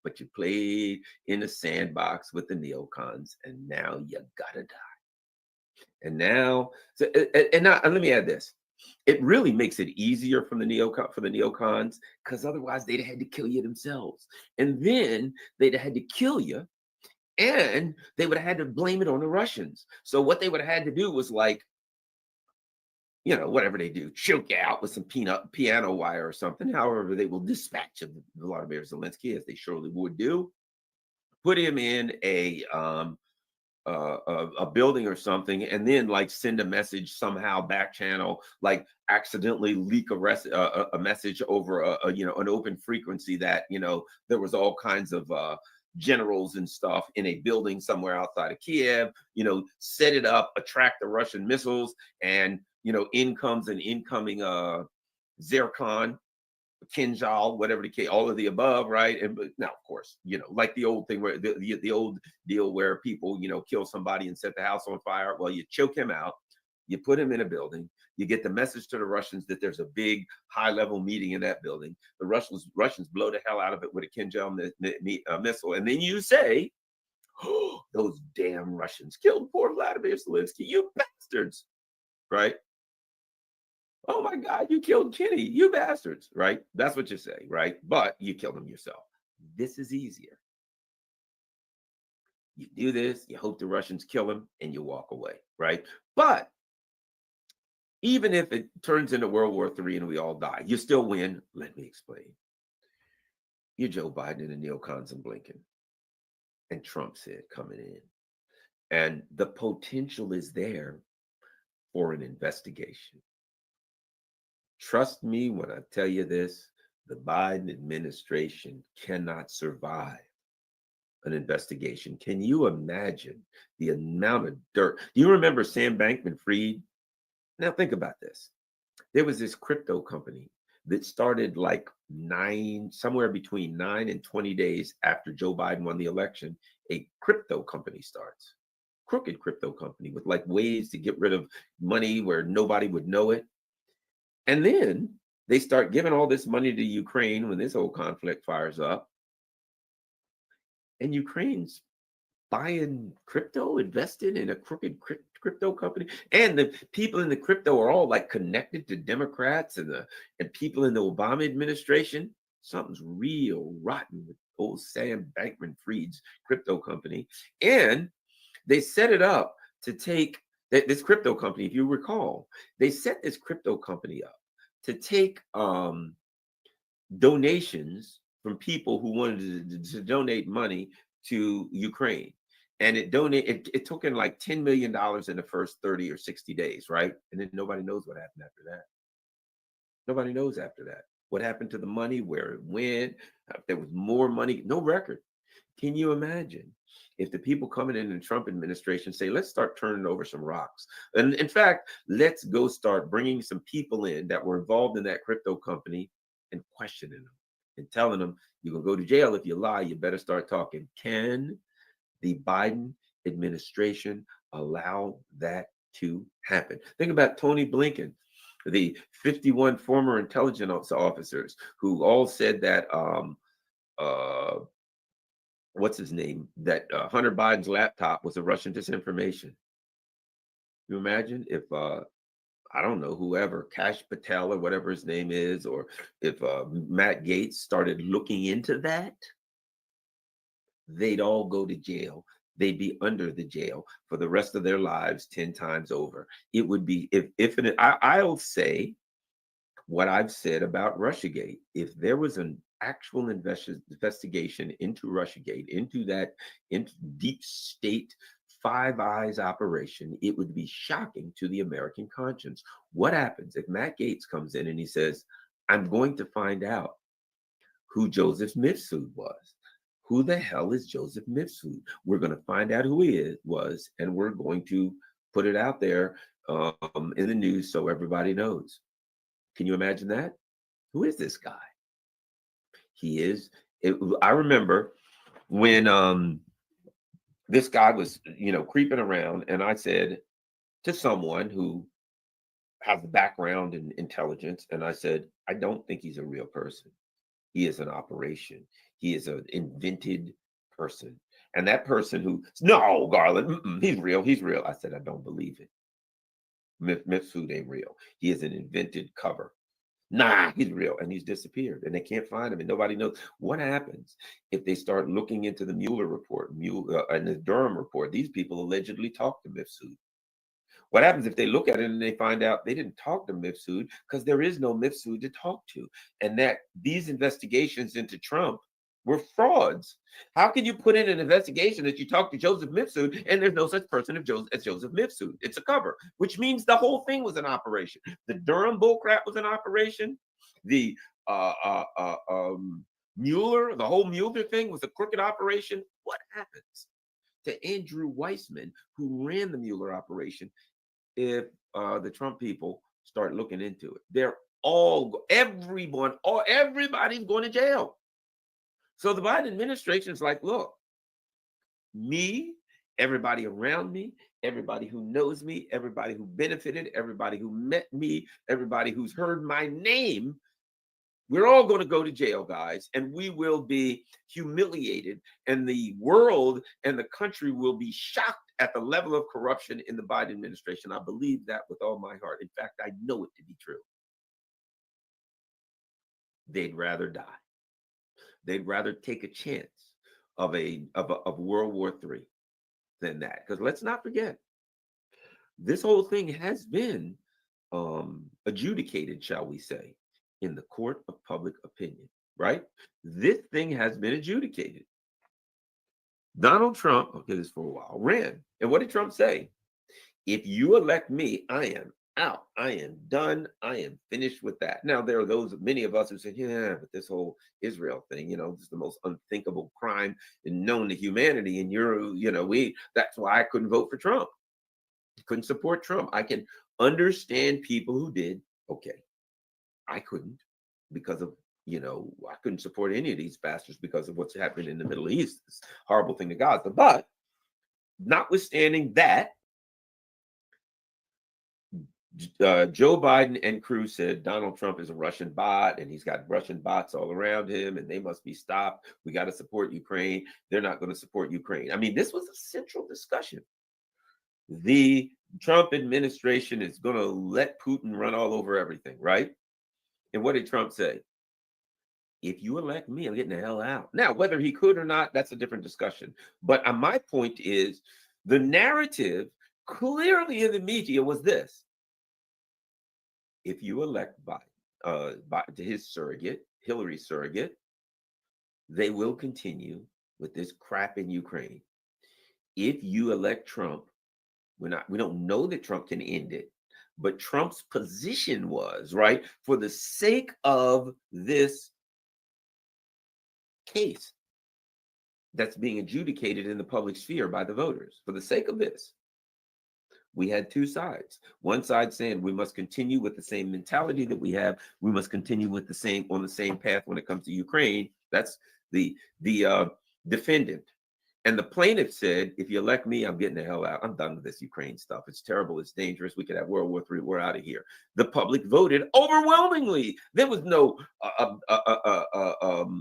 But you played in the sandbox with the neocons, and now you gotta die. And now, and let me add this. It really makes it easier for the neocons, because otherwise they'd have had to kill you themselves. And then they'd have had to kill you, and they would have had to blame it on the Russians. So what they would have had to do was, like, you know, whatever they do, choke you out with some piano wire or something. However, they will dispatch Vladimir Zelensky, as they surely would do, put him in a building or something, and then like send a message somehow back channel, like accidentally leak a message over an open frequency that, you know, there was all kinds of generals and stuff in a building somewhere outside of Kiev, you know, set it up, attract the Russian missiles, and, you know, in comes an incoming Zircon, Kinjal, whatever the case, all of the above, right? And but now, of course, you know, like the old thing where the old deal where people, you know, kill somebody and set the house on fire. Well, you choke him out, you put him in a building, you get the message to the Russians that there's a big high-level meeting in that building. The Russians blow the hell out of it with a Kinjal missile, and then you say, "Oh, those damn Russians killed poor Vladimir Zelensky, you bastards!" Right? Oh my God, you killed Kenny, you bastards, right? That's what you say, right? But you killed him yourself. This is easier. You do this, you hope the Russians kill him, and you walk away, right? But even if it turns into World War III and we all die, you still win. Let me explain. You're Joe Biden and neocons and Blinken, and Trump said coming in. And the potential is there for an investigation. Trust me when I tell you this, the Biden administration cannot survive an investigation. Can you imagine the amount of dirt? Do you remember Sam Bankman-Fried? Now think about this. There was this crypto company that started like somewhere between 9 and 20 days after Joe Biden won the election. A crypto company starts, crooked crypto company with like ways to get rid of money where nobody would know it. And then they start giving all this money to Ukraine when this whole conflict fires up. And Ukraine's buying crypto, invested in a crooked crypto company. And the people in the crypto are all like connected to Democrats and people in the Obama administration. Something's real rotten with old Sam Bankman-Fried's crypto company. And they set it up to take this crypto company, if you recall, they set this crypto company up to take donations from people who wanted to donate money to Ukraine. And it took in like $10 million in the first 30 or 60 days, right? And then nobody knows what happened after that. Nobody knows after that. What happened to the money, where it went, if there was more money, no record. Can you imagine if the people coming in the Trump administration say, let's start turning over some rocks? And in fact, let's go start bringing some people in that were involved in that crypto company and questioning them and telling them, you're going to go to jail if you lie, you better start talking. Can the Biden administration allow that to happen? Think about Tony Blinken, the 51 former intelligence officers who all said that, what's his name? That Hunter Biden's laptop was a Russian disinformation. You imagine if, I don't know, whoever, Kash Patel or whatever his name is, or if Matt Gaetz started looking into that, they'd all go to jail. They'd be under the jail for the rest of their lives 10 times over. It would be, I'll say what I've said about Russiagate. If there was an actual investigation into Russiagate, into deep state Five Eyes operation, it would be shocking to the American conscience. What happens if Matt Gaetz comes in and he says, I'm going to find out who Joseph Mifsud was? Who the hell is Joseph Mifsud? We're going to find out who he was, and we're going to put it out there in the news so everybody knows. Can you imagine that? Who is this guy? He is. I remember when this guy was, creeping around, and I said to someone who has a background in intelligence, and I said, I don't think he's a real person. He is an operation. He is an invented person. And that person who, no, Garland, he's real. He's real. I said, I don't believe it. Mifsud ain't real. He is an invented cover. Nah, he's real. And he's disappeared, and they can't find him, and nobody knows what happens if they start looking into the Mueller report and the Durham report. These people allegedly talked to Mifsud. What happens if they look at it and they find out they didn't talk to Mifsud, because there is no Mifsud to talk to, and that these investigations into Trump were frauds? How can you put in an investigation that you talked to Joseph Mifsud and there's no such person as Joseph Mifsud? It's a cover, which means the whole thing was an operation. The Durham bullcrap was an operation. The Mueller, the whole Mueller thing was a crooked operation. What happens to Andrew Weissman, who ran the Mueller operation, if the Trump people start looking into it? They're everybody's going to jail. So the Biden administration is like, look, me, everybody around me, everybody who knows me, everybody who benefited, everybody who met me, everybody who's heard my name, we're all going to go to jail, guys, and we will be humiliated, and the world and the country will be shocked at the level of corruption in the Biden administration. I believe that with all my heart. In fact, I know it to be true. They'd rather die. They'd rather take a chance of World War III than that. Because let's not forget, this whole thing has been adjudicated, shall we say, in the court of public opinion, right? This thing has been adjudicated. Donald Trump, okay, this for a while, ran. And what did Trump say? If you elect me, I am out. I am done. I am finished with that. Now, there are many of us who say, yeah, but this whole Israel thing, this is the most unthinkable crime known to humanity. And that's why I couldn't vote for Trump. Couldn't support Trump. I can understand people who did. Okay. I couldn't, because of, I couldn't support any of these bastards because of what's happening in the Middle East. This horrible thing to Gaza. But notwithstanding that, Joe Biden and crew said Donald Trump is a Russian bot, and he's got Russian bots all around him, and they must be stopped. We got to support Ukraine. They're not going to support Ukraine. I mean, this was a central discussion. The Trump administration is going to let Putin run all over everything, right? And what did Trump say? If you elect me, I'm getting the hell out. Now, whether he could or not, that's a different discussion. But my point is, the narrative clearly in the media was this: if you elect Biden, his surrogate, Hillary's surrogate, they will continue with this crap in Ukraine. If you elect Trump, we don't know that Trump can end it, but Trump's position was, right, for the sake of this case that's being adjudicated in the public sphere by the voters, for the sake of this, we had two sides. One side saying we must continue with the same mentality that we have. We must continue with on the same path when it comes to Ukraine. That's the defendant. And the plaintiff said, if you elect me, I'm getting the hell out. I'm done with this Ukraine stuff. It's terrible. It's dangerous. We could have World War III. We're out of here. The public voted overwhelmingly. There was no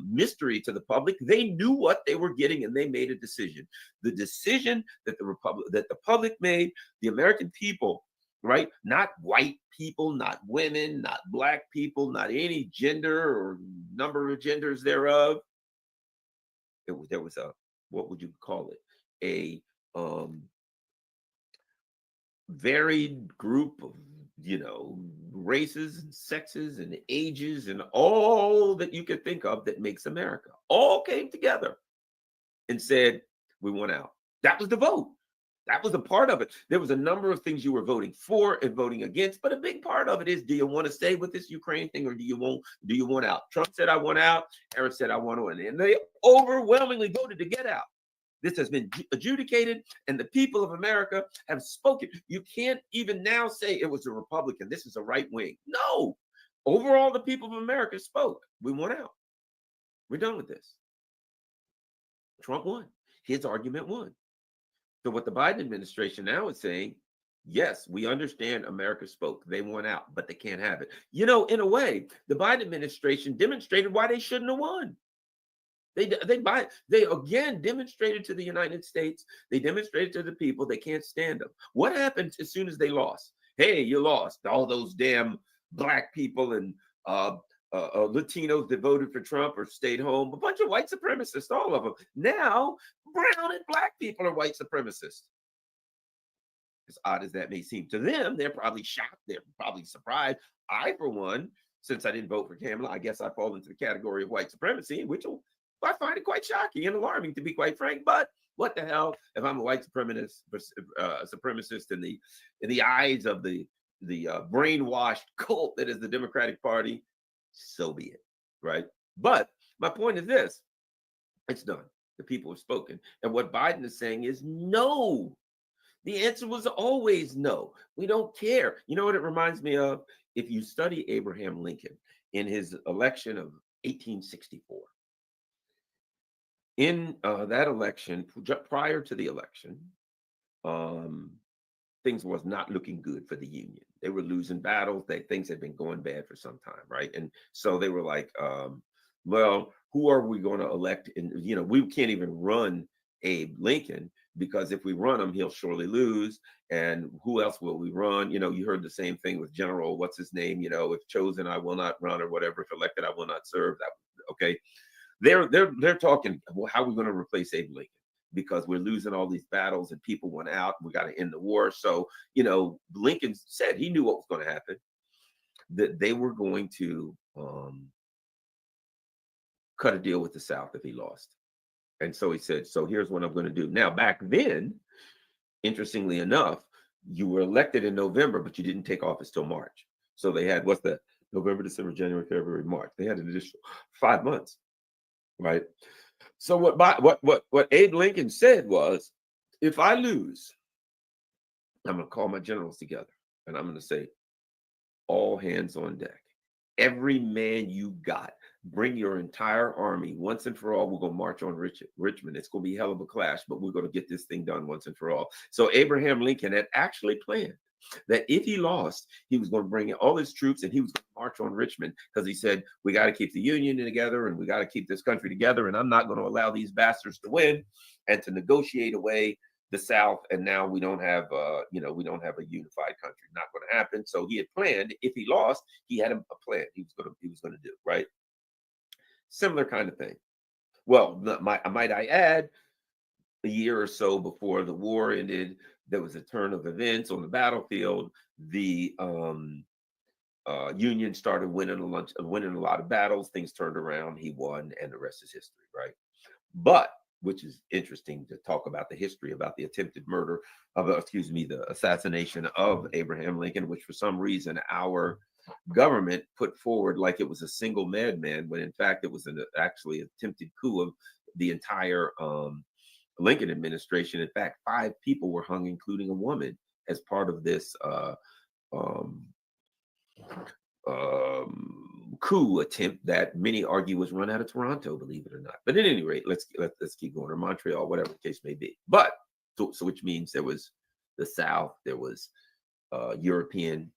mystery to the public. They knew what they were getting, and they made a decision. The decision that the public made, the American people, right? Not white people, not women, not black people, not any gender or number of genders thereof. There was a, what would you call it? A varied group of, races and sexes and ages and all that you could think of that makes America, all came together and said, we want out. That was the vote. That was a part of it. There was a number of things you were voting for and voting against, but a big part of it is, do you want to stay with this Ukraine thing, or do you want out? Trump said, I want out. Harris said, I want to in. And they overwhelmingly voted to get out. This has been adjudicated, and the people of America have spoken. You can't even now say it was a Republican. This is a right wing. No. Overall, the people of America spoke. We want out. We're done with this. Trump won. His argument won. So what the Biden administration now is saying, yes, we understand America spoke. They won out, but they can't have it. You know, in a way, the Biden administration demonstrated why they shouldn't have won. They again demonstrated to the United States, they demonstrated to the people they can't stand them. What happened as soon as they lost? Hey, you lost. All those damn black people and Latinos that voted for Trump or stayed home, a bunch of white supremacists, all of them. Now, brown and black people are white supremacists. As odd as that may seem to them, they're probably shocked. They're probably surprised. I, for one, since I didn't vote for Kamala, I guess I fall into the category of white supremacy, which I find it quite shocking and alarming, to be quite frank. But what the hell? If I'm a white supremacist in the eyes of the brainwashed cult that is the Democratic Party, so be it, right? But my point is this: it's done. The people have spoken, and what Biden is saying is no. The answer was always no. We don't care. You know what it reminds me of? If you study Abraham Lincoln in his election of 1864. In that election, prior to the election, things was not looking good for the Union. They were losing battles. Things had been going bad for some time, right? And so they were like, well, who are we going to elect? And, you know, we can't even run Abe Lincoln, because if we run him, he'll surely lose. And who else will we run? You know, you heard the same thing with General, what's his name? You know, if chosen, I will not run, or whatever. If elected, I will not serve. That, okay. They're talking, well, how are we going to replace Abe Lincoln? Because we're losing all these battles and people went out. We got to end the war. So, you know, Lincoln said he knew what was going to happen, that they were going to cut a deal with the South if he lost. And so he said, so here's what I'm going to do. Now, back then, interestingly enough, you were elected in November, but you didn't take office till March. So they had, what's that? November, December, January, February, March. They had an additional 5 months, right? So what Abe Lincoln said was, if I lose, I'm going to call my generals together and I'm going to say, all hands on deck. Every man you got, bring your entire army once and for all. We're going to march on Richmond. It's going to be a hell of a clash, but we're going to get this thing done once and for all. So Abraham Lincoln had actually planned that if he lost, he was going to bring in all his troops and he was going to march on Richmond, because he said, we got to keep the Union together and we got to keep this country together. And I'm not going to allow these bastards to win and to negotiate away the South. And now we don't have, we don't have a unified country. Not going to happen. So he had planned, if he lost, he had a plan he was going to do, right? Similar kind of thing. Well, might I add, a year or so before the war ended, there was a turn of events on the battlefield. The Union started winning a lot of battles. Things turned around. He won, and the rest is history, right? But which is interesting to talk about the history about the attempted murder of, the assassination of Abraham Lincoln, which for some reason our government put forward like it was a single madman, when in fact it was actually attempted coup of the entire Lincoln administration. In fact, 5 people were hung, including a woman, as part of this coup attempt that many argue was run out of Toronto, believe it or not. But at any rate, let's keep going, or Montreal, whatever the case may be. But so which means there was the South, there was European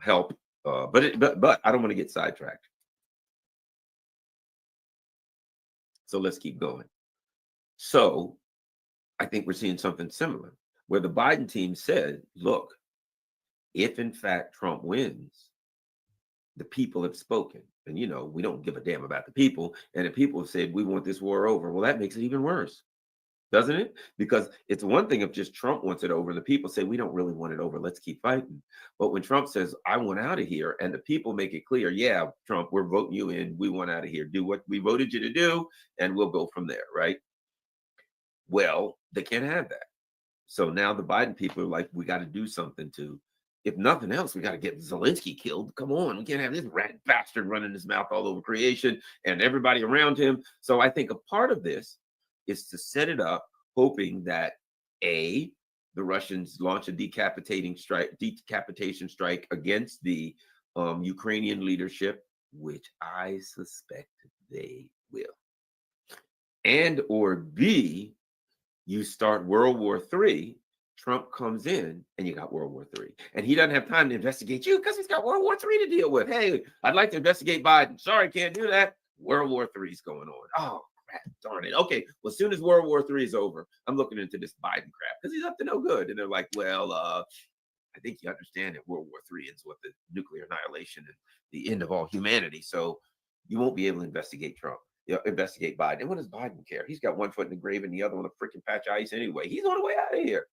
help, but I don't want to get sidetracked. So let's keep going. So I think we're seeing something similar, where the Biden team said, look, if in fact Trump wins, the people have spoken. And, we don't give a damn about the people. And the people have said, we want this war over. Well, that makes it even worse, doesn't it? Because it's one thing if just Trump wants it over and the people say, we don't really want it over, let's keep fighting. But when Trump says, I want out of here, and the people make it clear, yeah, Trump, we're voting you in, we want out of here, do what we voted you to do, and we'll go from there, right? Well, they can't have that. So now the Biden people are like, we got to do something to, if nothing else, we got to get Zelensky killed. Come on, we can't have this rat bastard running his mouth all over creation and everybody around him. So I think a part of this is to set it up, hoping that the Russians launch a decapitation strike against the Ukrainian leadership, which I suspect they will, and or B, You start World War III, Trump comes in, and you got World War III. And he doesn't have time to investigate you because he's got World War III to deal with. Hey, I'd like to investigate Biden. Sorry, can't do that. World War III is going on. Oh, crap, darn it. Okay, well, as soon as World War III is over, I'm looking into this Biden crap because he's up to no good. And they're like, well, I think you understand that World War III ends with the nuclear annihilation and the end of all humanity. So you won't be able to investigate Trump. Investigate Biden. And what does Biden care? He's got one foot in the grave and the other on a freaking patch of ice anyway. He's on the way out of here.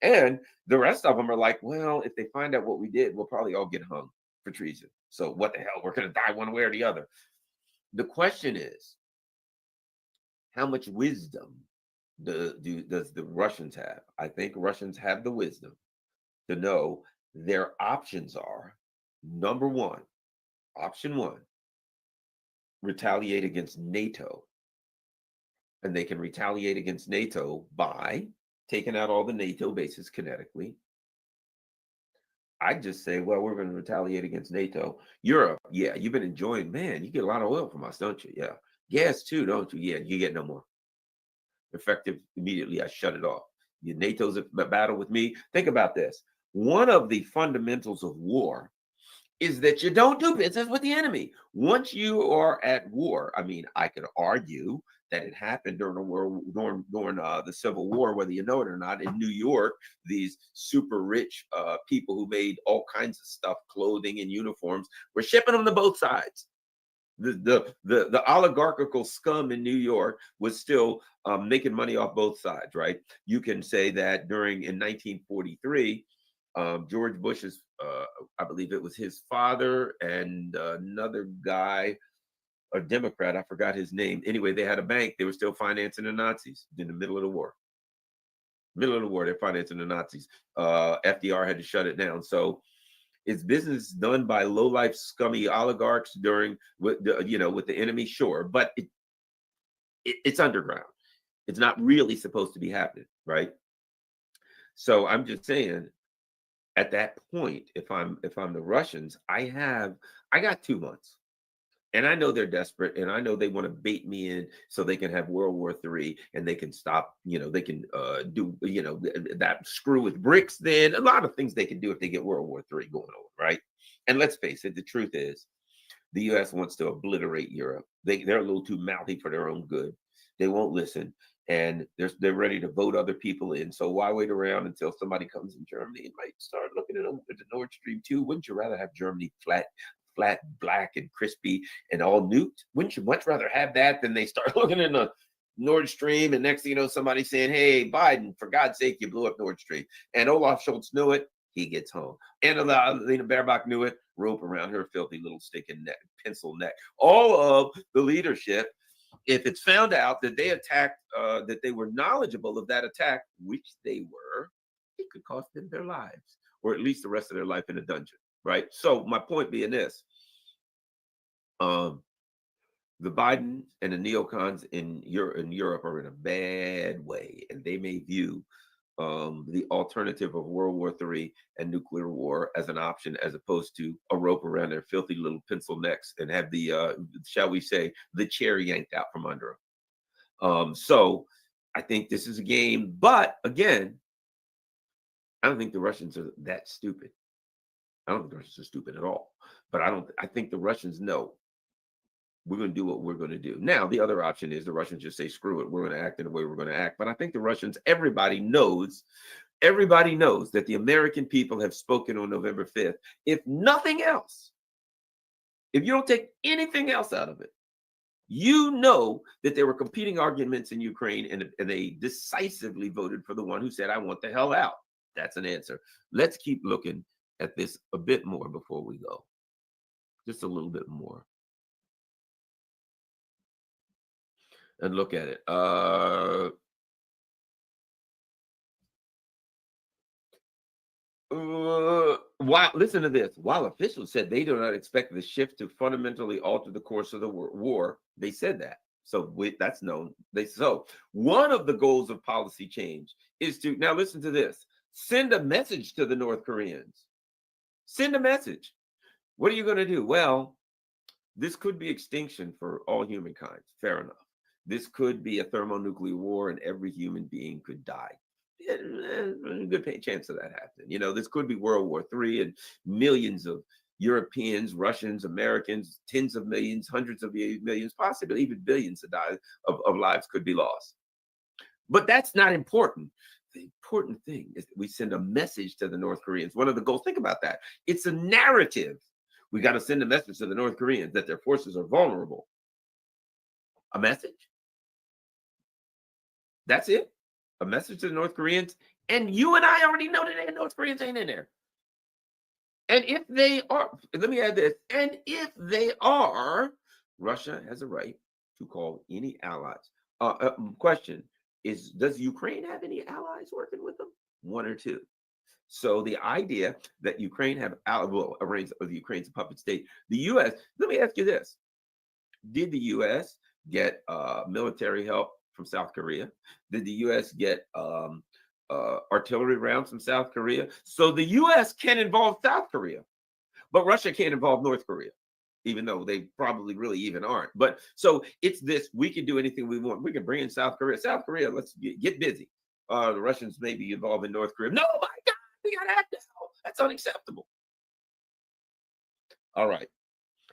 And the rest of them are like, well, if they find out what we did, we'll probably all get hung for treason. So what the hell? We're going to die one way or the other. The question is, how much wisdom does the Russians have? I think Russians have the wisdom to know their options are, number one, option one, retaliate against NATO. And they can retaliate against NATO by taking out all the NATO bases kinetically. I just say, well, we're going to retaliate against NATO. Europe, yeah, you've been enjoying, man, you get a lot of oil from us, don't you? Yeah. Gas too, don't you? Yeah, you get no more. Effective immediately, I shut it off. NATO's a battle with me. Think about this. One of the fundamentals of war is that you don't do business with the enemy. Once you are at war, I mean, I could argue that it happened during the Civil War, whether you know it or not. In New York, these super rich people who made all kinds of stuff, clothing and uniforms, were shipping them to both sides. The oligarchical scum in New York was still making money off both sides, right? You can say that in 1943, George Bush's, I believe it was his father and another guy, a Democrat, I forgot his name. Anyway, they had a bank. They were still financing the Nazis in the middle of the war. They're financing the Nazis. FDR had to shut it down. So it's business done by low-life, scummy oligarchs with the enemy, sure, but it's underground. It's not really supposed to be happening, right? So I'm just saying, at that point, if I'm the Russians, I got 2 months, and I know they're desperate, and I know they want to bait me in so they can have World War III, and they can stop, they can do, that screw with BRICS. Then a lot of things they can do if they get World War III going on, right? And let's face it, the truth is, the U.S. wants to obliterate Europe. They're a little too mouthy for their own good. They won't listen. And they're ready to vote other people in. So why wait around until somebody comes in Germany and might start looking at the Nord Stream 2? Wouldn't you rather have Germany flat, black, and crispy and all nuked? Wouldn't you much rather have that than they start looking at the Nord Stream, and next thing you know, somebody saying, hey, Biden, for God's sake, you blew up Nord Stream. And Olaf Scholz knew it. He gets home. And Lena Baerbock knew it. Rope around her filthy little sticking neck, pencil neck. All of the leadership, if it's found out that they attacked, that they were knowledgeable of that attack, which they were, it could cost them their lives, or at least the rest of their life in a dungeon, right? So my point being this, the Biden and the neocons in Europe are in a bad way, and they may view the alternative of World War III and nuclear war as an option, as opposed to a rope around their filthy little pencil necks and have the, shall we say, the chair yanked out from under them. So I think this is a game, but again, I don't think the Russians are that stupid. I don't think the Russians are stupid at all. But I think the Russians know we're going to do what we're going to do. Now, the other option is the Russians just say, screw it, we're going to act in the way we're going to act. But I think the Russians, everybody knows that the American people have spoken on November 5th. If nothing else, if you don't take anything else out of it, you know that there were competing arguments in Ukraine, and they decisively voted for the one who said, I want the hell out. That's an answer. Let's keep looking at this a bit more before we go. Just a little bit more. And look at it. Wow, listen to this. While officials said they do not expect the shift to fundamentally alter the course of the war, they said that. So that's known. So one of the goals of policy change is to, now listen to this, send a message to the North Koreans. Send a message. What are you going to do? Well, this could be extinction for all humankind. Fair enough. this could be a thermonuclear war and every human being could die. Good chance of that happening. You know, this could be World War III and millions of Europeans, Russians, Americans, tens of millions, hundreds of millions, possibly even billions of lives could be lost. But that's not important. The important thing is that we send a message to the North Koreans. One of the goals, think about that. It's a narrative. We got to send a message to the North Koreans that their forces are vulnerable. A message. That's it. A message to the North Koreans. And you and I already know that the North Koreans ain't in there. And if they are, let me add this, and if they are, Russia has a right to call any allies. Question is, does Ukraine have any allies working with them? One or two. So the idea that Ukraine have arranged the Ukraine's a puppet state. The U.S. Let me ask you this: did the U.S. get military help from South Korea? Did the U.S. get artillery rounds from South Korea? So the U.S. can involve South Korea, but Russia can't involve North Korea, even though they probably really even aren't. But so it's this: we can do anything we want. We can bring in South Korea. South Korea, let's get busy. The Russians may be involved in North Korea. No, my God, we got to act now. That's unacceptable. All right.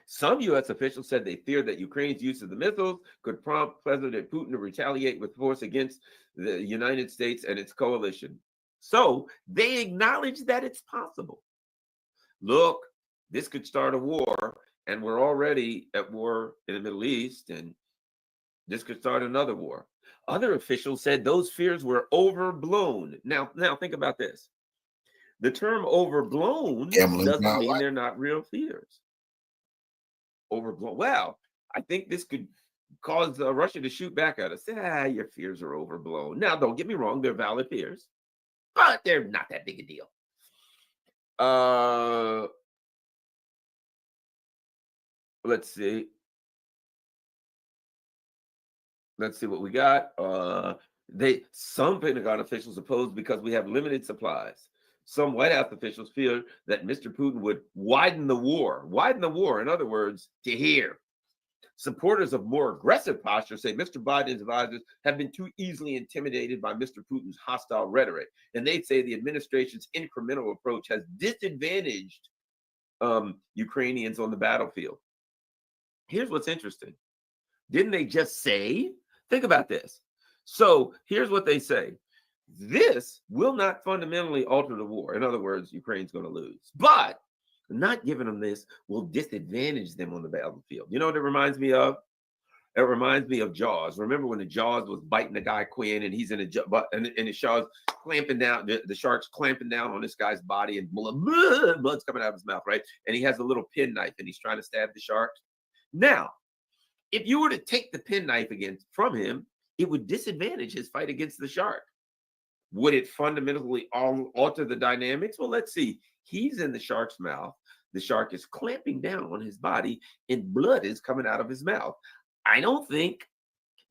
Some U.S. officials said they feared that Ukraine's use of the missiles could prompt President Putin to retaliate with force against the United States and its coalition. So they acknowledge that it's possible. Look, this could start a war, and we're already at war in the Middle East, and this could start another war. Other officials said those fears were overblown. Now think about this. The term overblown doesn't mean they're not real fears. Overblown. Well, I think this could cause Russia to shoot back at us. Your fears are overblown. Now, don't get me wrong, they're valid fears, but they're not that big a deal. Let's see. Let's see what we got. Some Pentagon officials opposed because we have limited supplies. Some White House officials fear that Mr. Putin would widen the war. Widen the war, in other words, to here. Supporters of more aggressive posture say Mr. Biden's advisors have been too easily intimidated by Mr. Putin's hostile rhetoric. And they say the administration's incremental approach has disadvantaged Ukrainians on the battlefield. Here's what's interesting. Didn't they just say? Think about this. So here's what they say. This will not fundamentally alter the war. In other words, Ukraine's going to lose. But not giving them this will disadvantage them on the battlefield. You know what it reminds me of? It reminds me of Jaws. Remember when the Jaws was biting the guy Quinn, and he's in and the Jaws clamping down, the shark's clamping down on this guy's body, and blood's coming out of his mouth, right? And he has a little penknife, and he's trying to stab the shark. Now, if you were to take the penknife from him, it would disadvantage his fight against the shark. Would it fundamentally alter the dynamics? Well, let's see. He's in the shark's mouth. The shark is clamping down on his body, and blood is coming out of his mouth. I don't think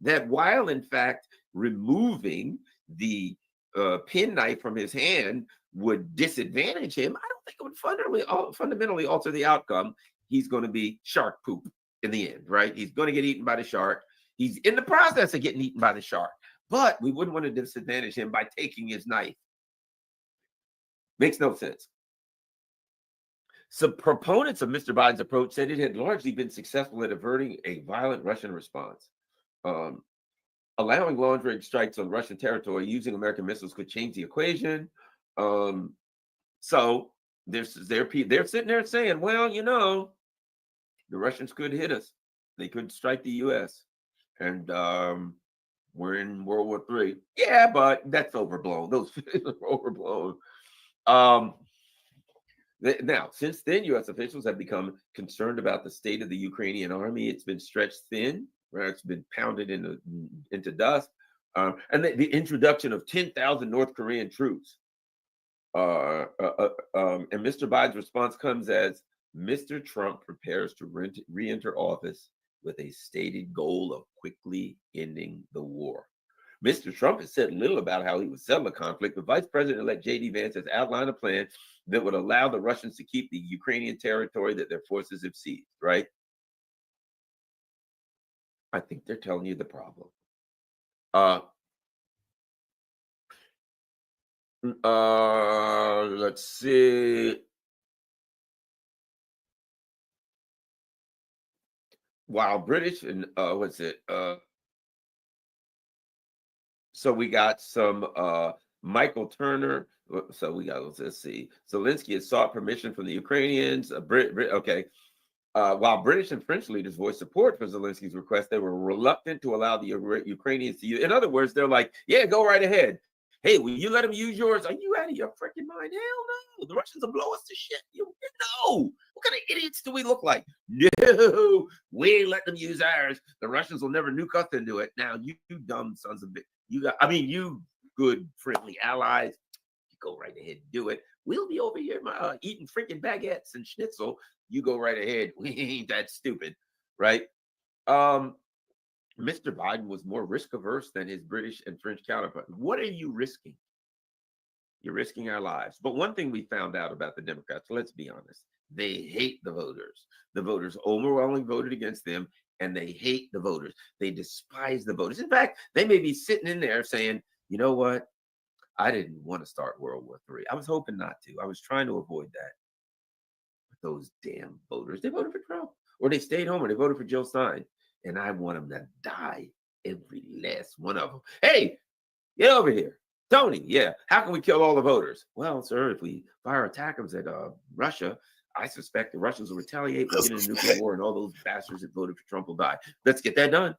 that while, in fact, removing the penknife from his hand would disadvantage him, I don't think it would fundamentally alter the outcome. He's going to be shark poop in the end, right? He's going to get eaten by the shark. He's in the process of getting eaten by the shark. But we wouldn't want to disadvantage him by taking his knife. Makes no sense. Some proponents of Mr. Biden's approach said it had largely been successful at averting a violent Russian response. Allowing long-range strikes on Russian territory using American missiles could change the equation. So they're sitting there saying, well, you know, the Russians could hit us. They could strike the U.S. And we're in World War III. Yeah, but that's overblown. Those are overblown. Now, since then, U.S. officials have become concerned about the state of the Ukrainian army. It's been stretched thin, right? It's been pounded into dust. And the introduction of 10,000 North Korean troops. And Mr. Biden's response comes as Mr. Trump prepares to re-enter office with a stated goal of quickly ending the war. Mr. Trump has said little about how he would settle the conflict, but Vice President-elect J.D. Vance has outlined a plan that would allow the Russians to keep the Ukrainian territory that their forces have seized, right? I think they're telling you the problem. Let's see. While British and what's it? So we got some Michael Turner. So we got, let's see. Zelensky has sought permission from the Ukrainians. Okay. While British and French leaders voiced support for Zelensky's request, they were reluctant to allow the Ukrainians to use. In other words, they're like, yeah, go right ahead. Hey, will you let them use yours? Are you out of your freaking mind? Hell no. The Russians will blow us to shit. You know. What kind of idiots do we look like? No, we ain't let them use ours. The Russians will never nuke us into it. Now, you dumb sons of bitch. You good friendly allies, you go right ahead and do it. We'll be over here eating freaking baguettes and schnitzel. You go right ahead. We ain't that stupid, right? Mr. Biden was more risk averse than his British and French counterpart. What are you risking? You're risking our lives. But one thing we found out about the Democrats, let's be honest, they hate the voters. The voters overwhelmingly voted against them, and they hate the voters. They despise the voters. In fact, they may be sitting in there saying, you know what? I didn't want to start World War III. I was hoping not to. I was trying to avoid that. But those damn voters, they voted for Trump, or they stayed home, or they voted for Joe Stein. And I want them to die, every last one of them. Hey, get over here. Tony, yeah, how can we kill all the voters? Well, sir, if we fire attackers at Russia, I suspect the Russians will retaliate, we'll get into nuclear war, and all those bastards that voted for Trump will die. Let's get that done.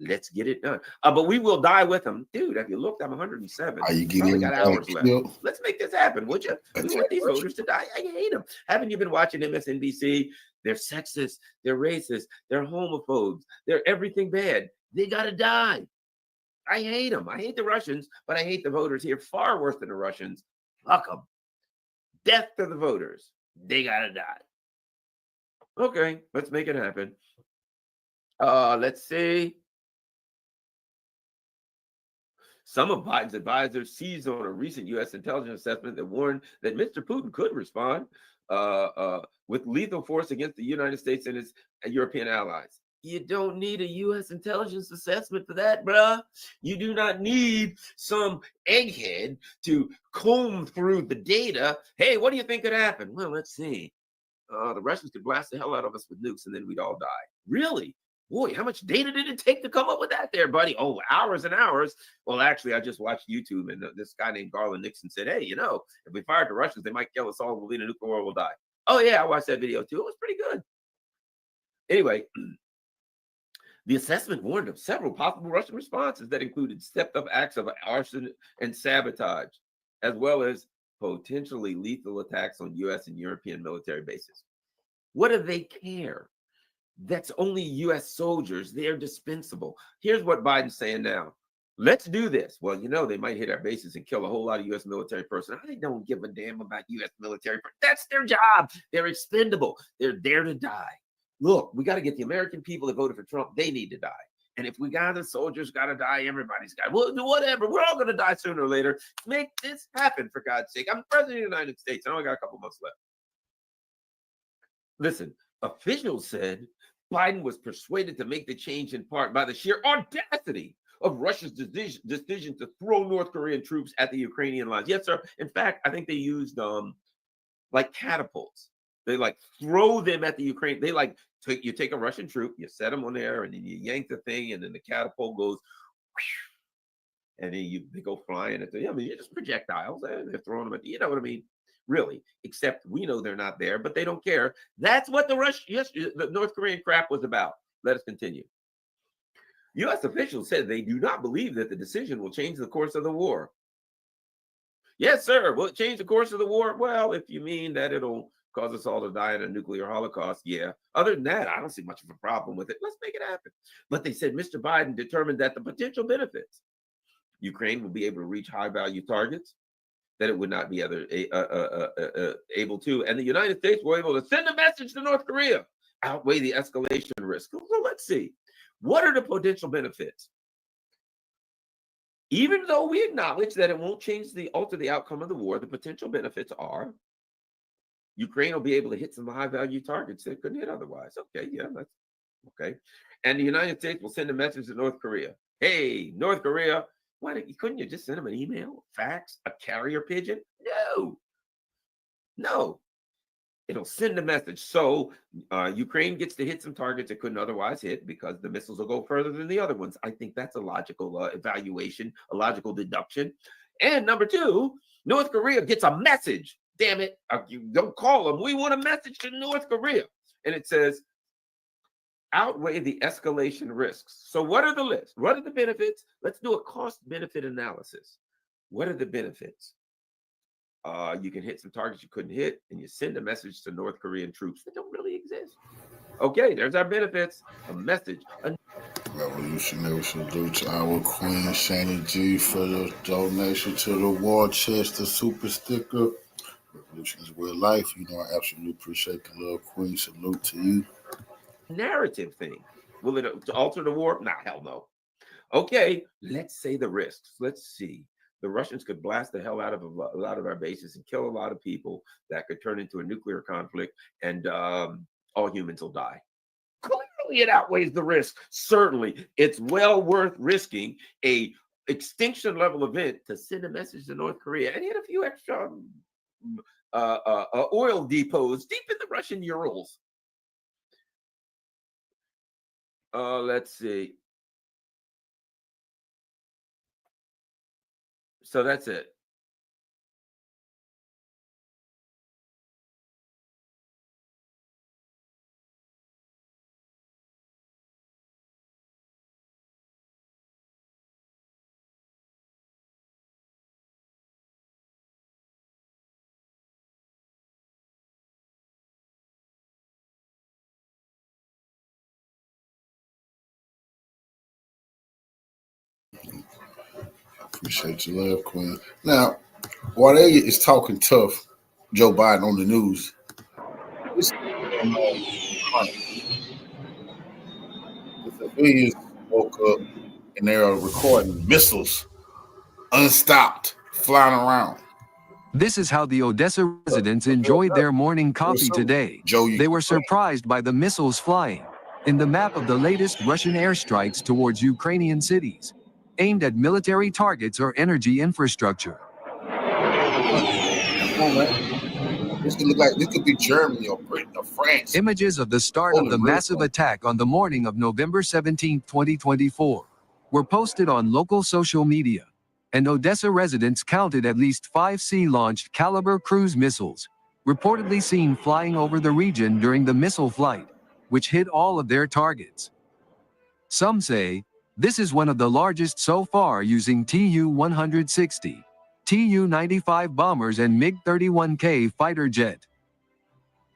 Let's get it done. But we will die with them. Dude, have you looked? I'm 107. Are you getting got hours left. Let's make this happen, would you? We want these voters to die. I hate them. Haven't you been watching MSNBC? They're sexist. They're racist. They're homophobes. They're everything bad. They got to die. I hate them. I hate the Russians, but I hate the voters here far worse than the Russians. Fuck them. Death to the voters. They got to die. Okay, let's make it happen. Let's see. Some of Biden's advisors seized on a recent U.S. intelligence assessment that warned that Mr. Putin could respond with lethal force against the United States and its European allies. You don't need a U.S. intelligence assessment for that, bruh. You do not need some egghead to comb through the data. Hey, what do you think could happen? Well, let's see. The Russians could blast the hell out of us with nukes and then we'd all die. Really? Boy, how much data did it take to come up with that there, buddy? Oh, hours and hours. Well, actually, I just watched YouTube, and this guy named Garland Nixon said, hey, you know, if we fired the Russians, they might kill us all. We'll lead a nuclear war, we'll die. Oh, yeah, I watched that video, too. It was pretty good. Anyway, the assessment warned of several possible Russian responses that included stepped-up acts of arson and sabotage, as well as potentially lethal attacks on U.S. and European military bases. What do they care? That's only U.S. soldiers. They're dispensable. Here's what Biden's saying now. Let's do this. Well, you know, they might hit our bases and kill a whole lot of U.S. military personnel. I don't give a damn about U.S. military. That's their job. They're expendable. They're there to die. Look, we got to get the American people that voted for Trump. They need to die. And if we got the soldiers got to die, everybody's got to. We'll do whatever. We're all going to die sooner or later. Make this happen, for God's sake. I'm the president of the United States. I only got a couple months left. Listen, officials said Biden was persuaded to make the change in part by the sheer audacity of Russia's decision to throw North Korean troops at the Ukrainian lines. Yes, sir. In fact, I think they used like catapults. They like throw them at the Ukraine. They like you take a Russian troop, you set them on there, and then you yank the thing, and then the catapult goes, and then they go flying at the. I mean, you're just projectiles. They're throwing them at. You know what I mean? Really, except we know they're not there, but they don't care. That's what the North Korean crap was about. Let us continue. U.S. officials said they do not believe that the decision will change the course of the war. Yes, sir. Will it change the course of the war? Well, if you mean that it'll cause us all to die in a nuclear holocaust, yeah. Other than that, I don't see much of a problem with it. Let's make it happen. But they said Mr. Biden determined that the potential benefits, Ukraine will be able to reach high-value targets that it would not be able to. And the United States were able to send a message to North Korea, outweigh the escalation risk. So let's see. What are the potential benefits? Even though we acknowledge that it won't alter the outcome of the war, the potential benefits are Ukraine will be able to hit some high-value targets that couldn't hit otherwise. Okay, yeah, that's okay. And the United States will send a message to North Korea. Hey, North Korea, couldn't you just send them an email, fax, a carrier pigeon? No. It'll send a message. So Ukraine gets to hit some targets it couldn't otherwise hit because the missiles will go further than the other ones. I think that's a logical evaluation, a logical deduction. And number two, North Korea gets a message. Damn it. You don't call them. We want a message to North Korea. And it says, outweigh the escalation risks. So what are the lists? What are the benefits? Let's do a cost-benefit analysis. What are the benefits? You can hit some targets you couldn't hit, and you send a message to North Korean troops that don't really exist. Okay, there's our benefits. A message. Revolutionary salute to our Queen Shani G for the donation to the war chest, the super sticker. Revolution is real life. You know, I absolutely appreciate the love, Queen. Salute to you. Narrative thing. Will it alter the war? Nah, hell no. Okay, let's say the risks. Let's see. The Russians could blast the hell out of a lot of our bases and kill a lot of people. That could turn into a nuclear conflict, and all humans will die. Clearly, it outweighs the risk. Certainly, it's well worth risking a extinction level event to send a message to North Korea and hit a few extra oil depots deep in the Russian Urals. Let's see. So that's it. Appreciate your love, Queen. Now, while they is talking tough, Joe Biden on the news, the civilians woke up and they are recording missiles unstopped flying around. This is how the Odessa residents enjoyed their morning coffee today. They were surprised by the missiles flying in the map of the latest Russian airstrikes towards Ukrainian cities, aimed at military targets or energy infrastructure. This could look like this could be Germany or Britain or France. Images of the start of the massive attack on the morning of November 17, 2024, were posted on local social media, and Odessa residents counted at least 5 sea-launched Caliber cruise missiles, reportedly seen flying over the region during the missile flight, which hit all of their targets. Some say this is one of the largest so far using Tu-160, Tu-95 bombers and MiG-31K fighter jet.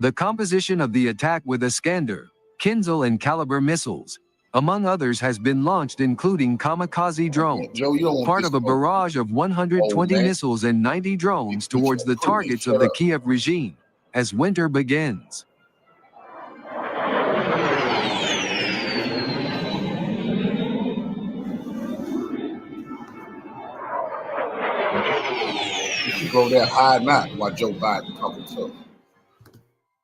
The composition of the attack with Iskander, Kinzhal and Caliber missiles, among others, has been launched including kamikaze drones, part of a barrage of 120 missiles and 90 drones towards the targets of the Kiev regime, as winter begins. Go there, hide not while Joe Biden talking to.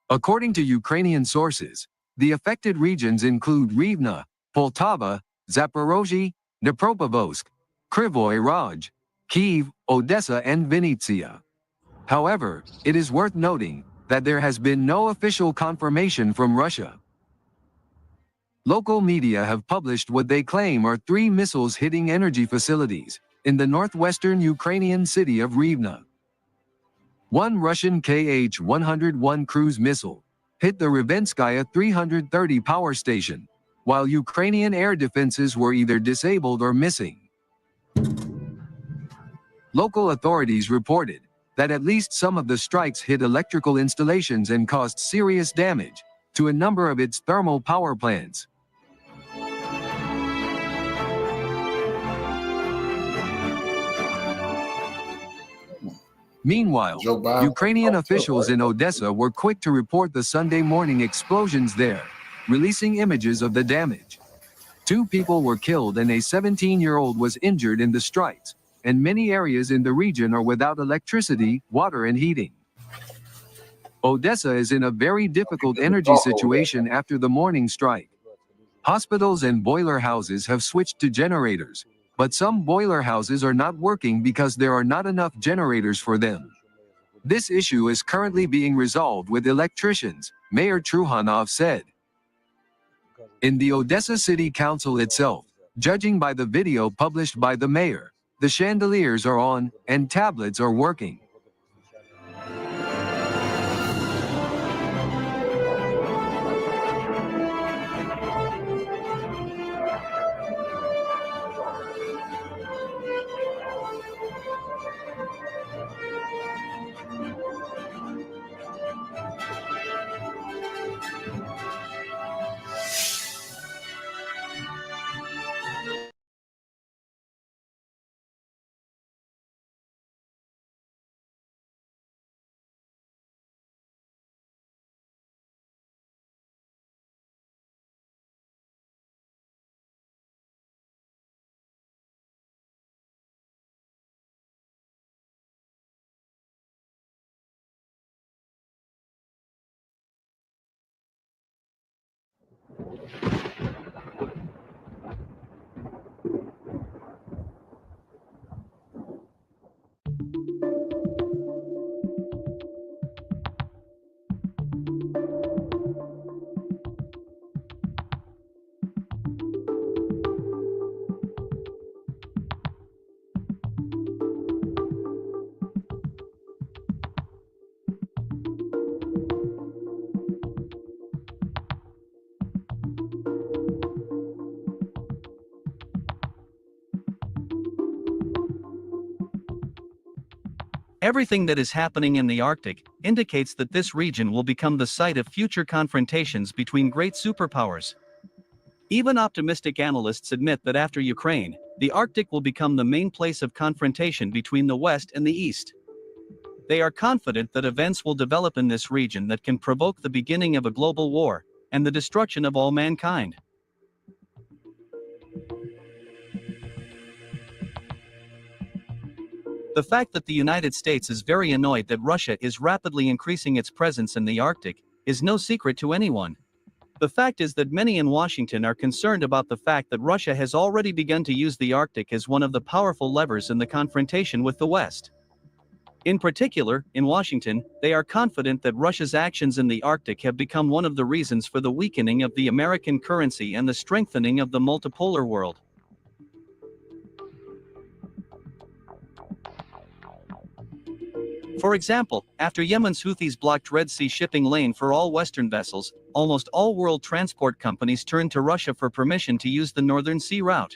According to Ukrainian sources, the affected regions include Rivne, Poltava, Zaporozhye, Dnipropetrovsk, Kryvyi Rog, Kyiv, Odessa and Vinnytsia. However, it is worth noting that there has been no official confirmation from Russia. Local media have published what they claim are 3 missiles hitting energy facilities in the northwestern Ukrainian city of Rivne. One Russian Kh-101 cruise missile hit the Rivnenskaya 330 power station, while Ukrainian air defenses were either disabled or missing. Local authorities reported that at least some of the strikes hit electrical installations and caused serious damage to a number of its thermal power plants. Meanwhile, Ukrainian officials in Odessa were quick to report the Sunday morning explosions there, releasing images of the damage. 2 people were killed and a 17-year-old was injured in the strikes, and many areas in the region are without electricity, water and heating. Odessa is in a very difficult energy situation after the morning strike. Hospitals and boiler houses have switched to generators, but some boiler houses are not working because there are not enough generators for them. This issue is currently being resolved with electricians, Mayor Truhanov said. In the Odessa City Council itself, judging by the video published by the mayor, the chandeliers are on and tablets are working. Everything that is happening in the Arctic indicates that this region will become the site of future confrontations between great superpowers. Even optimistic analysts admit that after Ukraine, the Arctic will become the main place of confrontation between the West and the East. They are confident that events will develop in this region that can provoke the beginning of a global war and the destruction of all mankind. The fact that the United States is very annoyed that Russia is rapidly increasing its presence in the Arctic is no secret to anyone. The fact is that many in Washington are concerned about the fact that Russia has already begun to use the Arctic as one of the powerful levers in the confrontation with the West. In particular, in Washington, they are confident that Russia's actions in the Arctic have become one of the reasons for the weakening of the American currency and the strengthening of the multipolar world. For example, after Yemen's Houthis blocked Red Sea shipping lane for all Western vessels, almost all world transport companies turned to Russia for permission to use the Northern Sea route.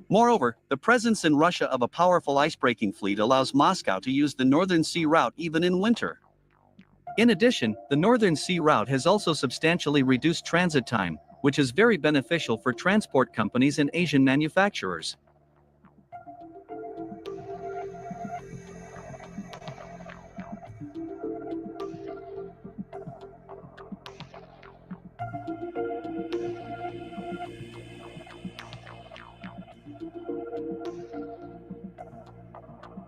Moreover, the presence in Russia of a powerful icebreaking fleet allows Moscow to use the Northern Sea route even in winter. In addition, the Northern Sea route has also substantially reduced transit time, which is very beneficial for transport companies and Asian manufacturers.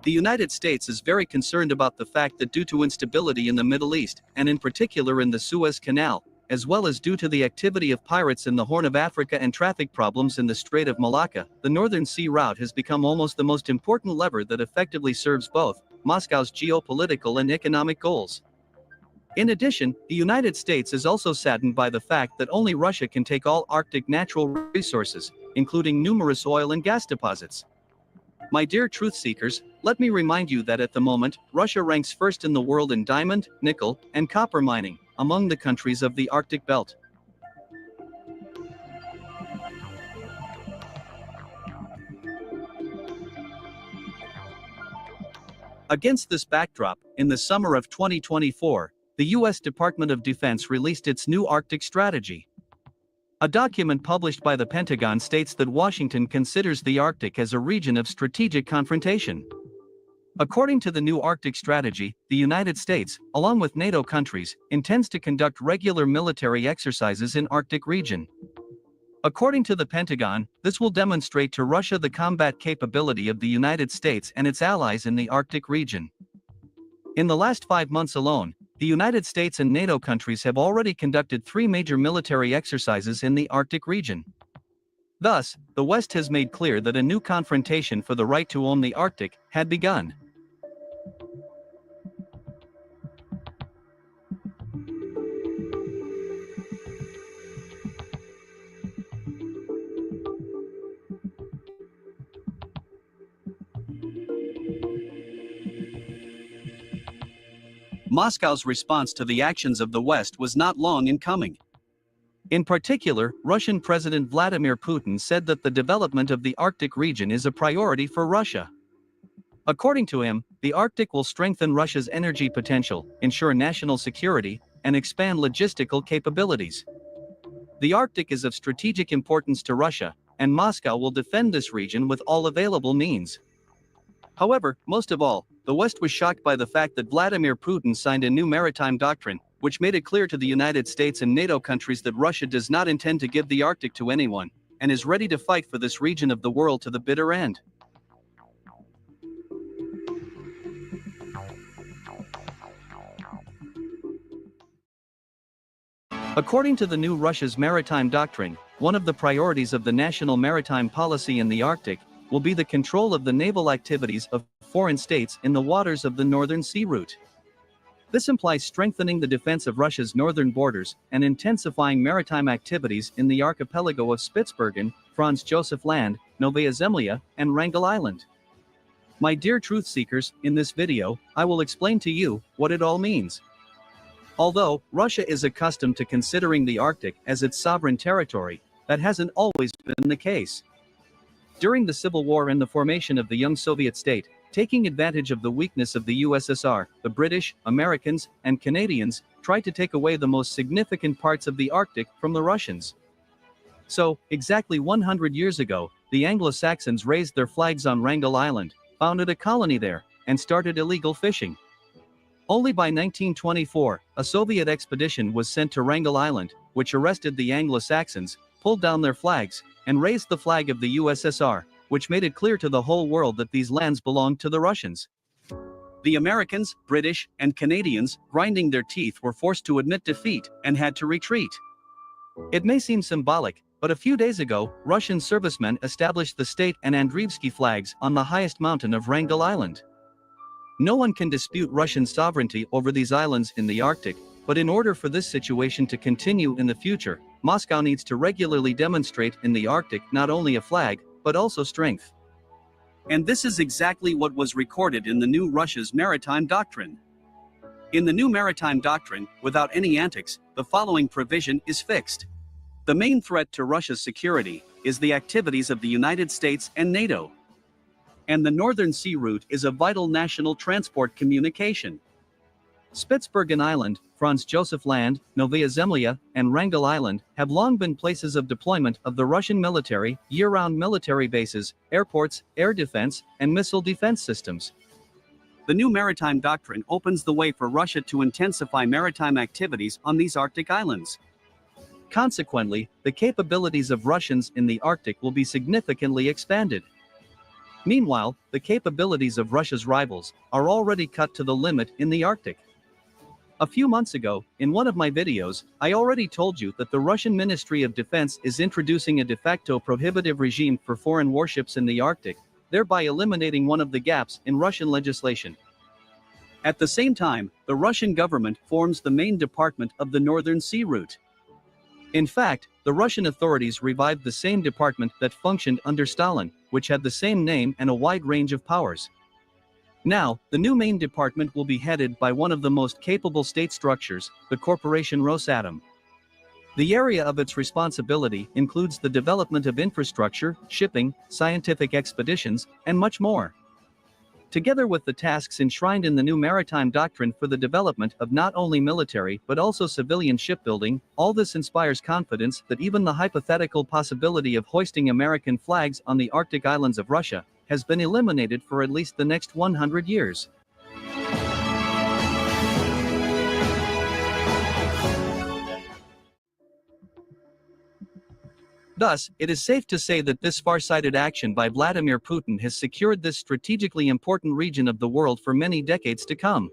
The United States is very concerned about the fact that due to instability in the Middle East, and in particular in the Suez Canal, as well as due to the activity of pirates in the Horn of Africa and traffic problems in the Strait of Malacca, the Northern Sea route has become almost the most important lever that effectively serves both Moscow's geopolitical and economic goals. In addition, the United States is also saddened by the fact that only Russia can take all Arctic natural resources, including numerous oil and gas deposits. My dear truth seekers, let me remind you that at the moment, Russia ranks first in the world in diamond, nickel, and copper mining, among the countries of the Arctic belt. Against this backdrop, in the summer of 2024, the U.S. Department of Defense released its new Arctic strategy. A document published by the Pentagon states that Washington considers the Arctic as a region of strategic confrontation. According to the new Arctic strategy, the United States, along with NATO countries, intends to conduct regular military exercises in Arctic region. According to the Pentagon, this will demonstrate to Russia the combat capability of the United States and its allies in the Arctic region. In the last 5 months alone, the United States and NATO countries have already conducted 3 major military exercises in the Arctic region. Thus, the West has made clear that a new confrontation for the right to own the Arctic had begun. Moscow's response to the actions of the West was not long in coming. In particular, Russian President Vladimir Putin said that the development of the Arctic region is a priority for Russia. According to him, the Arctic will strengthen Russia's energy potential, ensure national security, and expand logistical capabilities. The Arctic is of strategic importance to Russia, and Moscow will defend this region with all available means. However, most of all, the West was shocked by the fact that Vladimir Putin signed a new maritime doctrine, which made it clear to the United States and NATO countries that Russia does not intend to give the Arctic to anyone, and is ready to fight for this region of the world to the bitter end. According to the new Russia's maritime doctrine, one of the priorities of the national maritime policy in the Arctic will be the control of the naval activities of foreign states in the waters of the Northern Sea Route. This implies strengthening the defense of Russia's northern borders and intensifying maritime activities in the archipelago of Spitsbergen, Franz Josef Land, Novaya Zemlya, and Wrangel Island. My dear truth seekers, in this video, I will explain to you what it all means. Although Russia is accustomed to considering the Arctic as its sovereign territory, that hasn't always been the case. During the Civil War and the formation of the young Soviet state, taking advantage of the weakness of the USSR, the British, Americans, and Canadians tried to take away the most significant parts of the Arctic from the Russians. So, exactly 100 years ago, the Anglo-Saxons raised their flags on Wrangel Island, founded a colony there, and started illegal fishing. Only by 1924, a Soviet expedition was sent to Wrangel Island, which arrested the Anglo-Saxons, pulled down their flags, and raised the flag of the USSR, which made it clear to the whole world that these lands belonged to the Russians. The Americans, British, and Canadians, grinding their teeth, were forced to admit defeat and had to retreat. It may seem symbolic, but a few days ago, Russian servicemen established the state and Andreevsky flags on the highest mountain of Wrangel Island. No one can dispute Russian sovereignty over these islands in the Arctic, but in order for this situation to continue in the future, Moscow needs to regularly demonstrate in the Arctic not only a flag, but also strength. And this is exactly what was recorded in the new Russia's maritime doctrine. In the new maritime doctrine, without any antics, the following provision is fixed. The main threat to Russia's security is the activities of the United States and NATO. And the Northern Sea Route is a vital national transport communication. Spitsbergen Island, Franz Josef Land, Novaya Zemlya, and Wrangel Island have long been places of deployment of the Russian military, year-round military bases, airports, air defense, and missile defense systems. The new maritime doctrine opens the way for Russia to intensify maritime activities on these Arctic islands. Consequently, the capabilities of Russians in the Arctic will be significantly expanded. Meanwhile, the capabilities of Russia's rivals are already cut to the limit in the Arctic. A few months ago, in one of my videos, I already told you that the Russian Ministry of Defense is introducing a de facto prohibitive regime for foreign warships in the Arctic, thereby eliminating one of the gaps in Russian legislation. At the same time, the Russian government forms the main department of the Northern Sea Route. In fact, the Russian authorities revived the same department that functioned under Stalin, which had the same name and a wide range of powers. Now, the new main department will be headed by one of the most capable state structures, the corporation Rosatom. The area of its responsibility includes the development of infrastructure, shipping, scientific expeditions, and much more. Together with the tasks enshrined in the new maritime doctrine for the development of not only military but also civilian shipbuilding, all this inspires confidence that even the hypothetical possibility of hoisting American flags on the Arctic islands of Russia has been eliminated for at least the next 100 years. Thus, it is safe to say that this far-sighted action by Vladimir Putin has secured this strategically important region of the world for many decades to come.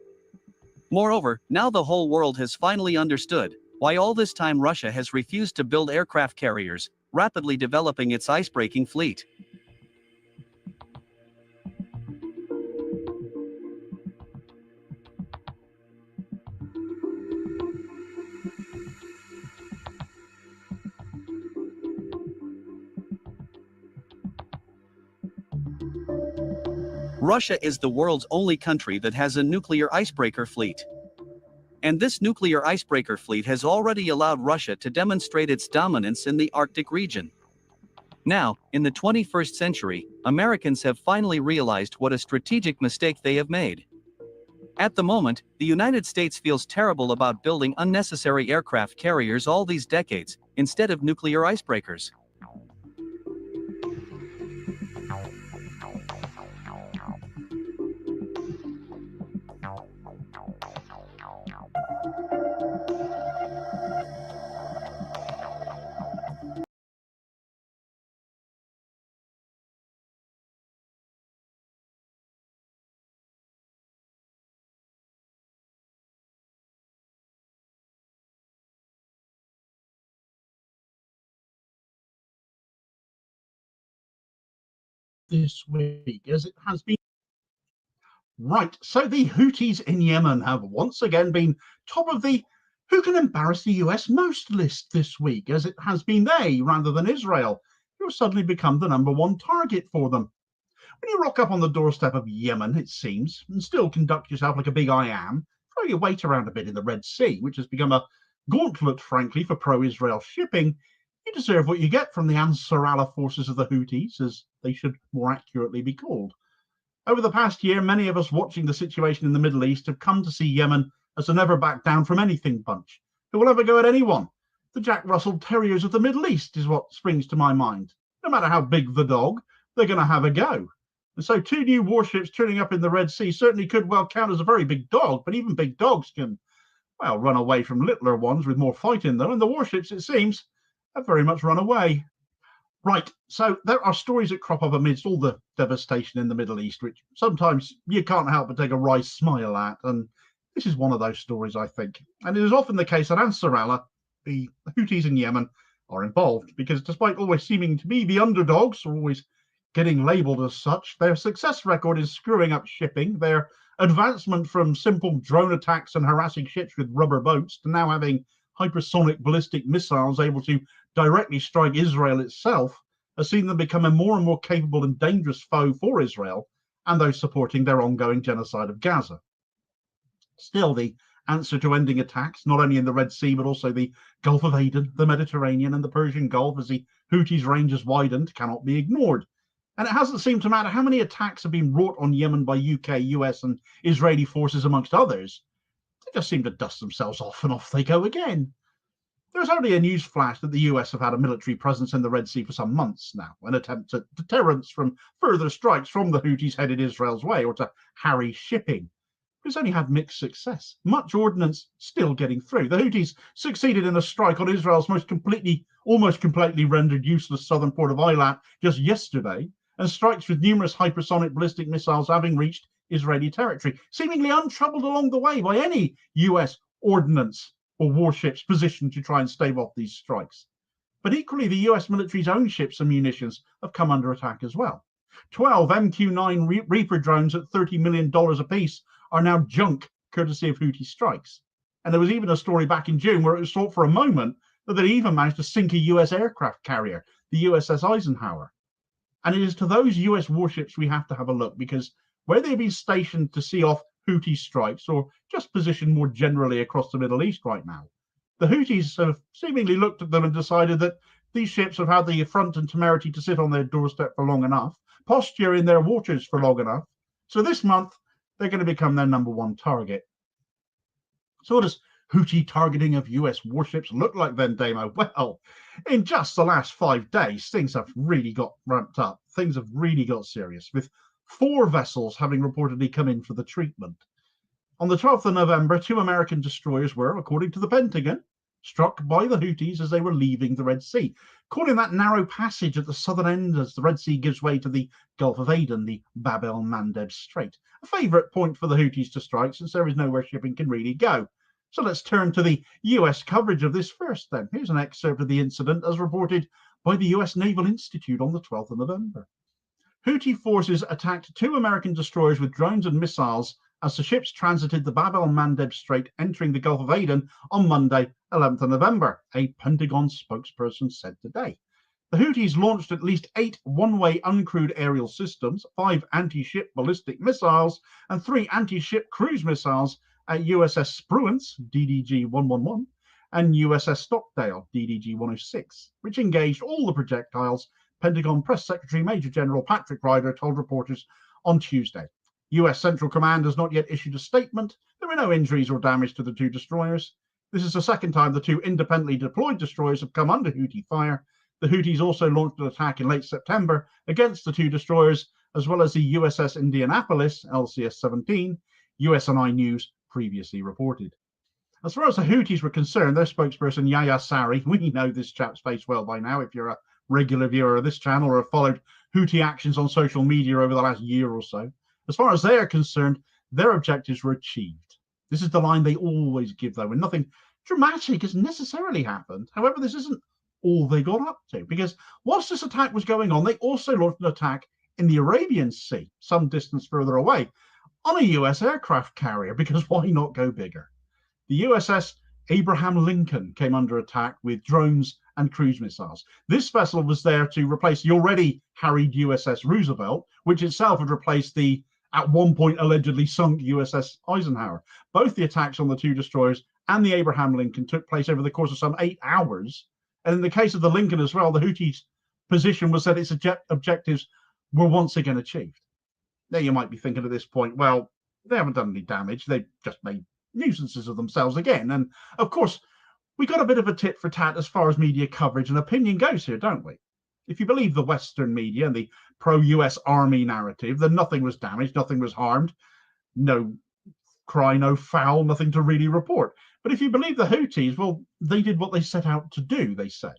Moreover, now the whole world has finally understood why all this time Russia has refused to build aircraft carriers, rapidly developing its icebreaking fleet. Russia is the world's only country that has a nuclear icebreaker fleet. And this nuclear icebreaker fleet has already allowed Russia to demonstrate its dominance in the Arctic region. Now, in the 21st century, Americans have finally realized what a strategic mistake they have made. At the moment, the United States feels terrible about building unnecessary aircraft carriers all these decades, instead of nuclear icebreakers. This week, as it has been. Right, so the Houthis in Yemen have once again been top of the who can embarrass the US most list this week, as it has been they, rather than Israel, who have suddenly become the #1 target for them. When you rock up on the doorstep of Yemen, it seems, and still conduct yourself like a big I am, throw your weight around a bit in the Red Sea, which has become a gauntlet, frankly, for pro-Israel shipping, you deserve what you get from the Ansar Allah forces of the Houthis, as they should more accurately be called. Over the past year, many of us watching the situation in the Middle East have come to see Yemen as a never back down from anything bunch, who will ever go at anyone. The Jack Russell Terriers of the Middle East is what springs to my mind. No matter how big the dog, they're going to have a go. And so 2 new warships turning up in the Red Sea certainly could well count as a very big dog, but even big dogs can, well, run away from littler ones with more fight in them, and the warships, it seems, have very much run away. Right, so there are stories that crop up amidst all the devastation in the Middle East, which sometimes you can't help but take a wry smile at, and this is one of those stories, I think. And it is often the case that Ansar Allah, the Houthis in Yemen, are involved, because despite always seeming to be the underdogs, or always getting labelled as such, their success record is screwing up shipping. Their advancement from simple drone attacks and harassing ships with rubber boats to now having hypersonic ballistic missiles able to directly strike Israel itself has seen them become a more and more capable and dangerous foe for Israel and those supporting their ongoing genocide of Gaza. Still, the answer to ending attacks, not only in the Red Sea, but also the Gulf of Aden, the Mediterranean, and the Persian Gulf, as the Houthis' range has widened, cannot be ignored. And it hasn't seemed to matter how many attacks have been wrought on Yemen by UK, US, and Israeli forces, amongst others. They just seem to dust themselves off, and off they go again. There's only a news flash that the US have had a military presence in the Red Sea for some months now, an attempt at deterrence from further strikes from the Houthis headed Israel's way, or to harry shipping. But it's only had mixed success. Much ordnance still getting through. The Houthis succeeded in a strike on Israel's almost completely rendered useless southern port of Eilat just yesterday, and strikes with numerous hypersonic ballistic missiles having reached Israeli territory, seemingly untroubled along the way by any US ordnance or warships positioned to try and stave off these strikes. But equally, the US military's own ships and munitions have come under attack as well. 12 MQ-9 Reaper drones at $30 million apiece are now junk, courtesy of Houthi strikes. And there was even a story back in June where it was thought for a moment that they'd even managed to sink a US aircraft carrier, the USS Eisenhower. And it is to those US warships we have to have a look, because where they've been stationed to see off Houthi strikes, or just positioned more generally across the Middle East right now, the Houthis have seemingly looked at them and decided that these ships have had the affront and temerity to sit on their doorstep for long enough, posture in their waters for long enough, so this month they're going to become their #1 target. So what does Houthi targeting of US warships look like then, Damo? Well, in just the last 5 days, things have really got ramped up. Things have really got serious, with 4 vessels having reportedly come in for the treatment. On the 12th of November, 2 American destroyers were, according to the Pentagon, struck by the Houthis as they were leaving the Red Sea, calling that narrow passage at the southern end as the Red Sea gives way to the Gulf of Aden, the Bab el-Mandeb Strait. A favourite point for the Houthis to strike, since there is nowhere shipping can really go. So let's turn to the US coverage of this first then. Here's an excerpt of the incident as reported by the US Naval Institute on the 12th of November. Houthi forces attacked 2 American destroyers with drones and missiles as the ships transited the Bab el-Mandeb Strait entering the Gulf of Aden on Monday, 11th of November, a Pentagon spokesperson said today. The Houthis launched at least 8 one-way uncrewed aerial systems, 5 anti-ship ballistic missiles, and 3 anti-ship cruise missiles at USS Spruance, DDG-111, and USS Stockdale, DDG-106, which engaged all the projectiles, Pentagon Press Secretary Major General Patrick Ryder told reporters on Tuesday. US Central Command has not yet issued a statement. There were no injuries or damage to the 2 destroyers. This is the second time the 2 independently deployed destroyers have come under Houthi fire. The Houthis also launched an attack in late September against the 2 destroyers, as well as the USS Indianapolis, LCS-17, USNI News previously reported. As far as the Houthis were concerned, their spokesperson Yahya Saree, we know this chap's face well by now if you're a regular viewer of this channel or have followed Houthi actions on social media over the last year or so. As far as they are concerned, their objectives were achieved. This is the line they always give, though, and nothing dramatic has necessarily happened. However, this isn't all they got up to, because whilst this attack was going on, they also launched an attack in the Arabian Sea, some distance further away, on a US aircraft carrier, because why not go bigger? The USS Abraham Lincoln came under attack with drones and cruise missiles. This vessel was there to replace the already harried USS Roosevelt, which itself had replaced the at one point allegedly sunk USS Eisenhower. Both the attacks on the 2 destroyers and the Abraham Lincoln took place over the course of some 8 hours. And in the case of the Lincoln as well, the Houthis' position was that its objectives were once again achieved. Now you might be thinking at this point, well, they haven't done any damage. They've just made nuisances of themselves again. And of course, we got a bit of a tit for tat as far as media coverage and opinion goes here, don't we? If you believe the Western media and the pro-US Army narrative, then nothing was damaged, nothing was harmed, no cry, no foul, nothing to really report. But if you believe the Houthis, well, they did what they set out to do, they say.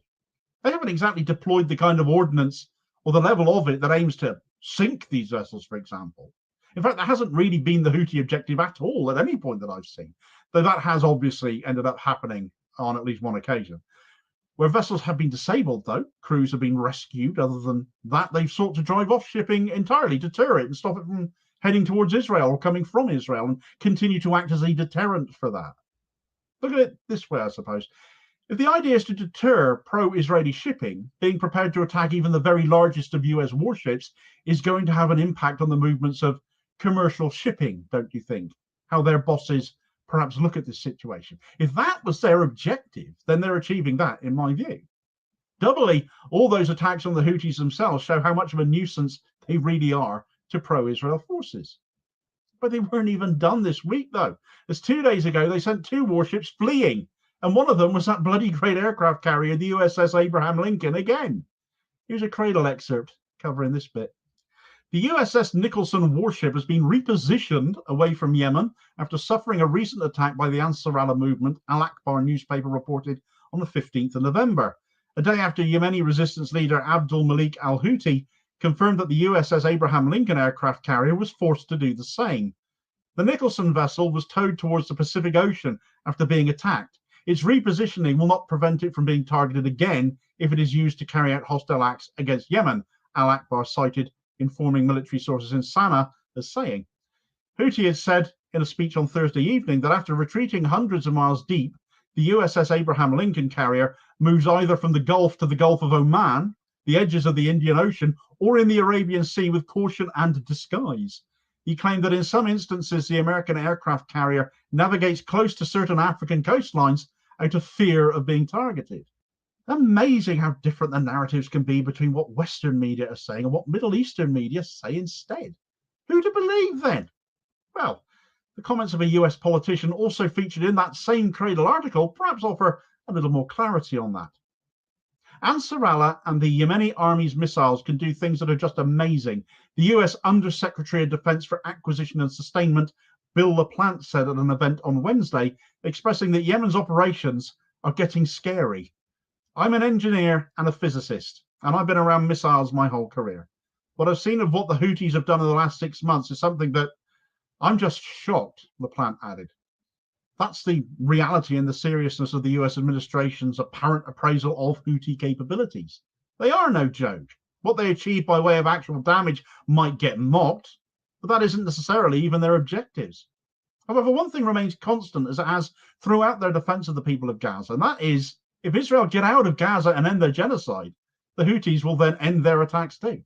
They haven't exactly deployed the kind of ordnance or the level of it that aims to sink these vessels, for example. In fact, that hasn't really been the Houthi objective at all at any point that I've seen, though that has obviously ended up happening on at least one occasion. Where vessels have been disabled, though, crews have been rescued. Other than that, they've sought to drive off shipping entirely, deter it and stop it from heading towards Israel or coming from Israel, and continue to act as a deterrent for that. Look at it this way, I suppose. If the idea is to deter pro-Israeli shipping, being prepared to attack even the very largest of US warships is going to have an impact on the movements of commercial shipping, don't you think? How their bosses perhaps look at this situation. If that was their objective, then they're achieving that, in my view. Doubly, all those attacks on the Houthis themselves show how much of a nuisance they really are to pro-Israel forces. But they weren't even done this week, though, as 2 days ago they sent 2 warships fleeing, and one of them was that bloody great aircraft carrier, the USS Abraham Lincoln, again. Here's a Cradle excerpt covering this bit. The USS Nicholson warship has been repositioned away from Yemen after suffering a recent attack by the Ansarallah movement, Al Akbar newspaper reported on the 15th of November, a day after Yemeni resistance leader Abdul Malik al-Houthi confirmed that the USS Abraham Lincoln aircraft carrier was forced to do the same. The Nicholson vessel was towed towards the Pacific Ocean after being attacked. Its repositioning will not prevent it from being targeted again if it is used to carry out hostile acts against Yemen, Al Akbar cited informing military sources in Sana'a as saying. Houthi had said in a speech on Thursday evening that after retreating hundreds of miles deep, the USS Abraham Lincoln carrier moves either from the Gulf to the Gulf of Oman, the edges of the Indian Ocean, or in the Arabian Sea with caution and disguise. He claimed that in some instances, the American aircraft carrier navigates close to certain African coastlines out of fear of being targeted. Amazing how different the narratives can be between what Western media are saying and what Middle Eastern media say instead. Who to believe then? Well, the comments of a US politician also featured in that same Cradle article perhaps offer a little more clarity on that. Ansarallah and the Yemeni army's missiles can do things that are just amazing, the US Undersecretary of Defense for Acquisition and Sustainment, Bill LaPlante, said at an event on Wednesday, expressing that Yemen's operations are getting scary. I'm an engineer and a physicist, and I've been around missiles my whole career. What I've seen of what the Houthis have done in the last 6 months is something that I'm just shocked, LaPlante added. That's the reality and the seriousness of the US administration's apparent appraisal of Houthi capabilities. They are no joke. What they achieve by way of actual damage might get mocked, but that isn't necessarily even their objectives. However, one thing remains constant as it has throughout their defense of the people of Gaza, and that is if Israel get out of Gaza and end their genocide, the Houthis will then end their attacks too.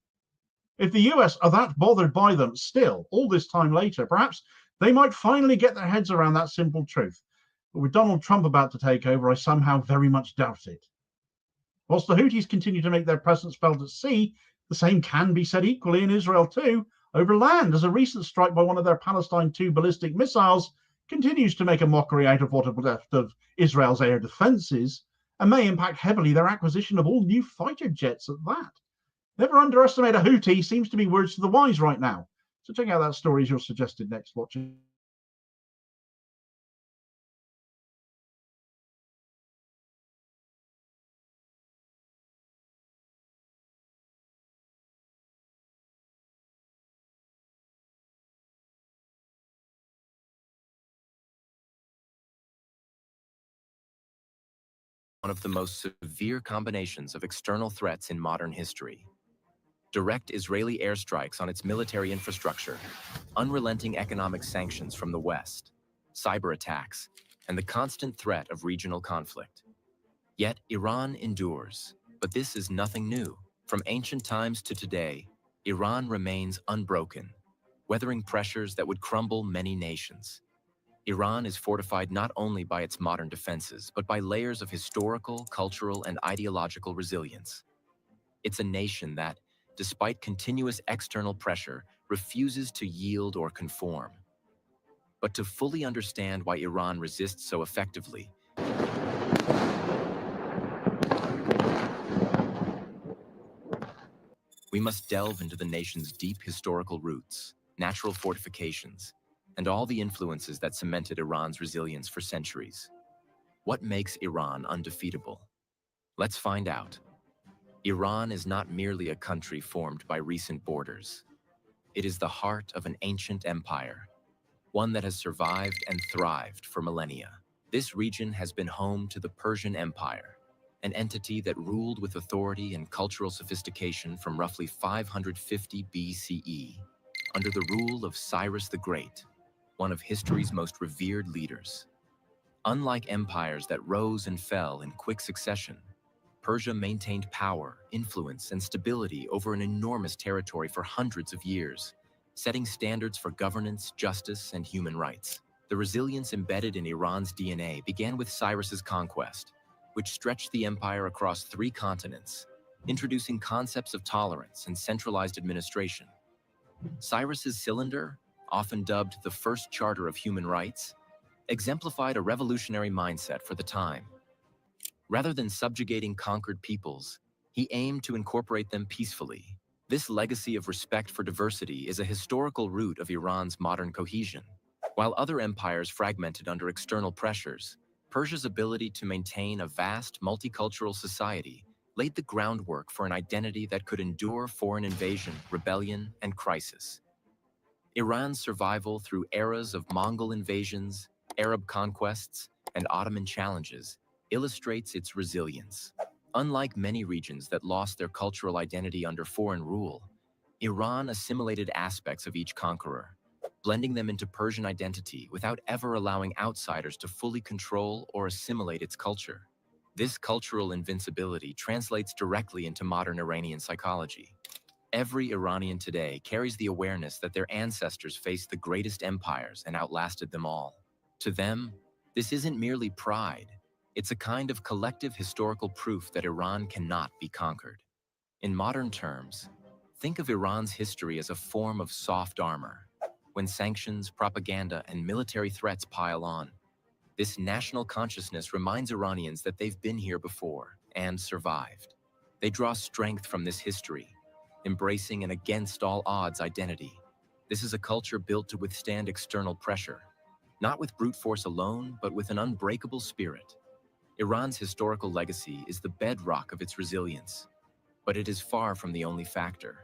If the US are that bothered by them still, all this time later, perhaps they might finally get their heads around that simple truth. But with Donald Trump about to take over, I somehow very much doubt it. Whilst the Houthis continue to make their presence felt at sea, the same can be said equally in Israel too, over land, as a recent strike by one of their Palestine II ballistic missiles continues to make a mockery out of what is left of Israel's air defenses and may impact heavily their acquisition of all new fighter jets at that. Never underestimate a Houthi seems to be words to the wise right now. So check out that story as your suggested next watch. One of the most severe combinations of external threats in modern history. Direct Israeli airstrikes on its military infrastructure, unrelenting economic sanctions from the West, cyber attacks, and the constant threat of regional conflict. Yet Iran endures, but this is nothing new. From ancient times to today, Iran remains unbroken, weathering pressures that would crumble many nations. Iran is fortified not only by its modern defenses, but by layers of historical, cultural, and ideological resilience. It's a nation that, despite continuous external pressure, refuses to yield or conform. But to fully understand why Iran resists so effectively, we must delve into the nation's deep historical roots, natural fortifications, and all the influences that cemented Iran's resilience for centuries. What makes Iran undefeatable? Let's find out. Iran is not merely a country formed by recent borders. It is the heart of an ancient empire, one that has survived and thrived for millennia. This region has been home to the Persian Empire, an entity that ruled with authority and cultural sophistication from roughly 550 BCE, under the rule of Cyrus the Great, one of history's most revered leaders. Unlike empires that rose and fell in quick succession, Persia maintained power, influence, and stability over an enormous territory for hundreds of years, setting standards for governance, justice, and human rights. The resilience embedded in Iran's DNA began with Cyrus's conquest, which stretched the empire across 3 continents, introducing concepts of tolerance and centralized administration. Cyrus's cylinder, often dubbed the first charter of human rights, exemplified a revolutionary mindset for the time. Rather than subjugating conquered peoples, he aimed to incorporate them peacefully. This legacy of respect for diversity is a historical root of Iran's modern cohesion. While other empires fragmented under external pressures, Persia's ability to maintain a vast multicultural society laid the groundwork for an identity that could endure foreign invasion, rebellion, and crisis. Iran's survival through eras of Mongol invasions, Arab conquests, and Ottoman challenges illustrates its resilience. Unlike many regions that lost their cultural identity under foreign rule, Iran assimilated aspects of each conqueror, blending them into Persian identity without ever allowing outsiders to fully control or assimilate its culture. This cultural invincibility translates directly into modern Iranian psychology. Every Iranian today carries the awareness that their ancestors faced the greatest empires and outlasted them all. To them, this isn't merely pride. It's a kind of collective historical proof that Iran cannot be conquered. In modern terms, think of Iran's history as a form of soft armor. When sanctions, propaganda, and military threats pile on, this national consciousness reminds Iranians that they've been here before and survived. They draw strength from this history, embracing an against all odds identity. This is a culture built to withstand external pressure, not with brute force alone, but with an unbreakable spirit. Iran's historical legacy is the bedrock of its resilience, but it is far from the only factor.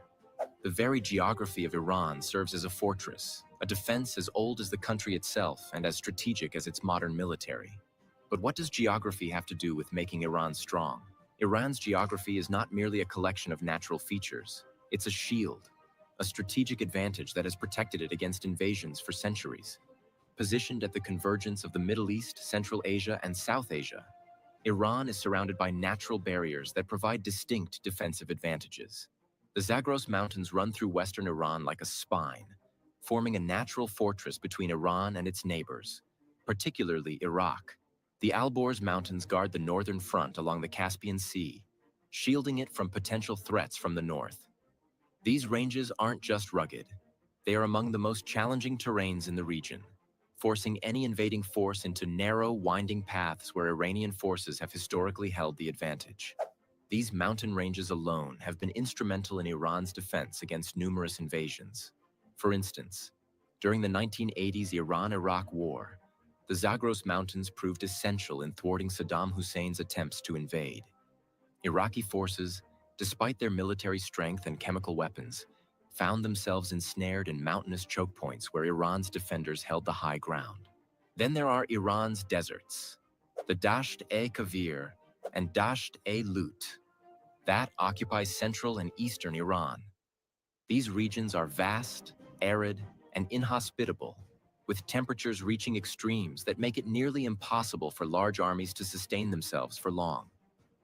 The very geography of Iran serves as a fortress, a defense as old as the country itself and as strategic as its modern military. But what does geography have to do with making Iran strong? Iran's geography is not merely a collection of natural features. It's a shield, a strategic advantage that has protected it against invasions for centuries. Positioned at the convergence of the Middle East, Central Asia, and South Asia, Iran is surrounded by natural barriers that provide distinct defensive advantages. The Zagros Mountains run through western Iran like a spine, forming a natural fortress between Iran and its neighbors, particularly Iraq. The Alborz Mountains guard the northern front along the Caspian Sea, shielding it from potential threats from the north. These ranges aren't just rugged, they are among the most challenging terrains in the region, forcing any invading force into narrow, winding paths where Iranian forces have historically held the advantage. These mountain ranges alone have been instrumental in Iran's defense against numerous invasions. For instance, during the 1980s Iran-Iraq War, the Zagros Mountains proved essential in thwarting Saddam Hussein's attempts to invade. Iraqi forces, despite their military strength and chemical weapons, found themselves ensnared in mountainous choke points where Iran's defenders held the high ground. Then there are Iran's deserts, the Dasht-e-Kavir and Dasht-e-Lut, that occupies central and eastern Iran. These regions are vast, arid, and inhospitable, with temperatures reaching extremes that make it nearly impossible for large armies to sustain themselves for long.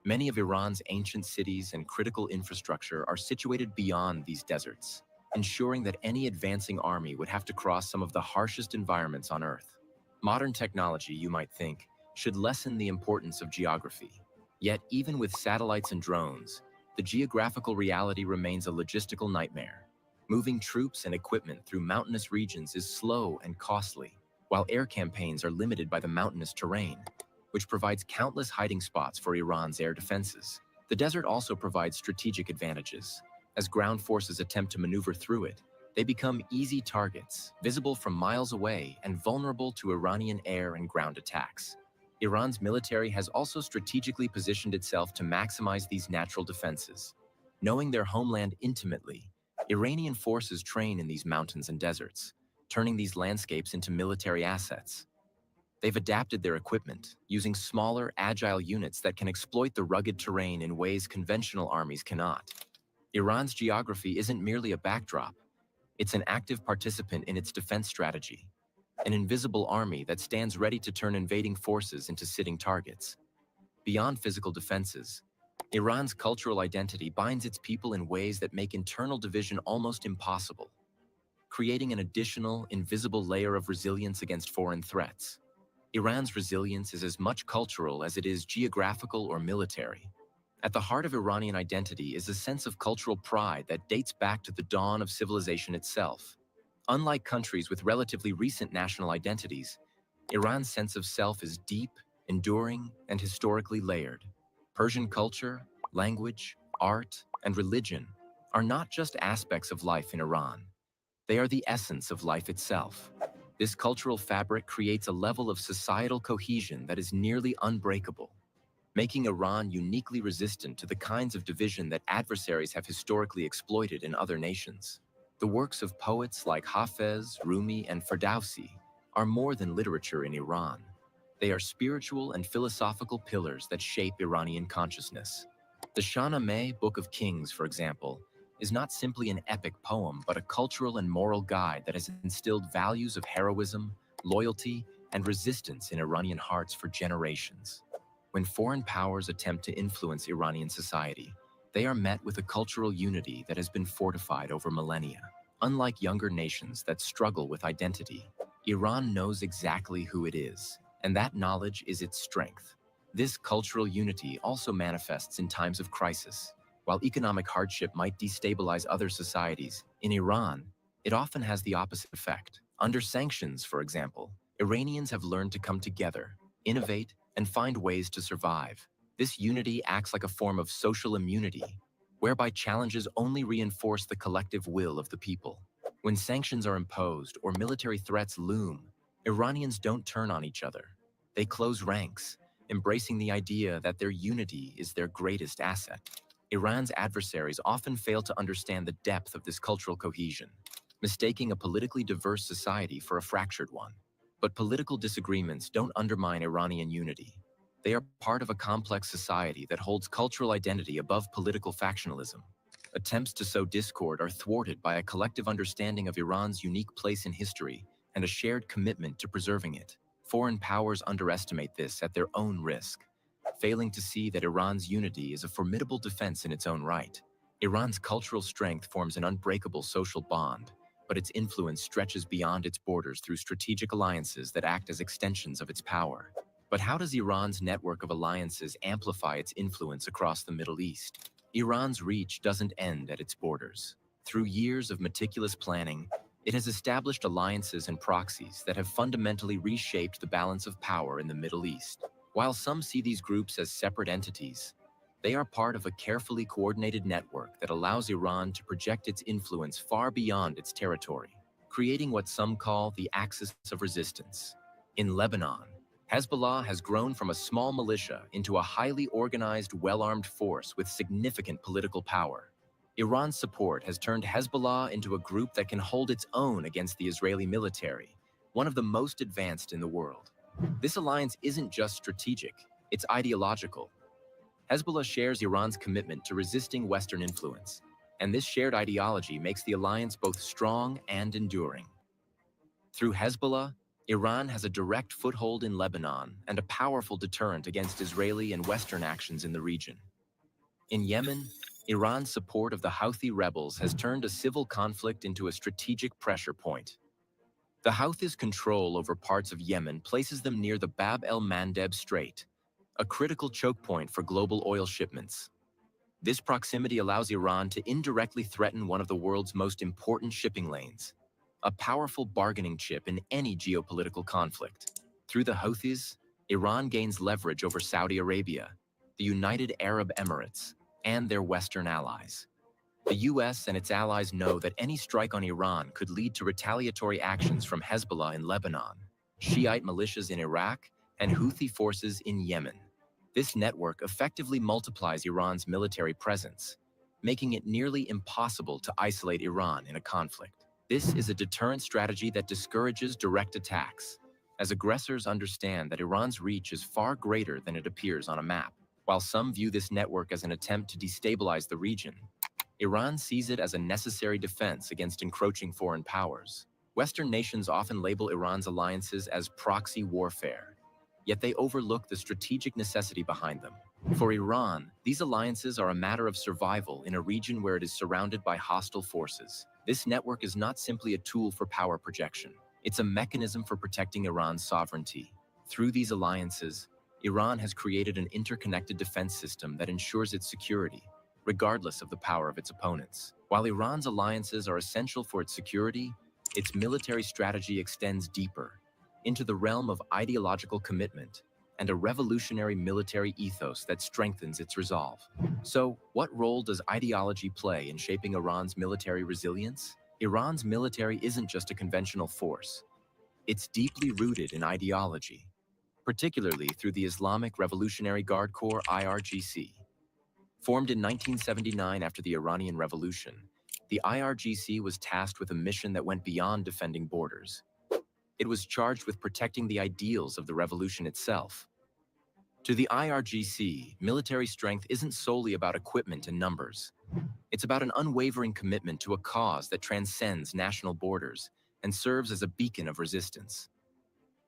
Many of Iran's ancient cities and critical infrastructure are situated beyond these deserts, ensuring that any advancing army would have to cross some of the harshest environments on Earth. Modern technology, you might think, should lessen the importance of geography. Yet, even with satellites and drones, the geographical reality remains a logistical nightmare. Moving troops and equipment through mountainous regions is slow and costly, while air campaigns are limited by the mountainous terrain, which provides countless hiding spots for Iran's air defenses. The desert also provides strategic advantages. As ground forces attempt to maneuver through it, they become easy targets, visible from miles away and vulnerable to Iranian air and ground attacks. Iran's military has also strategically positioned itself to maximize these natural defenses. Knowing their homeland intimately, Iranian forces train in these mountains and deserts, turning these landscapes into military assets. They've adapted their equipment, using smaller, agile units that can exploit the rugged terrain in ways conventional armies cannot. Iran's geography isn't merely a backdrop, it's an active participant in its defense strategy, an invisible army that stands ready to turn invading forces into sitting targets. Beyond physical defenses, Iran's cultural identity binds its people in ways that make internal division almost impossible, creating an additional, invisible layer of resilience against foreign threats. Iran's resilience is as much cultural as it is geographical or military. At the heart of Iranian identity is a sense of cultural pride that dates back to the dawn of civilization itself. Unlike countries with relatively recent national identities, Iran's sense of self is deep, enduring, and historically layered. Persian culture, language, art, and religion are not just aspects of life in Iran. They are the essence of life itself. This cultural fabric creates a level of societal cohesion that is nearly unbreakable, making Iran uniquely resistant to the kinds of division that adversaries have historically exploited in other nations. The works of poets like Hafez, Rumi, and Ferdowsi are more than literature in Iran. They are spiritual and philosophical pillars that shape Iranian consciousness. The Shahnameh Book of Kings, for example, is not simply an epic poem, but a cultural and moral guide that has instilled values of heroism, loyalty, and resistance in Iranian hearts for generations. When foreign powers attempt to influence Iranian society, they are met with a cultural unity that has been fortified over millennia. Unlike younger nations that struggle with identity, Iran knows exactly who it is, and that knowledge is its strength. This cultural unity also manifests in times of crisis. While economic hardship might destabilize other societies, in Iran, it often has the opposite effect. Under sanctions, for example, Iranians have learned to come together, innovate, and find ways to survive. This unity acts like a form of social immunity, whereby challenges only reinforce the collective will of the people. When sanctions are imposed or military threats loom, Iranians don't turn on each other. They close ranks, embracing the idea that their unity is their greatest asset. Iran's adversaries often fail to understand the depth of this cultural cohesion, mistaking a politically diverse society for a fractured one. But political disagreements don't undermine Iranian unity. They are part of a complex society that holds cultural identity above political factionalism. Attempts to sow discord are thwarted by a collective understanding of Iran's unique place in history and a shared commitment to preserving it. Foreign powers underestimate this at their own risk, failing to see that Iran's unity is a formidable defense in its own right. Iran's cultural strength forms an unbreakable social bond, but its influence stretches beyond its borders through strategic alliances that act as extensions of its power. But how does Iran's network of alliances amplify its influence across the Middle East? Iran's reach doesn't end at its borders. Through years of meticulous planning, it has established alliances and proxies that have fundamentally reshaped the balance of power in the Middle East. While some see these groups as separate entities, they are part of a carefully coordinated network that allows Iran to project its influence far beyond its territory, creating what some call the axis of resistance. In Lebanon, Hezbollah has grown from a small militia into a highly organized, well-armed force with significant political power. Iran's support has turned Hezbollah into a group that can hold its own against the Israeli military, one of the most advanced in the world. This alliance isn't just strategic, it's ideological. Hezbollah shares Iran's commitment to resisting Western influence, and this shared ideology makes the alliance both strong and enduring. Through Hezbollah, Iran has a direct foothold in Lebanon and a powerful deterrent against Israeli and Western actions in the region. In Yemen, Iran's support of the Houthi rebels has turned a civil conflict into a strategic pressure point. The Houthis' control over parts of Yemen places them near the Bab el-Mandeb Strait, a critical choke point for global oil shipments. This proximity allows Iran to indirectly threaten one of the world's most important shipping lanes, a powerful bargaining chip in any geopolitical conflict. Through the Houthis, Iran gains leverage over Saudi Arabia, the United Arab Emirates, and their Western allies. The US and its allies know that any strike on Iran could lead to retaliatory actions from Hezbollah in Lebanon, Shiite militias in Iraq, and Houthi forces in Yemen. This network effectively multiplies Iran's military presence, making it nearly impossible to isolate Iran in a conflict. This is a deterrent strategy that discourages direct attacks, as aggressors understand that Iran's reach is far greater than it appears on a map. While some view this network as an attempt to destabilize the region, Iran sees it as a necessary defense against encroaching foreign powers. Western nations often label Iran's alliances as proxy warfare, yet they overlook the strategic necessity behind them. For Iran, these alliances are a matter of survival in a region where it is surrounded by hostile forces. This network is not simply a tool for power projection. It's a mechanism for protecting Iran's sovereignty. Through these alliances, Iran has created an interconnected defense system that ensures its security, regardless of the power of its opponents. While Iran's alliances are essential for its security, its military strategy extends deeper, into the realm of ideological commitment and a revolutionary military ethos that strengthens its resolve. So, what role does ideology play in shaping Iran's military resilience? Iran's military isn't just a conventional force. It's deeply rooted in ideology, particularly through the Islamic Revolutionary Guard Corps (IRGC). Formed in 1979 after the Iranian Revolution, the IRGC was tasked with a mission that went beyond defending borders. It was charged with protecting the ideals of the revolution itself. To the IRGC, military strength isn't solely about equipment and numbers. It's about an unwavering commitment to a cause that transcends national borders and serves as a beacon of resistance.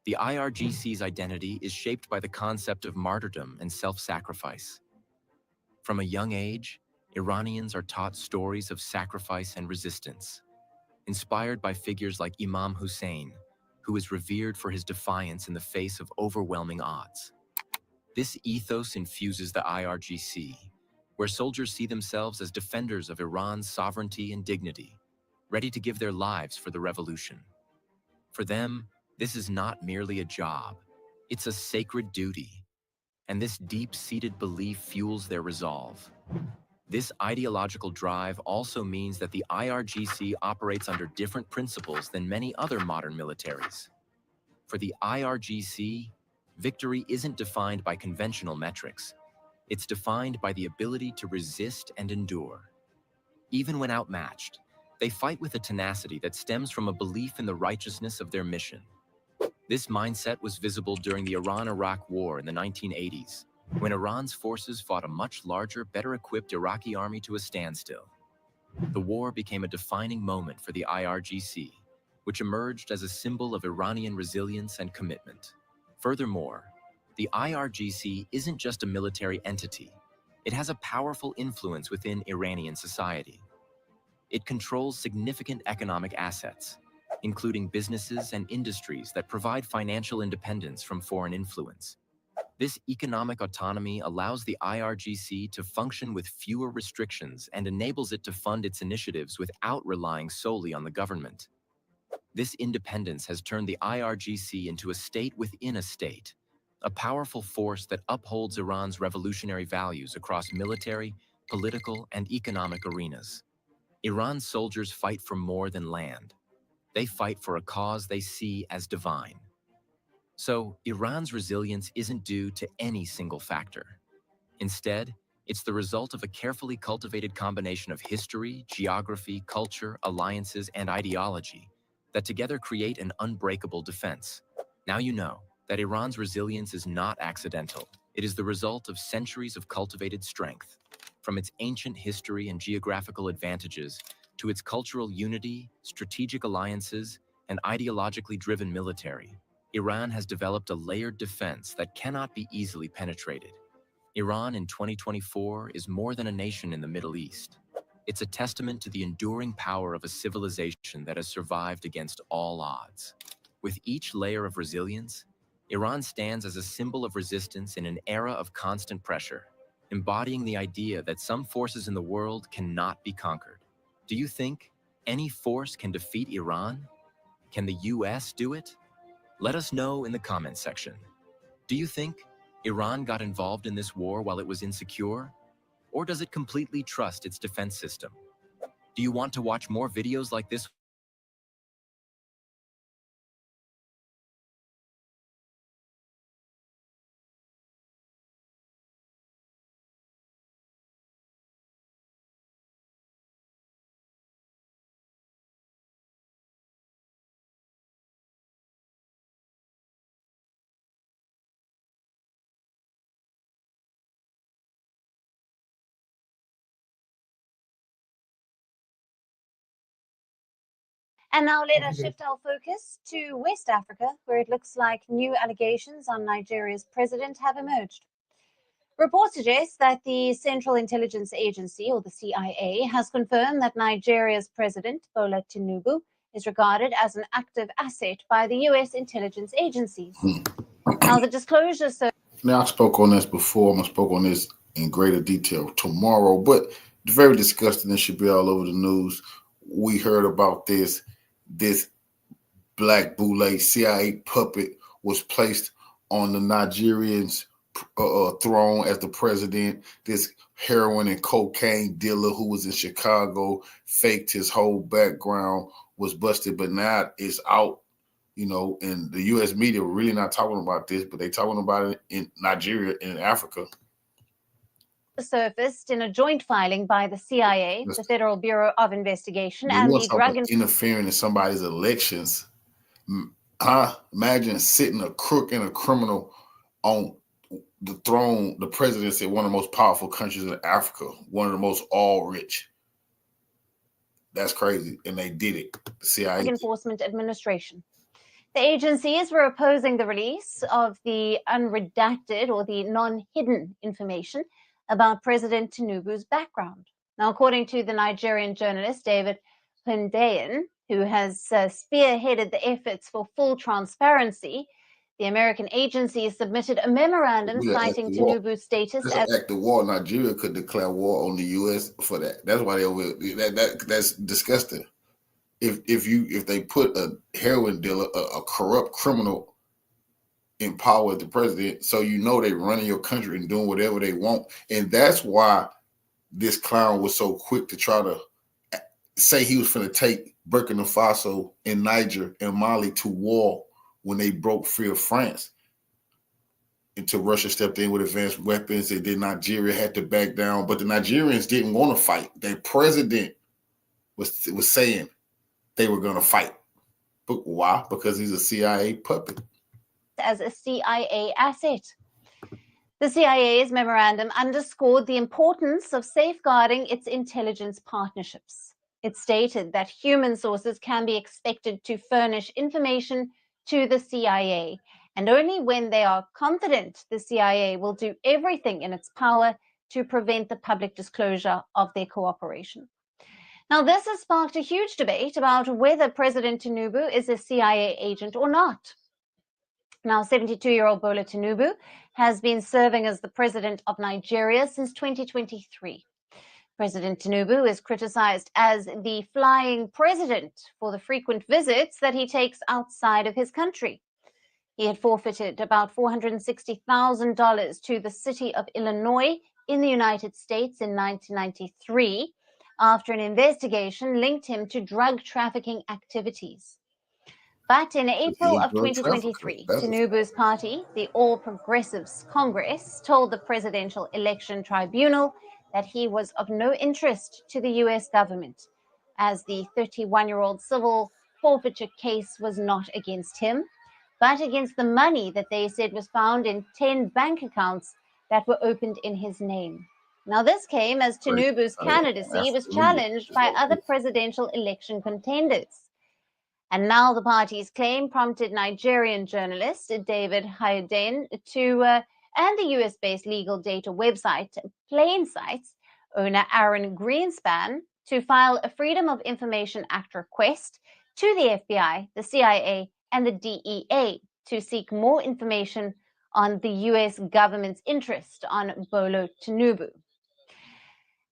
The IRGC's identity is shaped by the concept of martyrdom and self-sacrifice. From a young age, Iranians are taught stories of sacrifice and resistance, inspired by figures like Imam Hussein, who is revered for his defiance in the face of overwhelming odds. This ethos infuses the IRGC, where soldiers see themselves as defenders of Iran's sovereignty and dignity, ready to give their lives for the revolution. For them, this is not merely a job, it's a sacred duty, and this deep-seated belief fuels their resolve. This ideological drive also means that the IRGC operates under different principles than many other modern militaries. For the IRGC, victory isn't defined by conventional metrics. It's defined by the ability to resist and endure. Even when outmatched, they fight with a tenacity that stems from a belief in the righteousness of their mission. This mindset was visible during the Iran-Iraq War in the 1980s, when Iran's forces fought a much larger, better-equipped Iraqi army to a standstill. The war became a defining moment for the IRGC, which emerged as a symbol of Iranian resilience and commitment. Furthermore, the IRGC isn't just a military entity. It has a powerful influence within Iranian society. It controls significant economic assets, including businesses and industries that provide financial independence from foreign influence. This economic autonomy allows the IRGC to function with fewer restrictions and enables it to fund its initiatives without relying solely on the government. This independence has turned the IRGC into a state within a state, a powerful force that upholds Iran's revolutionary values across military, political, and economic arenas. Iran's soldiers fight for more than land. They fight for a cause they see as divine. So, Iran's resilience isn't due to any single factor. Instead, it's the result of a carefully cultivated combination of history, geography, culture, alliances, and ideology that together create an unbreakable defense. Now you know that Iran's resilience is not accidental. It is the result of centuries of cultivated strength. From its ancient history and geographical advantages to its cultural unity, strategic alliances, and ideologically driven military, Iran has developed a layered defense that cannot be easily penetrated. Iran in 2024 is more than a nation in the Middle East. It's a testament to the enduring power of a civilization that has survived against all odds. With each layer of resilience, Iran stands as a symbol of resistance in an era of constant pressure, embodying the idea that some forces in the world cannot be conquered. Do you think any force can defeat Iran? Can the US do it? Let us know in the comments section. Do you think Iran got involved in this war while it was insecure? Or does it completely trust its defense system? Do you want to watch more videos like this? And now let us shift our focus to West Africa, where it looks like new allegations on Nigeria's president have emerged. Reports suggest that the Central Intelligence Agency, or the CIA, has confirmed that Nigeria's president, Bola Tinubu, is regarded as an active asset by the U.S. intelligence agencies. Now, the disclosure... Now, I spoke on this before. I'm going to spoke on this in greater detail tomorrow, but it's very disgusting. It should be all over the news. We heard about this Black Boule CIA puppet was placed on the Nigerian's throne as the president. This heroin and cocaine dealer who was in Chicago faked his whole background, was busted, but now it's out, you know, and the U.S. media were really not talking about this, but they talking about it in Nigeria and in Africa. Surfaced in a joint filing by the CIA, the Federal Bureau of Investigation, and the drug interfering in somebody's elections. Imagine sitting a crook and a criminal on the throne, the presidency of one of the most powerful countries in Africa, one of the most all rich. That's crazy, and they did it. The CIA. Enforcement Administration. The agencies were opposing the release of the unredacted or the non-hidden information about President Tinubu's background. Now, according to the Nigerian journalist David Hundeyin, who has spearheaded the efforts for full transparency, the American agency submitted a memorandum citing Tinubu's status as an act of war. Nigeria could declare war on the U.S. for that. That's why they will. That's disgusting. If they put a heroin dealer, a corrupt criminal in power as the president, so you know they running your country and doing whatever they want. And that's why this clown was so quick to try to say he was finna take Burkina Faso and Niger and Mali to war when they broke free of France. until Russia stepped in with advanced weapons, and then Nigeria had to back down. But the Nigerians didn't want to fight. Their president was saying they were going to fight. But why? Because he's a CIA puppet. As a CIA asset. The CIA's memorandum underscored the importance of safeguarding its intelligence partnerships. It stated that human sources can be expected to furnish information to the CIA, and only when they are confident the CIA will do everything in its power to prevent the public disclosure of their cooperation. Now, this has sparked a huge debate about whether President Tinubu is a CIA agent or not. Now, 72-year-old Bola Tinubu has been serving as the president of Nigeria since 2023. President Tinubu is criticized as the flying president for the frequent visits that he takes outside of his country. He had forfeited about $460,000 to the city of Illinois in the United States in 1993 after an investigation linked him to drug trafficking activities. But in April of 2023, Tinubu's party, the All Progressives Congress, told the Presidential Election Tribunal that he was of no interest to the US government, as the 31-year-old civil forfeiture case was not against him, but against the money that they said was found in 10 bank accounts that were opened in his name. Now, this came as Tinubu's candidacy was challenged by other presidential election contenders. And now the party's claim prompted Nigerian journalist David Hayden and the US-based legal data website Plainsight's owner Aaron Greenspan to file a Freedom of Information Act request to the FBI, the CIA, and the DEA to seek more information on the US government's interest on Bola Tinubu.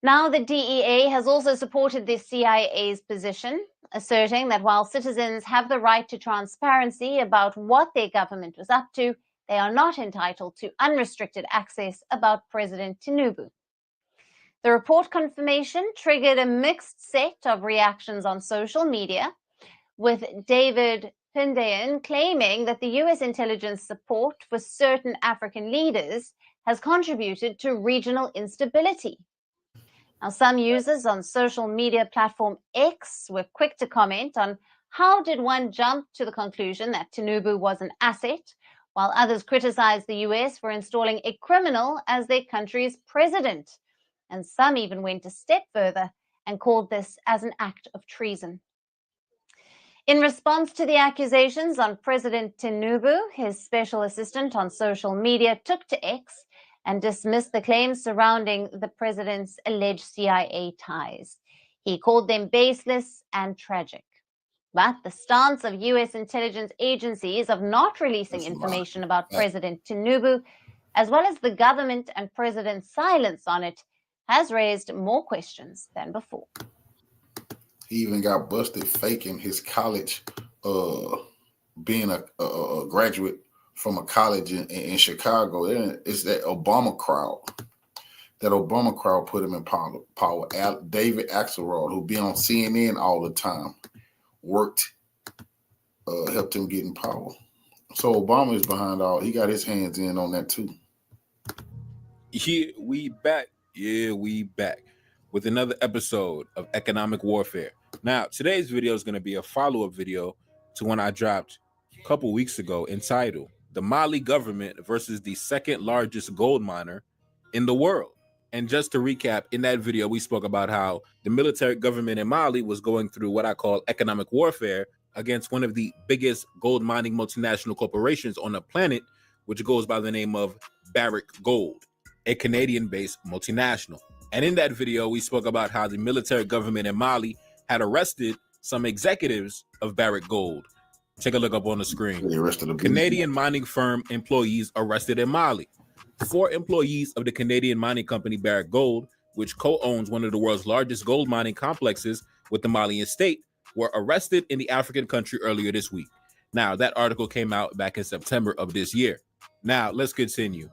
Now, the DEA has also supported the CIA's position, asserting that while citizens have the right to transparency about what their government was up to, they are not entitled to unrestricted access about President Tinubu. The report confirmation triggered a mixed set of reactions on social media, with David Pindayan claiming that the US intelligence support for certain African leaders has contributed to regional instability. Now, some users on social media platform X were quick to comment on how did one jump to the conclusion that Tinubu was an asset, while others criticized the US for installing a criminal as their country's president. And some even went a step further and called this as an act of treason. In response to the accusations on President Tinubu, his special assistant on social media took to X and dismissed the claims surrounding the president's alleged CIA ties. He called them baseless and tragic. But the stance of US intelligence agencies of not releasing information about President Tinubu, as well as the government and president's silence on it, has raised more questions than before. He even got busted faking his college, being a graduate from a college in Chicago. It's that Obama crowd. That Obama crowd put him in power. David Axelrod, who be on CNN all the time, helped him get in power. So Obama is behind all. He got his hands in on that too. Yeah, we back. Yeah, we back with another episode of Economic Warfare. Now, today's video is going to be a follow-up video to one I dropped a couple weeks ago entitled "The Mali Government versus the Second Largest Gold Miner in the World." And just to recap, in that video, we spoke about how the military government in Mali was going through what I call economic warfare against one of the biggest gold mining multinational corporations on the planet, which goes by the name of Barrick Gold, a Canadian-based multinational. And in that video, we spoke about how the military government in Mali had arrested some executives of Barrick Gold. Take a look up on the screen. Canadian mining firm employees arrested in Mali. 4 employees of the Canadian mining company Barrick Gold, which co-owns one of the world's largest gold mining complexes with the Malian state, were arrested in the African country earlier this week. Now, that article came out back in September of this year. Now, let's continue.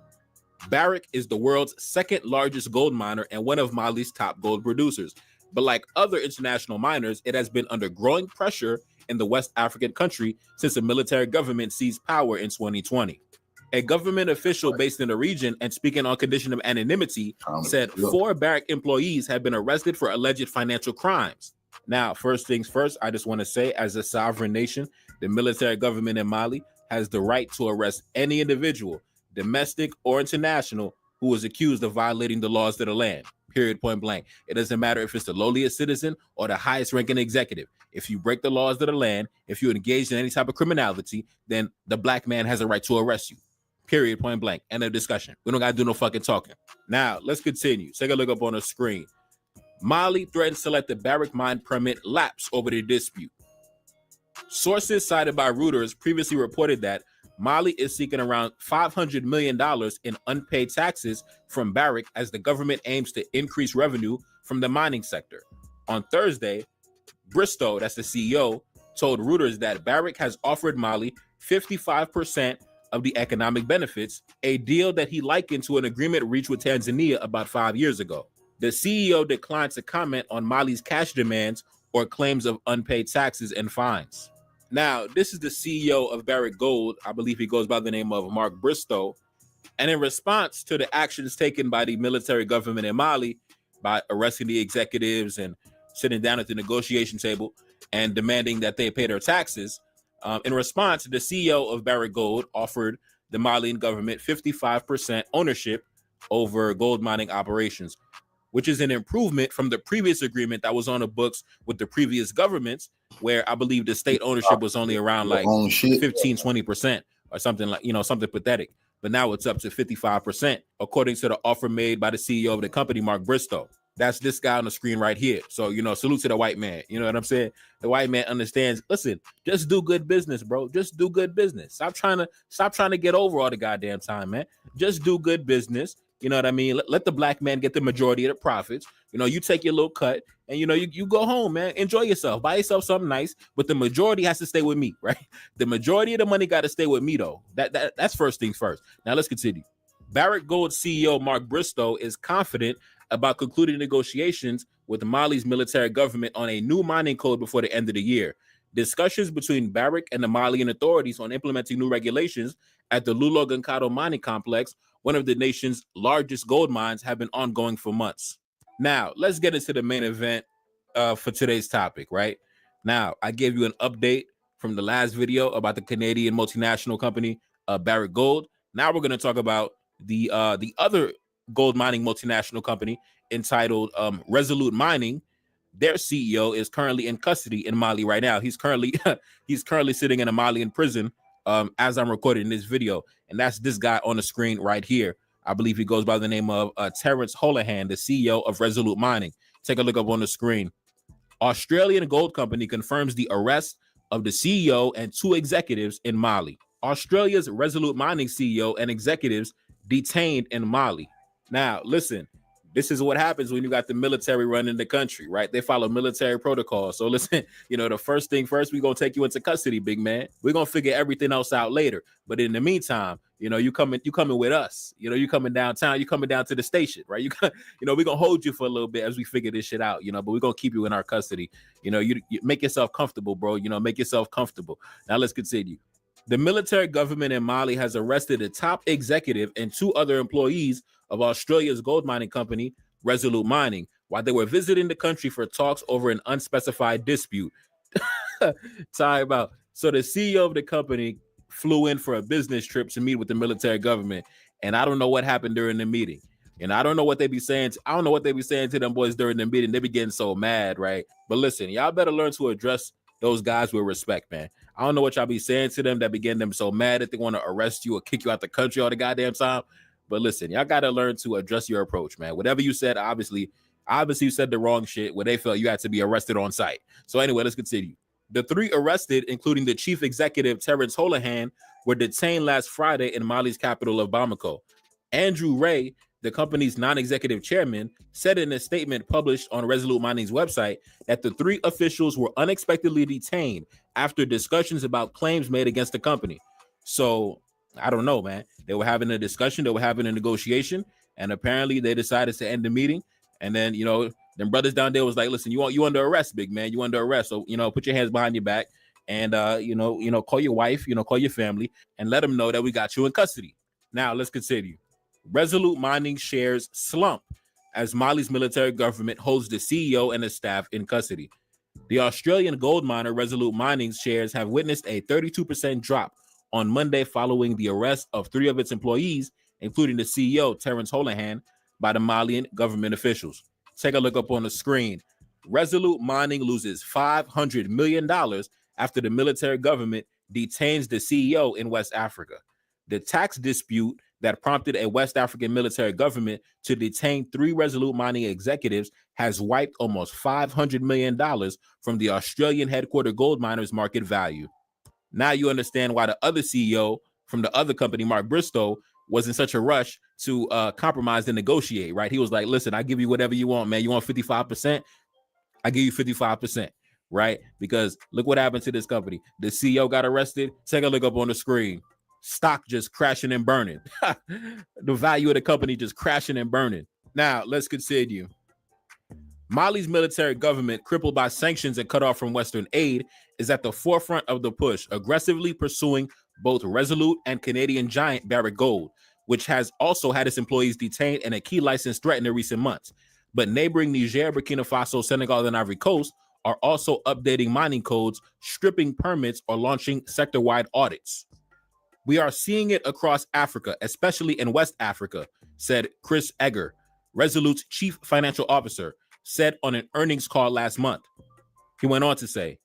Barrick is the world's second largest gold miner and one of Mali's top gold producers. But like other international miners, it has been under growing pressure in the West African country since the military government seized power in 2020. A government official based in the region and speaking on condition of anonymity said 4 Barrick employees have been arrested for alleged financial crimes. Now, first things first, I just want to say, as a sovereign nation, the military government in Mali has the right to arrest any individual, domestic or international, who is accused of violating the laws of the land. Period, point blank. It doesn't matter if it's the lowliest citizen or the highest ranking executive. If you break the laws of the land, if you engage in any type of criminality, then the black man has a right to arrest you. Period, point blank. End of discussion. We don't got to do no fucking talking. Now, let's continue. Take a look up on the screen. Mali threatens to let the Barrick mine permit lapse over the dispute. Sources cited by Reuters previously reported that Mali is seeking around $500 million in unpaid taxes from Barrick as the government aims to increase revenue from the mining sector. On Thursday, Bristow, that's the CEO, told Reuters that Barrick has offered Mali 55% of the economic benefits, a deal that he likened to an agreement reached with Tanzania about 5 years ago. The CEO declined to comment on Mali's cash demands or claims of unpaid taxes and fines. Now, this is the CEO of Barrick Gold. I believe he goes by the name of Mark Bristow. And in response to the actions taken by the military government in Mali by arresting the executives and sitting down at the negotiation table and demanding that they pay their taxes, in response, the CEO of Barrick Gold offered the Malian government 55% ownership over gold mining operations, which is an improvement from the previous agreement that was on the books with the previous governments, where I believe the state ownership was only around like 15-20% or something like, something pathetic. But now it's up to 55%, according to the offer made by the CEO of the company, Mark Bristow. That's this guy on the screen right here. So, salute to the white man. You know what I'm saying? The white man understands, listen, just do good business, bro. Just do good business. Stop trying to get over all the goddamn time, man. Just do good business. You know what I mean? Let the black man get the majority of the profits. You take your little cut and, you go home, man. Enjoy yourself. Buy yourself something nice. But the majority has to stay with me, right? The majority of the money got to stay with me, though. That's first things first. Now, let's continue. Barrick Gold CEO Mark Bristow is confident about concluding negotiations with Mali's military government on a new mining code before the end of the year. Discussions between Barrick and the Malian authorities on implementing new regulations at the Loulo-Gounkoto mining complex, one of the nation's largest gold mines, have been ongoing for months. Now, let's get into the main event for today's topic, right? Now, I gave you an update from the last video about the Canadian multinational company, Barrick Gold. Now we're going to talk about the other gold mining multinational company entitled Resolute Mining. Their CEO is currently in custody in Mali right now. He's currently sitting in a Malian prison as I'm recording this video, and that's this guy on the screen right here. I believe he goes by the name of Terence Holohan, the CEO of Resolute Mining. Take a look up on the screen. Australian gold company confirms the arrest of the CEO and 2 executives in Mali. Australia's Resolute Mining CEO and executives detained in Mali. Now, listen, this is what happens when you got the military running the country, right? They follow military protocol. So listen, the first thing first, we're going to take you into custody, big man. We're going to figure everything else out later. But in the meantime, you coming with us. You coming downtown, you coming down to the station, right? We're going to hold you for a little bit as we figure this shit out, but we're going to keep you in our custody. You make yourself comfortable, bro. Make yourself comfortable. Now let's continue. The military government in Mali has arrested a top executive and 2 other employees of Australia's gold mining company, Resolute Mining, while they were visiting the country for talks over an unspecified dispute. Time out. So the CEO of the company flew in for a business trip to meet with the military government, and I don't know what happened during the meeting. And I don't know what they be saying. I don't know what they be saying to them boys during the meeting. They be getting so mad, right? But listen, y'all better learn to address those guys with respect, man. I don't know what y'all be saying to them that be getting them so mad that they want to arrest you or kick you out the country all the goddamn time. But listen, y'all got to learn to adjust your approach, man. Whatever you said, obviously you said the wrong shit where they felt you had to be arrested on site. So anyway, let's continue. The 3 arrested, including the chief executive, Terence Holohan, were detained last Friday in Mali's capital of Bamako. Andrew Ray, the company's non-executive chairman, said in a statement published on Resolute Mining's website that the 3 officials were unexpectedly detained after discussions about claims made against the company. So I don't know, man. They were having a discussion, they were having a negotiation, and apparently they decided to end the meeting. And then, them brothers down there was like, listen, you under arrest, big man. You under arrest. So, put your hands behind your back and, call your wife, call your family and let them know that we got you in custody. Now let's continue. Resolute Mining shares slump as Mali's military government holds the CEO and his staff in custody. The Australian gold miner Resolute Mining's shares have witnessed a 32% drop on Monday following the arrest of 3 of its employees, including the CEO, Terence Holohan, by the Malian government officials. Take a look up on the screen. Resolute Mining loses $500 million after the military government detains the CEO in West Africa. The tax dispute that prompted a West African military government to detain 3 Resolute Mining executives has wiped almost $500 million from the Australian headquartered gold miners' market value. Now you understand why the other CEO from the other company, Mark Bristow, was in such a rush to compromise and negotiate, right? He was like, listen, I give you whatever you want, man. You want 55%? I give you 55%, right? Because look what happened to this company. The CEO got arrested. Take a look up on the screen. Stock just crashing and burning. The value of the company just crashing and burning. Now, let's continue. Mali's military government, crippled by sanctions and cut off from Western aid, is at the forefront of the push, aggressively pursuing both Resolute and Canadian giant Barrick Gold, which has also had its employees detained and a key license threatened in recent months. But neighboring Niger, Burkina Faso, Senegal, and Ivory Coast are also updating mining codes, stripping permits, or launching sector-wide audits. We are seeing it across Africa, especially in West Africa, said Chris Egger, Resolute's chief financial officer, said on an earnings call last month. He went on to say,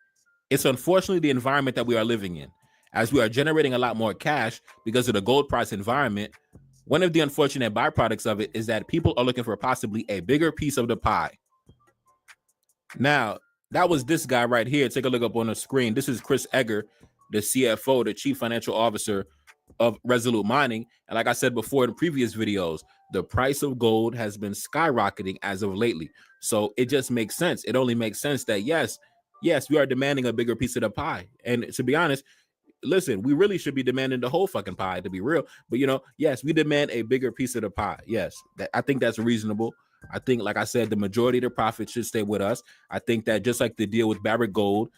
it's unfortunately the environment that we are living in. As we are generating a lot more cash because of the gold price environment, one of the unfortunate byproducts of it is that people are looking for possibly a bigger piece of the pie. Now, that was this guy right here. Take a look up on the screen. This is Chris Egger, the CFO, the chief financial officer of Resolute Mining. And like I said before in previous videos, the price of gold has been skyrocketing as of lately. So it just makes sense. It only makes sense that yes, we are demanding a bigger piece of the pie. And to be honest, listen, we really should be demanding the whole fucking pie, to be real. But, yes, we demand a bigger piece of the pie. Yes, I think that's reasonable. I think, like I said, the majority of the profits should stay with us. I think that just like the deal with Barrick Gold,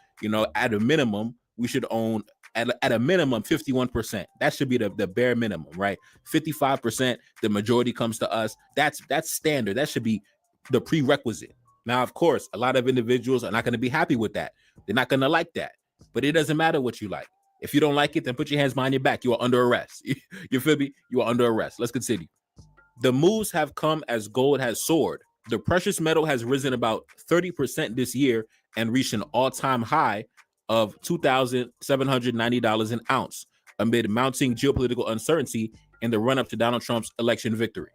at a minimum, we should own at a minimum 51%. That should be the bare minimum, right? 55%, the majority comes to us. That's standard. That should be the prerequisite. Now, of course, a lot of individuals are not going to be happy with that. They're not going to like that. But it doesn't matter what you like. If you don't like it, then put your hands behind your back. You are under arrest. You feel me? You are under arrest. Let's continue. The moves have come as gold has soared. The precious metal has risen about 30% this year and reached an all-time high of $2,790 an ounce amid mounting geopolitical uncertainty in the run-up to Donald Trump's election victory.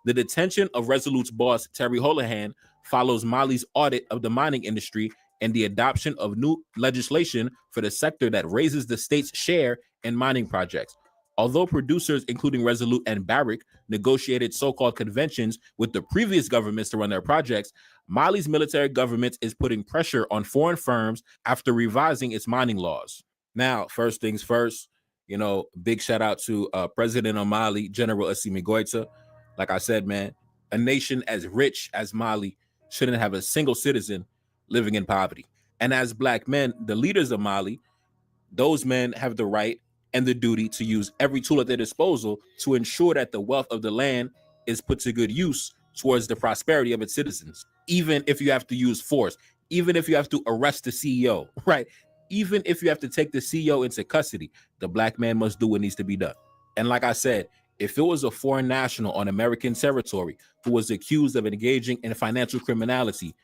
The detention of Resolute's boss, Terry Holohan, follows Mali's audit of the mining industry and the adoption of new legislation for the sector that raises the state's share in mining projects. Although producers, including Resolute and Barrick, negotiated so-called conventions with the previous governments to run their projects, Mali's military government is putting pressure on foreign firms after revising its mining laws. Now, first things first, big shout out to President of Mali, General Assimi Goïta. Like I said, man, a nation as rich as Mali shouldn't have a single citizen living in poverty. And as Black men, the leaders of Mali, those men have the right and the duty to use every tool at their disposal to ensure that the wealth of the land is put to good use towards the prosperity of its citizens, even if you have to use force, even if you have to arrest the CEO, right? Even if you have to take the CEO into custody, the Black man must do what needs to be done. And like I said, if it was a foreign national on American territory who was accused of engaging in financial criminality,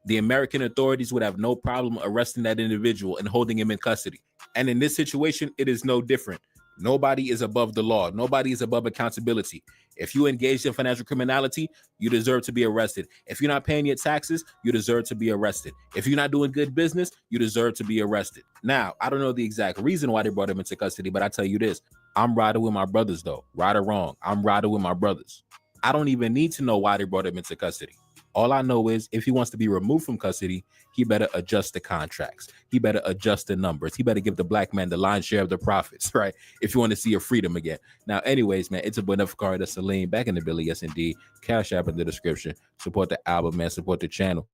the American authorities would have no problem arresting that individual and holding him in custody. And in this situation, it is no different. Nobody is above the law. Nobody is above accountability. If you engage in financial criminality, you deserve to be arrested. If you're not paying your taxes, you deserve to be arrested. If you're not doing good business, you deserve to be arrested. Now, I don't know the exact reason why they brought him into custody, but I tell you this, I'm riding with my brothers though. Right or wrong, I'm riding with my brothers. I don't even need to know why they brought him into custody. All I know is if he wants to be removed from custody, he better adjust the contracts. He better adjust the numbers. He better give the Black man the lion's share of the profits, right? If you want to see your freedom again. Now, anyways, man, it's a Bonafide, that's Salim, back in the Billy, yes, indeed. Cash App in the description. Support the album, man. Support the channel.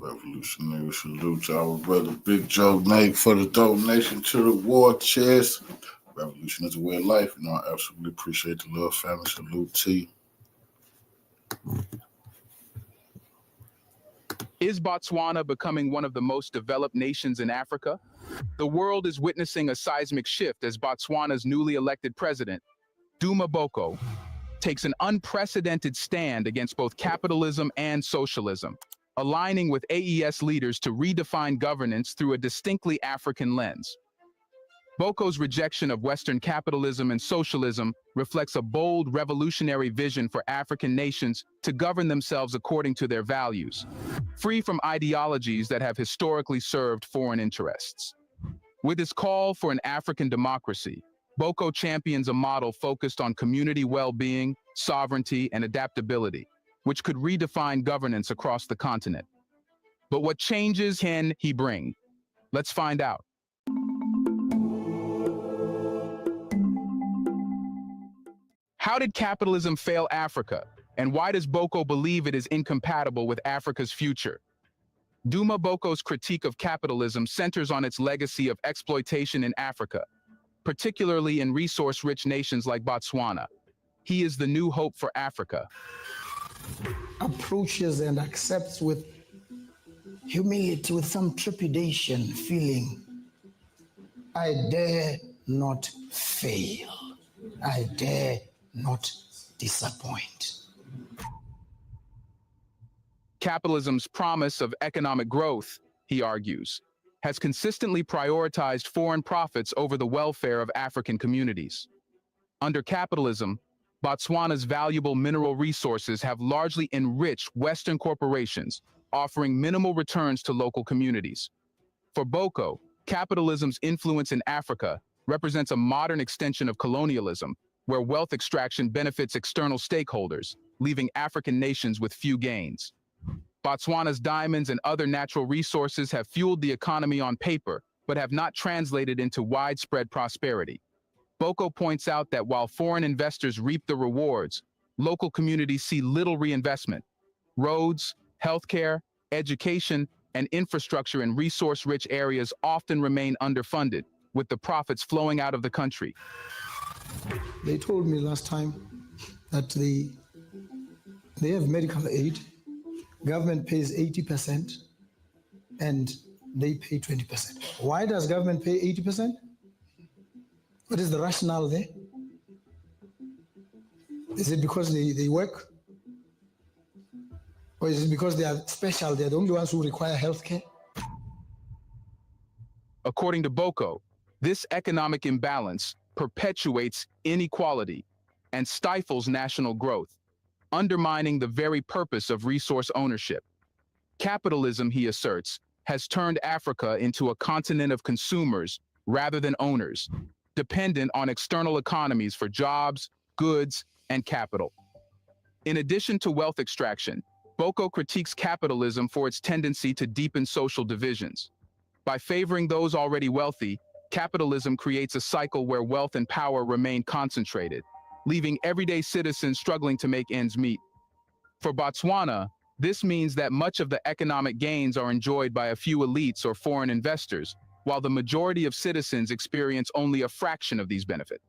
Revolutionary salute to our brother Big Joe Nate for the donation to the war chest. Revolution is a way of life. You know, I absolutely appreciate the love, family. Salute T. Is Botswana becoming one of the most developed nations in Africa? The world is witnessing a seismic shift as Botswana's newly elected president, Duma Boko, takes an unprecedented stand against both capitalism and socialism, aligning with AES leaders to redefine governance through a distinctly African lens. Boko's rejection of Western capitalism and socialism reflects a bold revolutionary vision for African nations to govern themselves according to their values, free from ideologies that have historically served foreign interests. With his call for an African democracy, Boko champions a model focused on community well-being, sovereignty, and adaptability, which could redefine governance across the continent. But what changes can he bring? Let's find out. How did capitalism fail Africa, and why does Boko believe it is incompatible with Africa's future? Duma Boko's critique of capitalism centers on its legacy of exploitation in Africa, particularly in resource-rich nations like Botswana. He is the new hope for Africa. Approaches and accepts with humility, with some trepidation, feeling, I dare not fail. I dare not disappoint. Capitalism's promise of economic growth, he argues, has consistently prioritized foreign profits over the welfare of African communities. Under capitalism, Botswana's valuable mineral resources have largely enriched Western corporations, offering minimal returns to local communities. For Boko, capitalism's influence in Africa represents a modern extension of colonialism, where wealth extraction benefits external stakeholders, leaving African nations with few gains. Botswana's diamonds and other natural resources have fueled the economy on paper, but have not translated into widespread prosperity. Boko points out that while foreign investors reap the rewards, local communities see little reinvestment. Roads, healthcare, education, and infrastructure in resource-rich areas often remain underfunded, with the profits flowing out of the country. They told me last time that they have medical aid, government pays 80%, and they pay 20%. Why does government pay 80%? What is the rationale there? Is it because they work? Or is it because they are special, they're the only ones who require health care? According to Boko, this economic imbalance perpetuates inequality and stifles national growth, undermining the very purpose of resource ownership. Capitalism, he asserts, has turned Africa into a continent of consumers rather than owners, dependent on external economies for jobs, goods, and capital. In addition to wealth extraction, Boko critiques capitalism for its tendency to deepen social divisions. By favoring those already wealthy, capitalism creates a cycle where wealth and power remain concentrated, leaving everyday citizens struggling to make ends meet. For Botswana, this means that much of the economic gains are enjoyed by a few elites or foreign investors, while the majority of citizens experience only a fraction of these benefits.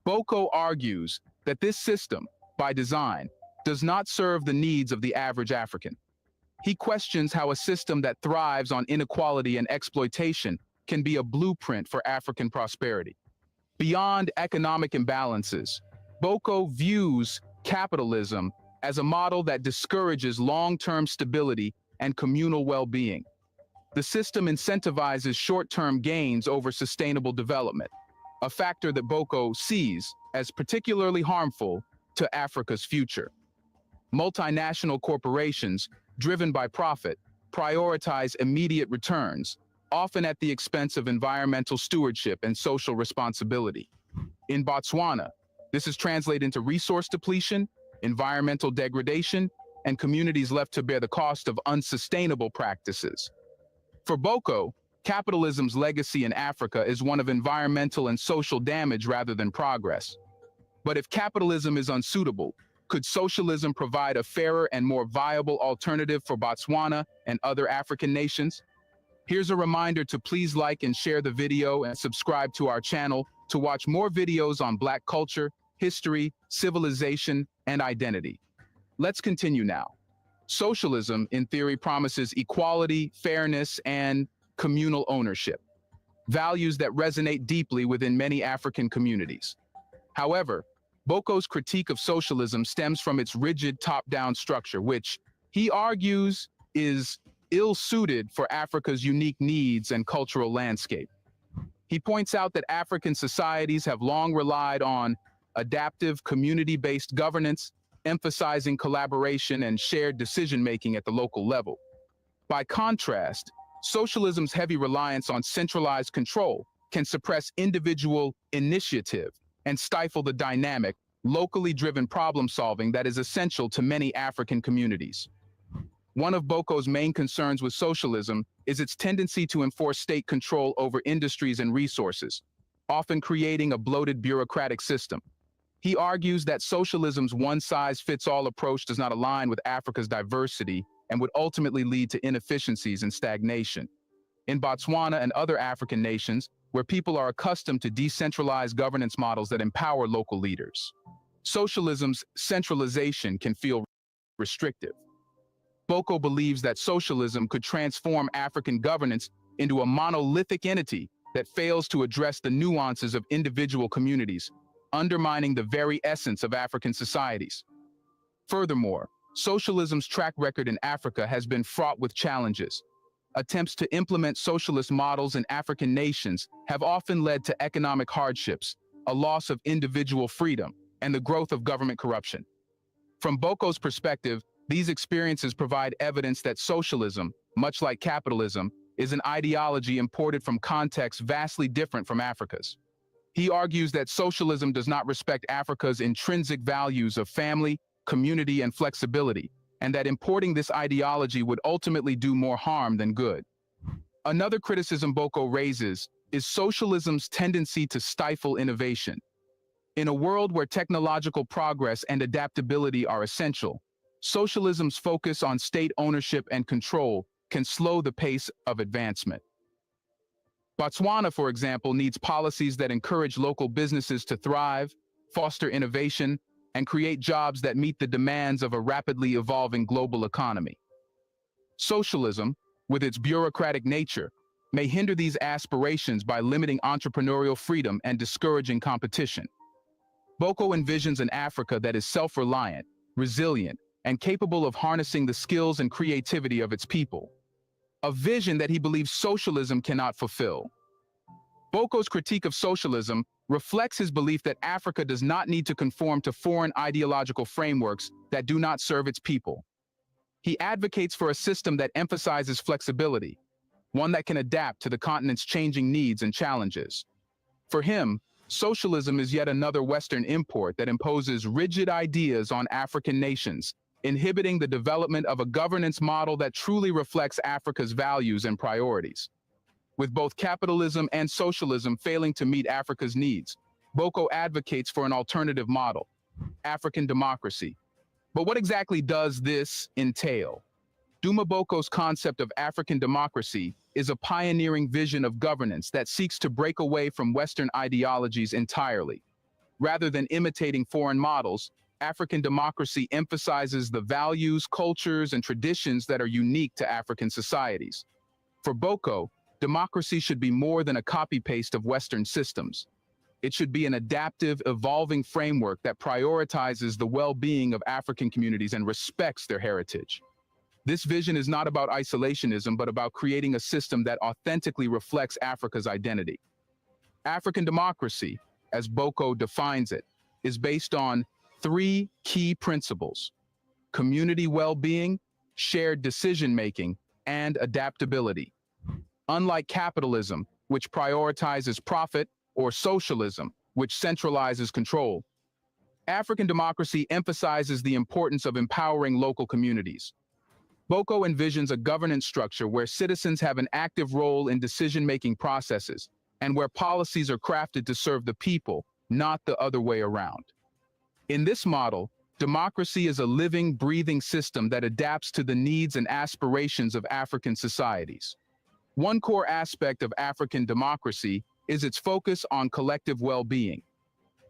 Boko argues that this system, by design, does not serve the needs of the average African. He questions how a system that thrives on inequality and exploitation can be a blueprint for African prosperity. Beyond economic imbalances, Boko views capitalism as a model that discourages long-term stability and communal well-being. The system incentivizes short-term gains over sustainable development, a factor that Boko sees as particularly harmful to Africa's future. Multinational corporations, driven by profit, prioritize immediate returns, often at the expense of environmental stewardship and social responsibility. In Botswana, this is translated into resource depletion, environmental degradation, and communities left to bear the cost of unsustainable practices. For Boko, capitalism's legacy in Africa is one of environmental and social damage rather than progress. But if capitalism is unsuitable, Could socialism provide a fairer and more viable alternative for Botswana and other African nations? Here's a reminder to please like and share the video and subscribe to our channel to watch more videos on Black culture, history, civilization, and identity. Let's continue now. Socialism, in theory, promises equality, fairness, and communal ownership, values that resonate deeply within many African communities. However, Boko's critique of socialism stems from its rigid top-down structure, which, he argues, is ill-suited for Africa's unique needs and cultural landscape. He points out that African societies have long relied on adaptive, community-based governance, emphasizing collaboration and shared decision-making at the local level. By contrast, socialism's heavy reliance on centralized control can suppress individual initiative and stifle the dynamic, locally driven problem-solving that is essential to many African communities. One of Boko's main concerns with socialism is its tendency to enforce state control over industries and resources, often creating a bloated bureaucratic system. He argues that socialism's one-size-fits-all approach does not align with Africa's diversity and would ultimately lead to inefficiencies and stagnation. In Botswana and other African nations, where people are accustomed to decentralized governance models that empower local leaders, socialism's centralization can feel restrictive. Boko believes that socialism could transform African governance into a monolithic entity that fails to address the nuances of individual communities, undermining the very essence of African societies. Furthermore, socialism's track record in Africa has been fraught with challenges. Attempts to implement socialist models in African nations have often led to economic hardships, a loss of individual freedom, and the growth of government corruption. From Boko's perspective, these experiences provide evidence that socialism, much like capitalism, is an ideology imported from contexts vastly different from Africa's. He argues that socialism does not respect Africa's intrinsic values of family, community, and flexibility, and that importing this ideology would ultimately do more harm than good. Another criticism Boko raises is socialism's tendency to stifle innovation. In a world where technological progress and adaptability are essential, socialism's focus on state ownership and control can slow the pace of advancement. Botswana, for example, needs policies that encourage local businesses to thrive, foster innovation, and create jobs that meet the demands of a rapidly evolving global economy. Socialism, with its bureaucratic nature, may hinder these aspirations by limiting entrepreneurial freedom and discouraging competition. Boko envisions an Africa that is self-reliant, resilient, and capable of harnessing the skills and creativity of its people, a vision that he believes socialism cannot fulfill. Boko's critique of socialism reflects his belief that Africa does not need to conform to foreign ideological frameworks that do not serve its people. He advocates for a system that emphasizes flexibility, one that can adapt to the continent's changing needs and challenges. For him, socialism is yet another Western import that imposes rigid ideas on African nations, inhibiting the development of a governance model that truly reflects Africa's values and priorities. With both capitalism and socialism failing to meet Africa's needs, Boko advocates for an alternative model, African democracy. But what exactly does this entail? Duma Boko's concept of African democracy is a pioneering vision of governance that seeks to break away from Western ideologies entirely. Rather than imitating foreign models, African democracy emphasizes the values, cultures, and traditions that are unique to African societies. For Boko, democracy should be more than a copy-paste of Western systems. It should be an adaptive, evolving framework that prioritizes the well-being of African communities and respects their heritage. This vision is not about isolationism, but about creating a system that authentically reflects Africa's identity. African democracy, as Boko defines it, is based on three key principles: community well-being, shared decision-making, and adaptability. Unlike capitalism, which prioritizes profit, or socialism, which centralizes control, African democracy emphasizes the importance of empowering local communities. Boko envisions a governance structure where citizens have an active role in decision-making processes and where policies are crafted to serve the people, not the other way around. In this model, Democracy is a living, breathing system that adapts to the needs and aspirations of African societies. One core aspect of African democracy is its focus on collective well-being.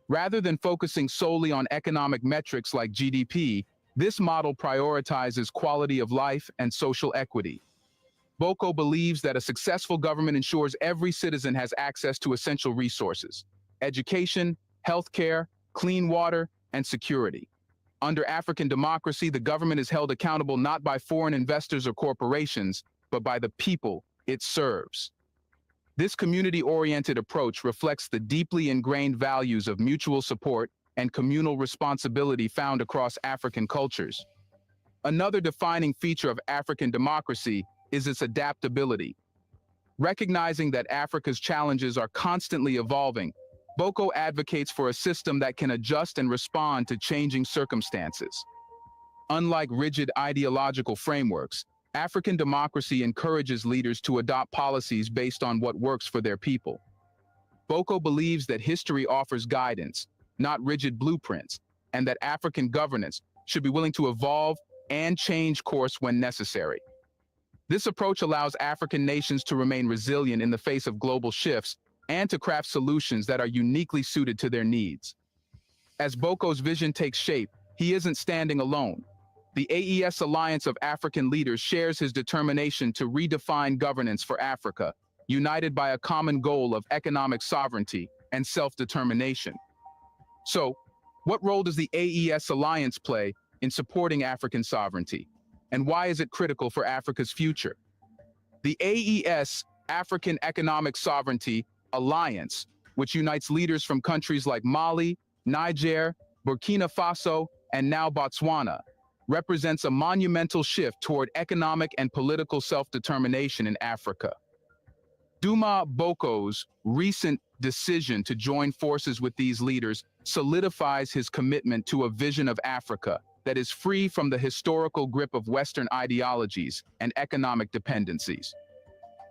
Rather than focusing solely on economic metrics like GDP, this model prioritizes quality of life and social equity. Boko believes that a successful government ensures every citizen has access to essential resources: education, healthcare, clean water, and security. Under African democracy, the government is held accountable not by foreign investors or corporations, but by the people it serves. This community-oriented approach reflects the deeply ingrained values of mutual support and communal responsibility found across African cultures. Another defining feature of African democracy is its adaptability. Recognizing that Africa's challenges are constantly evolving, Boko advocates for a system that can adjust and respond to changing circumstances. Unlike rigid ideological frameworks, African democracy encourages leaders to adopt policies based on what works for their people. Boko believes that history offers guidance, not rigid blueprints, and that African governance should be willing to evolve and change course when necessary. This approach allows African nations to remain resilient in the face of global shifts and to craft solutions that are uniquely suited to their needs. As Boko's vision takes shape, he isn't standing alone. The AES Alliance of African Leaders shares his determination to redefine governance for Africa, united by a common goal of economic sovereignty and self-determination. So, what role does the AES Alliance play in supporting African sovereignty? And why is it critical for Africa's future? The AES, African Economic Sovereignty Alliance, which unites leaders from countries like Mali, Niger, Burkina Faso, and now Botswana, represents a monumental shift toward economic and political self-determination in Africa. Duma Boko's recent decision to join forces with these leaders solidifies his commitment to a vision of Africa that is free from the historical grip of Western ideologies and economic dependencies.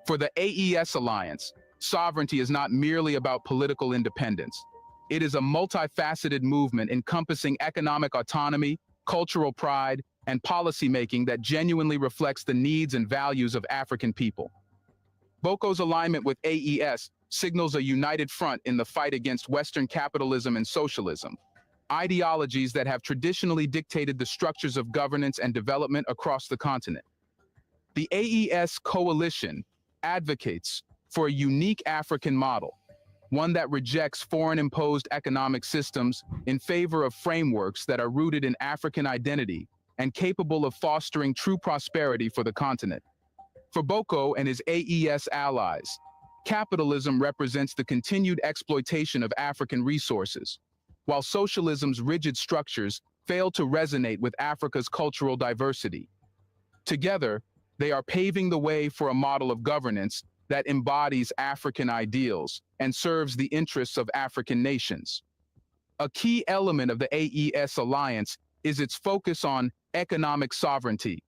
For the AES Alliance, sovereignty is not merely about political independence. It is a multifaceted movement encompassing economic autonomy, cultural pride, and policymaking that genuinely reflects the needs and values of African people. Boko's alignment with AES signals a united front in the fight against Western capitalism and socialism, ideologies that have traditionally dictated the structures of governance and development across the continent. The AES coalition advocates for a unique African model, one that rejects foreign-imposed economic systems in favor of frameworks that are rooted in African identity and capable of fostering true prosperity for the continent. For Boko and his AES allies, capitalism represents the continued exploitation of African resources, while socialism's rigid structures fail to resonate with Africa's cultural diversity. Together, they are paving the way for a model of governance that embodies African ideals and serves the interests of African nations. A key element of the AES Alliance is its focus on economic sovereignty.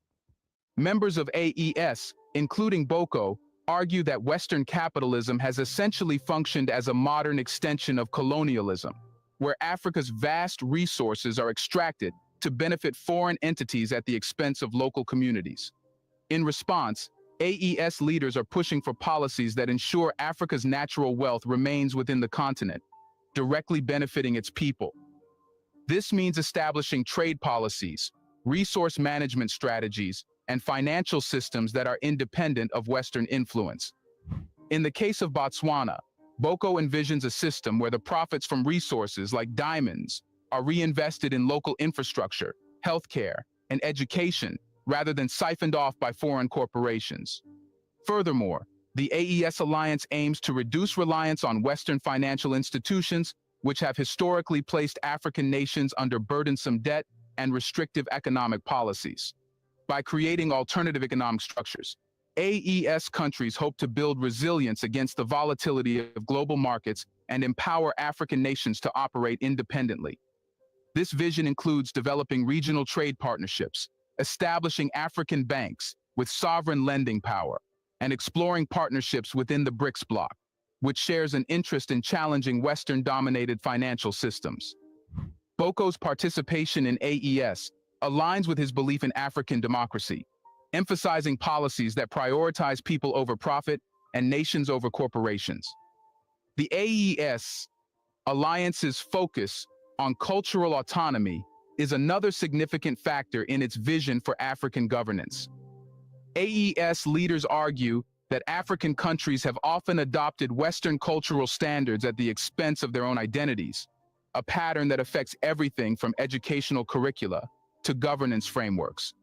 Members of AES, including Boko, argue that Western capitalism has essentially functioned as a modern extension of colonialism, where Africa's vast resources are extracted to benefit foreign entities at the expense of local communities. In response, AES leaders are pushing for policies that ensure Africa's natural wealth remains within the continent, directly benefiting its people. This means establishing trade policies, resource management strategies, and financial systems that are independent of Western influence. In the case of Botswana, Boko envisions a system where the profits from resources like diamonds are reinvested in local infrastructure, healthcare, and education rather than siphoned off by foreign corporations. Furthermore, the AES Alliance aims to reduce reliance on Western financial institutions, which have historically placed African nations under burdensome debt and restrictive economic policies. By creating alternative economic structures, AES countries hope to build resilience against the volatility of global markets and empower African nations to operate independently. This vision includes developing regional trade partnerships, establishing African banks with sovereign lending power, and exploring partnerships within the BRICS bloc, which shares an interest in challenging Western-dominated financial systems. Boko's participation in AES aligns with his belief in African democracy, emphasizing policies that prioritize people over profit and nations over corporations. The AES alliance's focus on cultural autonomy is another significant factor in its vision for African governance. AES leaders argue that African countries have often adopted Western cultural standards at the expense of their own identities, a pattern that affects everything from educational curricula to governance frameworks.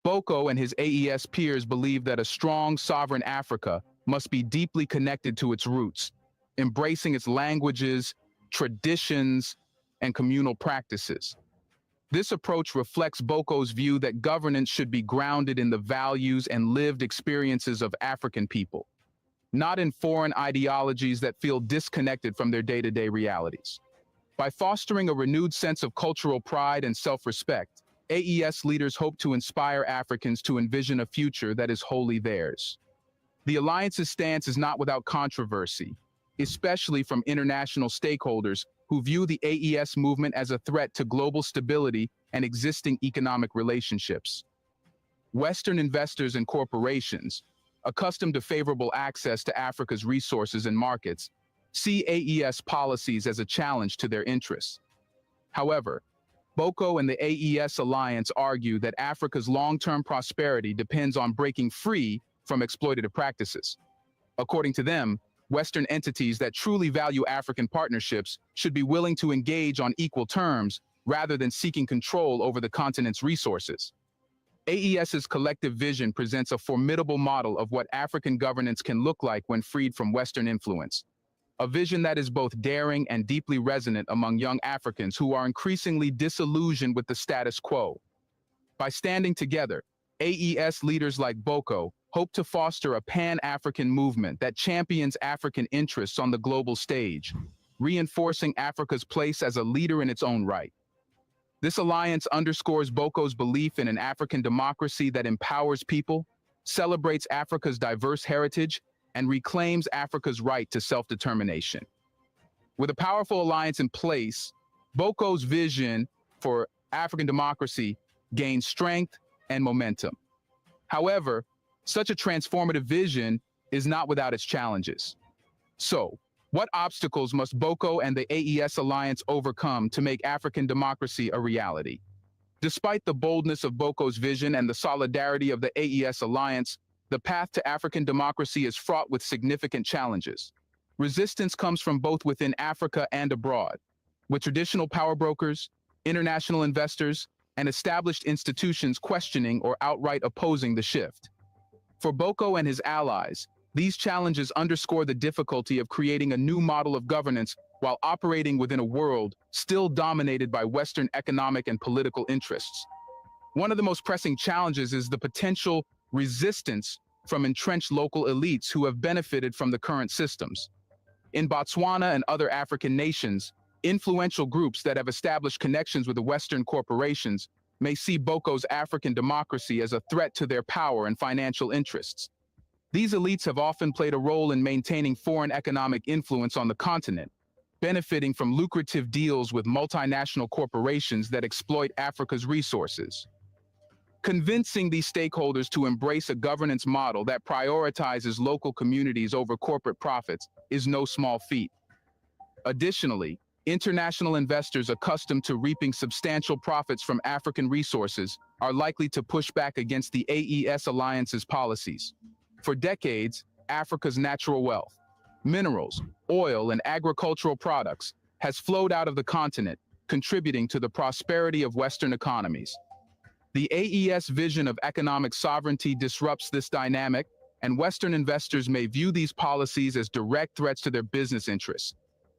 Boko and his AES peers believe that a strong, sovereign Africa must be deeply connected to its roots, embracing its languages, traditions, and communal practices. This approach reflects Boko's view that governance should be grounded in the values and lived experiences of African people, not in foreign ideologies that feel disconnected from their day-to-day realities. By fostering a renewed sense of cultural pride and self-respect, AES leaders hope to inspire Africans to envision a future that is wholly theirs. The alliance's stance is not without controversy, especially from international stakeholders who view the AES movement as a threat to global stability and existing economic relationships. Western investors and corporations, accustomed to favorable access to Africa's resources and markets, see AES policies as a challenge to their interests. However, Boko and the AES alliance argue that Africa's long-term prosperity depends on breaking free from exploitative practices. According to them, Western entities that truly value African partnerships should be willing to engage on equal terms rather than seeking control over the continent's resources. AES's collective vision presents a formidable model of what African governance can look like when freed from Western influence. A vision that is both daring and deeply resonant among young Africans who are increasingly disillusioned with the status quo. By standing together, AES leaders like Boko hope to foster a pan-African movement that champions African interests on the global stage, reinforcing Africa's place as a leader in its own right. This alliance underscores Boko's belief in an African democracy that empowers people, celebrates Africa's diverse heritage, and reclaims Africa's right to self-determination. With a powerful alliance in place, Boko's vision for African democracy gains strength and momentum. However, such a transformative vision is not without its challenges. So, what obstacles must Boko and the AES alliance overcome to make African democracy a reality? Despite the boldness of Boko's vision and the solidarity of the AES alliance, the path to African democracy is fraught with significant challenges. Resistance comes from both within Africa and abroad, with traditional power brokers, international investors, and established institutions questioning or outright opposing the shift. For Boko and his allies, these challenges underscore the difficulty of creating a new model of governance while operating within a world still dominated by Western economic and political interests. One of the most pressing challenges is the potential resistance from entrenched local elites who have benefited from the current systems. In Botswana and other African nations, influential groups that have established connections with the Western corporations may see Boko's African democracy as a threat to their power and financial interests. These elites have often played a role in maintaining foreign economic influence on the continent, benefiting from lucrative deals with multinational corporations that exploit Africa's resources. Convincing these stakeholders to embrace a governance model that prioritizes local communities over corporate profits is no small feat. Additionally, international investors accustomed to reaping substantial profits from African resources are likely to push back against the AES alliance's policies. For decades, Africa's natural wealth, minerals, oil, and agricultural products has flowed out of the continent, contributing to the prosperity of Western economies. The AES vision of economic sovereignty disrupts this dynamic, and Western investors may view these policies as direct threats to their business interests.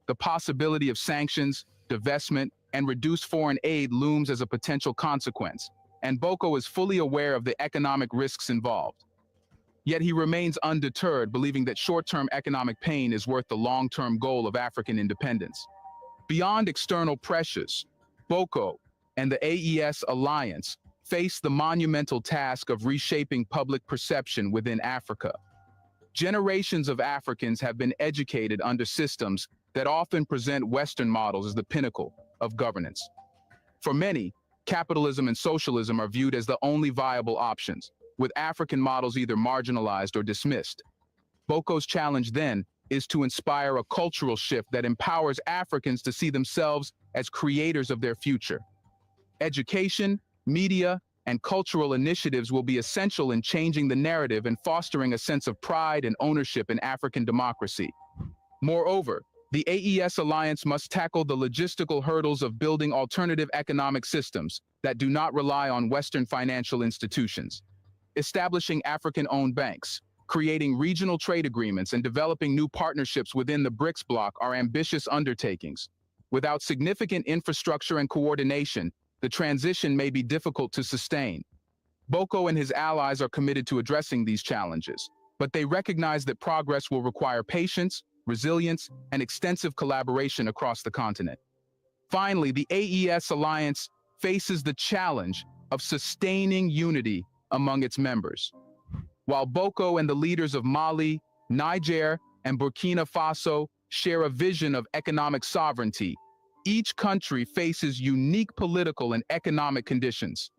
The possibility of sanctions, divestment, and reduced foreign aid looms as a potential consequence, and Boko is fully aware of the economic risks involved. Yet he remains undeterred, believing that short-term economic pain is worth the long-term goal of African independence. Beyond external pressures, Boko and the AES alliance face the monumental task of reshaping public perception within Africa. Generations of Africans have been educated under systems that often present Western models as the pinnacle, of governance. For many, capitalism and socialism are viewed as the only viable options, with African models either marginalized or dismissed. Boko's challenge then is to inspire a cultural shift that empowers Africans to see themselves as creators of their future. Education, media, and cultural initiatives will be essential in changing the narrative and fostering a sense of pride and ownership in African democracy. Moreover, the AES Alliance must tackle the logistical hurdles of building alternative economic systems that do not rely on Western financial institutions. Establishing African-owned banks, creating regional trade agreements, and developing new partnerships within the BRICS bloc are ambitious undertakings. Without significant infrastructure and coordination, the transition may be difficult to sustain. Boko and his allies are committed to addressing these challenges, but they recognize that progress will require patience, resilience, and extensive collaboration across the continent. Finally, the AES Alliance faces the challenge of sustaining unity among its members. While Boko and the leaders of Mali, Niger, and Burkina Faso share a vision of economic sovereignty, each country faces unique political and economic conditions.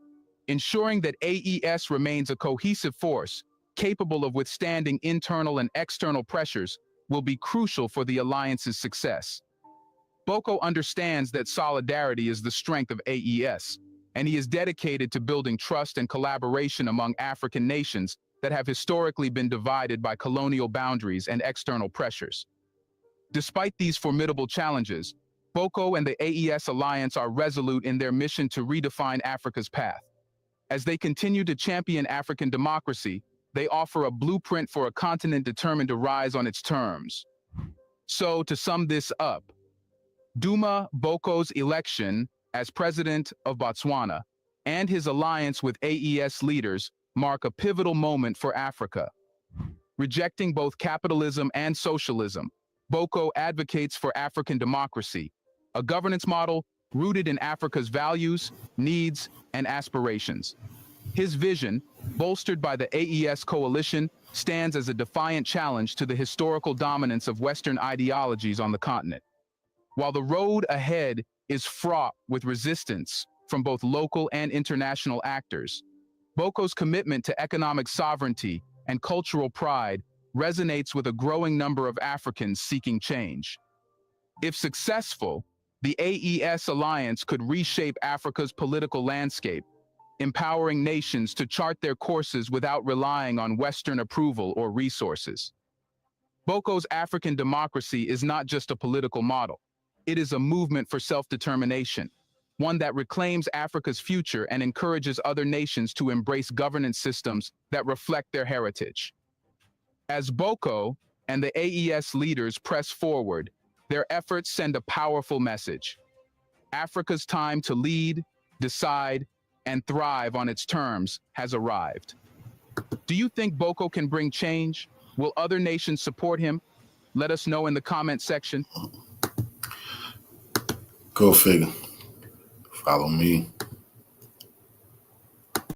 Ensuring that AES remains a cohesive force, capable of withstanding internal and external pressures, will be crucial for the alliance's success. Boko understands that solidarity is the strength of AES, and he is dedicated to building trust and collaboration among African nations that have historically been divided by colonial boundaries and external pressures. Despite these formidable challenges, Boko and the AES Alliance are resolute in their mission to redefine Africa's path. As they continue to champion African democracy, they offer a blueprint for a continent determined to rise on its terms. So, to sum this up, Duma Boko's election as president of Botswana and his alliance with AES leaders mark a pivotal moment for Africa. Rejecting both capitalism and socialism, Boko advocates for African democracy, a governance model rooted in Africa's values, needs, and aspirations. His vision, bolstered by the AES coalition, stands as a defiant challenge to the historical dominance of Western ideologies on the continent. While the road ahead is fraught with resistance from both local and international actors, Boko's commitment to economic sovereignty and cultural pride resonates with a growing number of Africans seeking change. If successful, the AES Alliance could reshape Africa's political landscape, empowering nations to chart their courses without relying on Western approval or resources. Boko's African democracy is not just a political model. It is a movement for self-determination, one that reclaims Africa's future and encourages other nations to embrace governance systems that reflect their heritage. As Boko and the AES leaders press forward, their efforts send a powerful message. Africa's time to lead, decide, and thrive on its terms has arrived. Do you think Boko can bring change? Will other nations support him? Let us know in the comment section. Go figure. Follow me.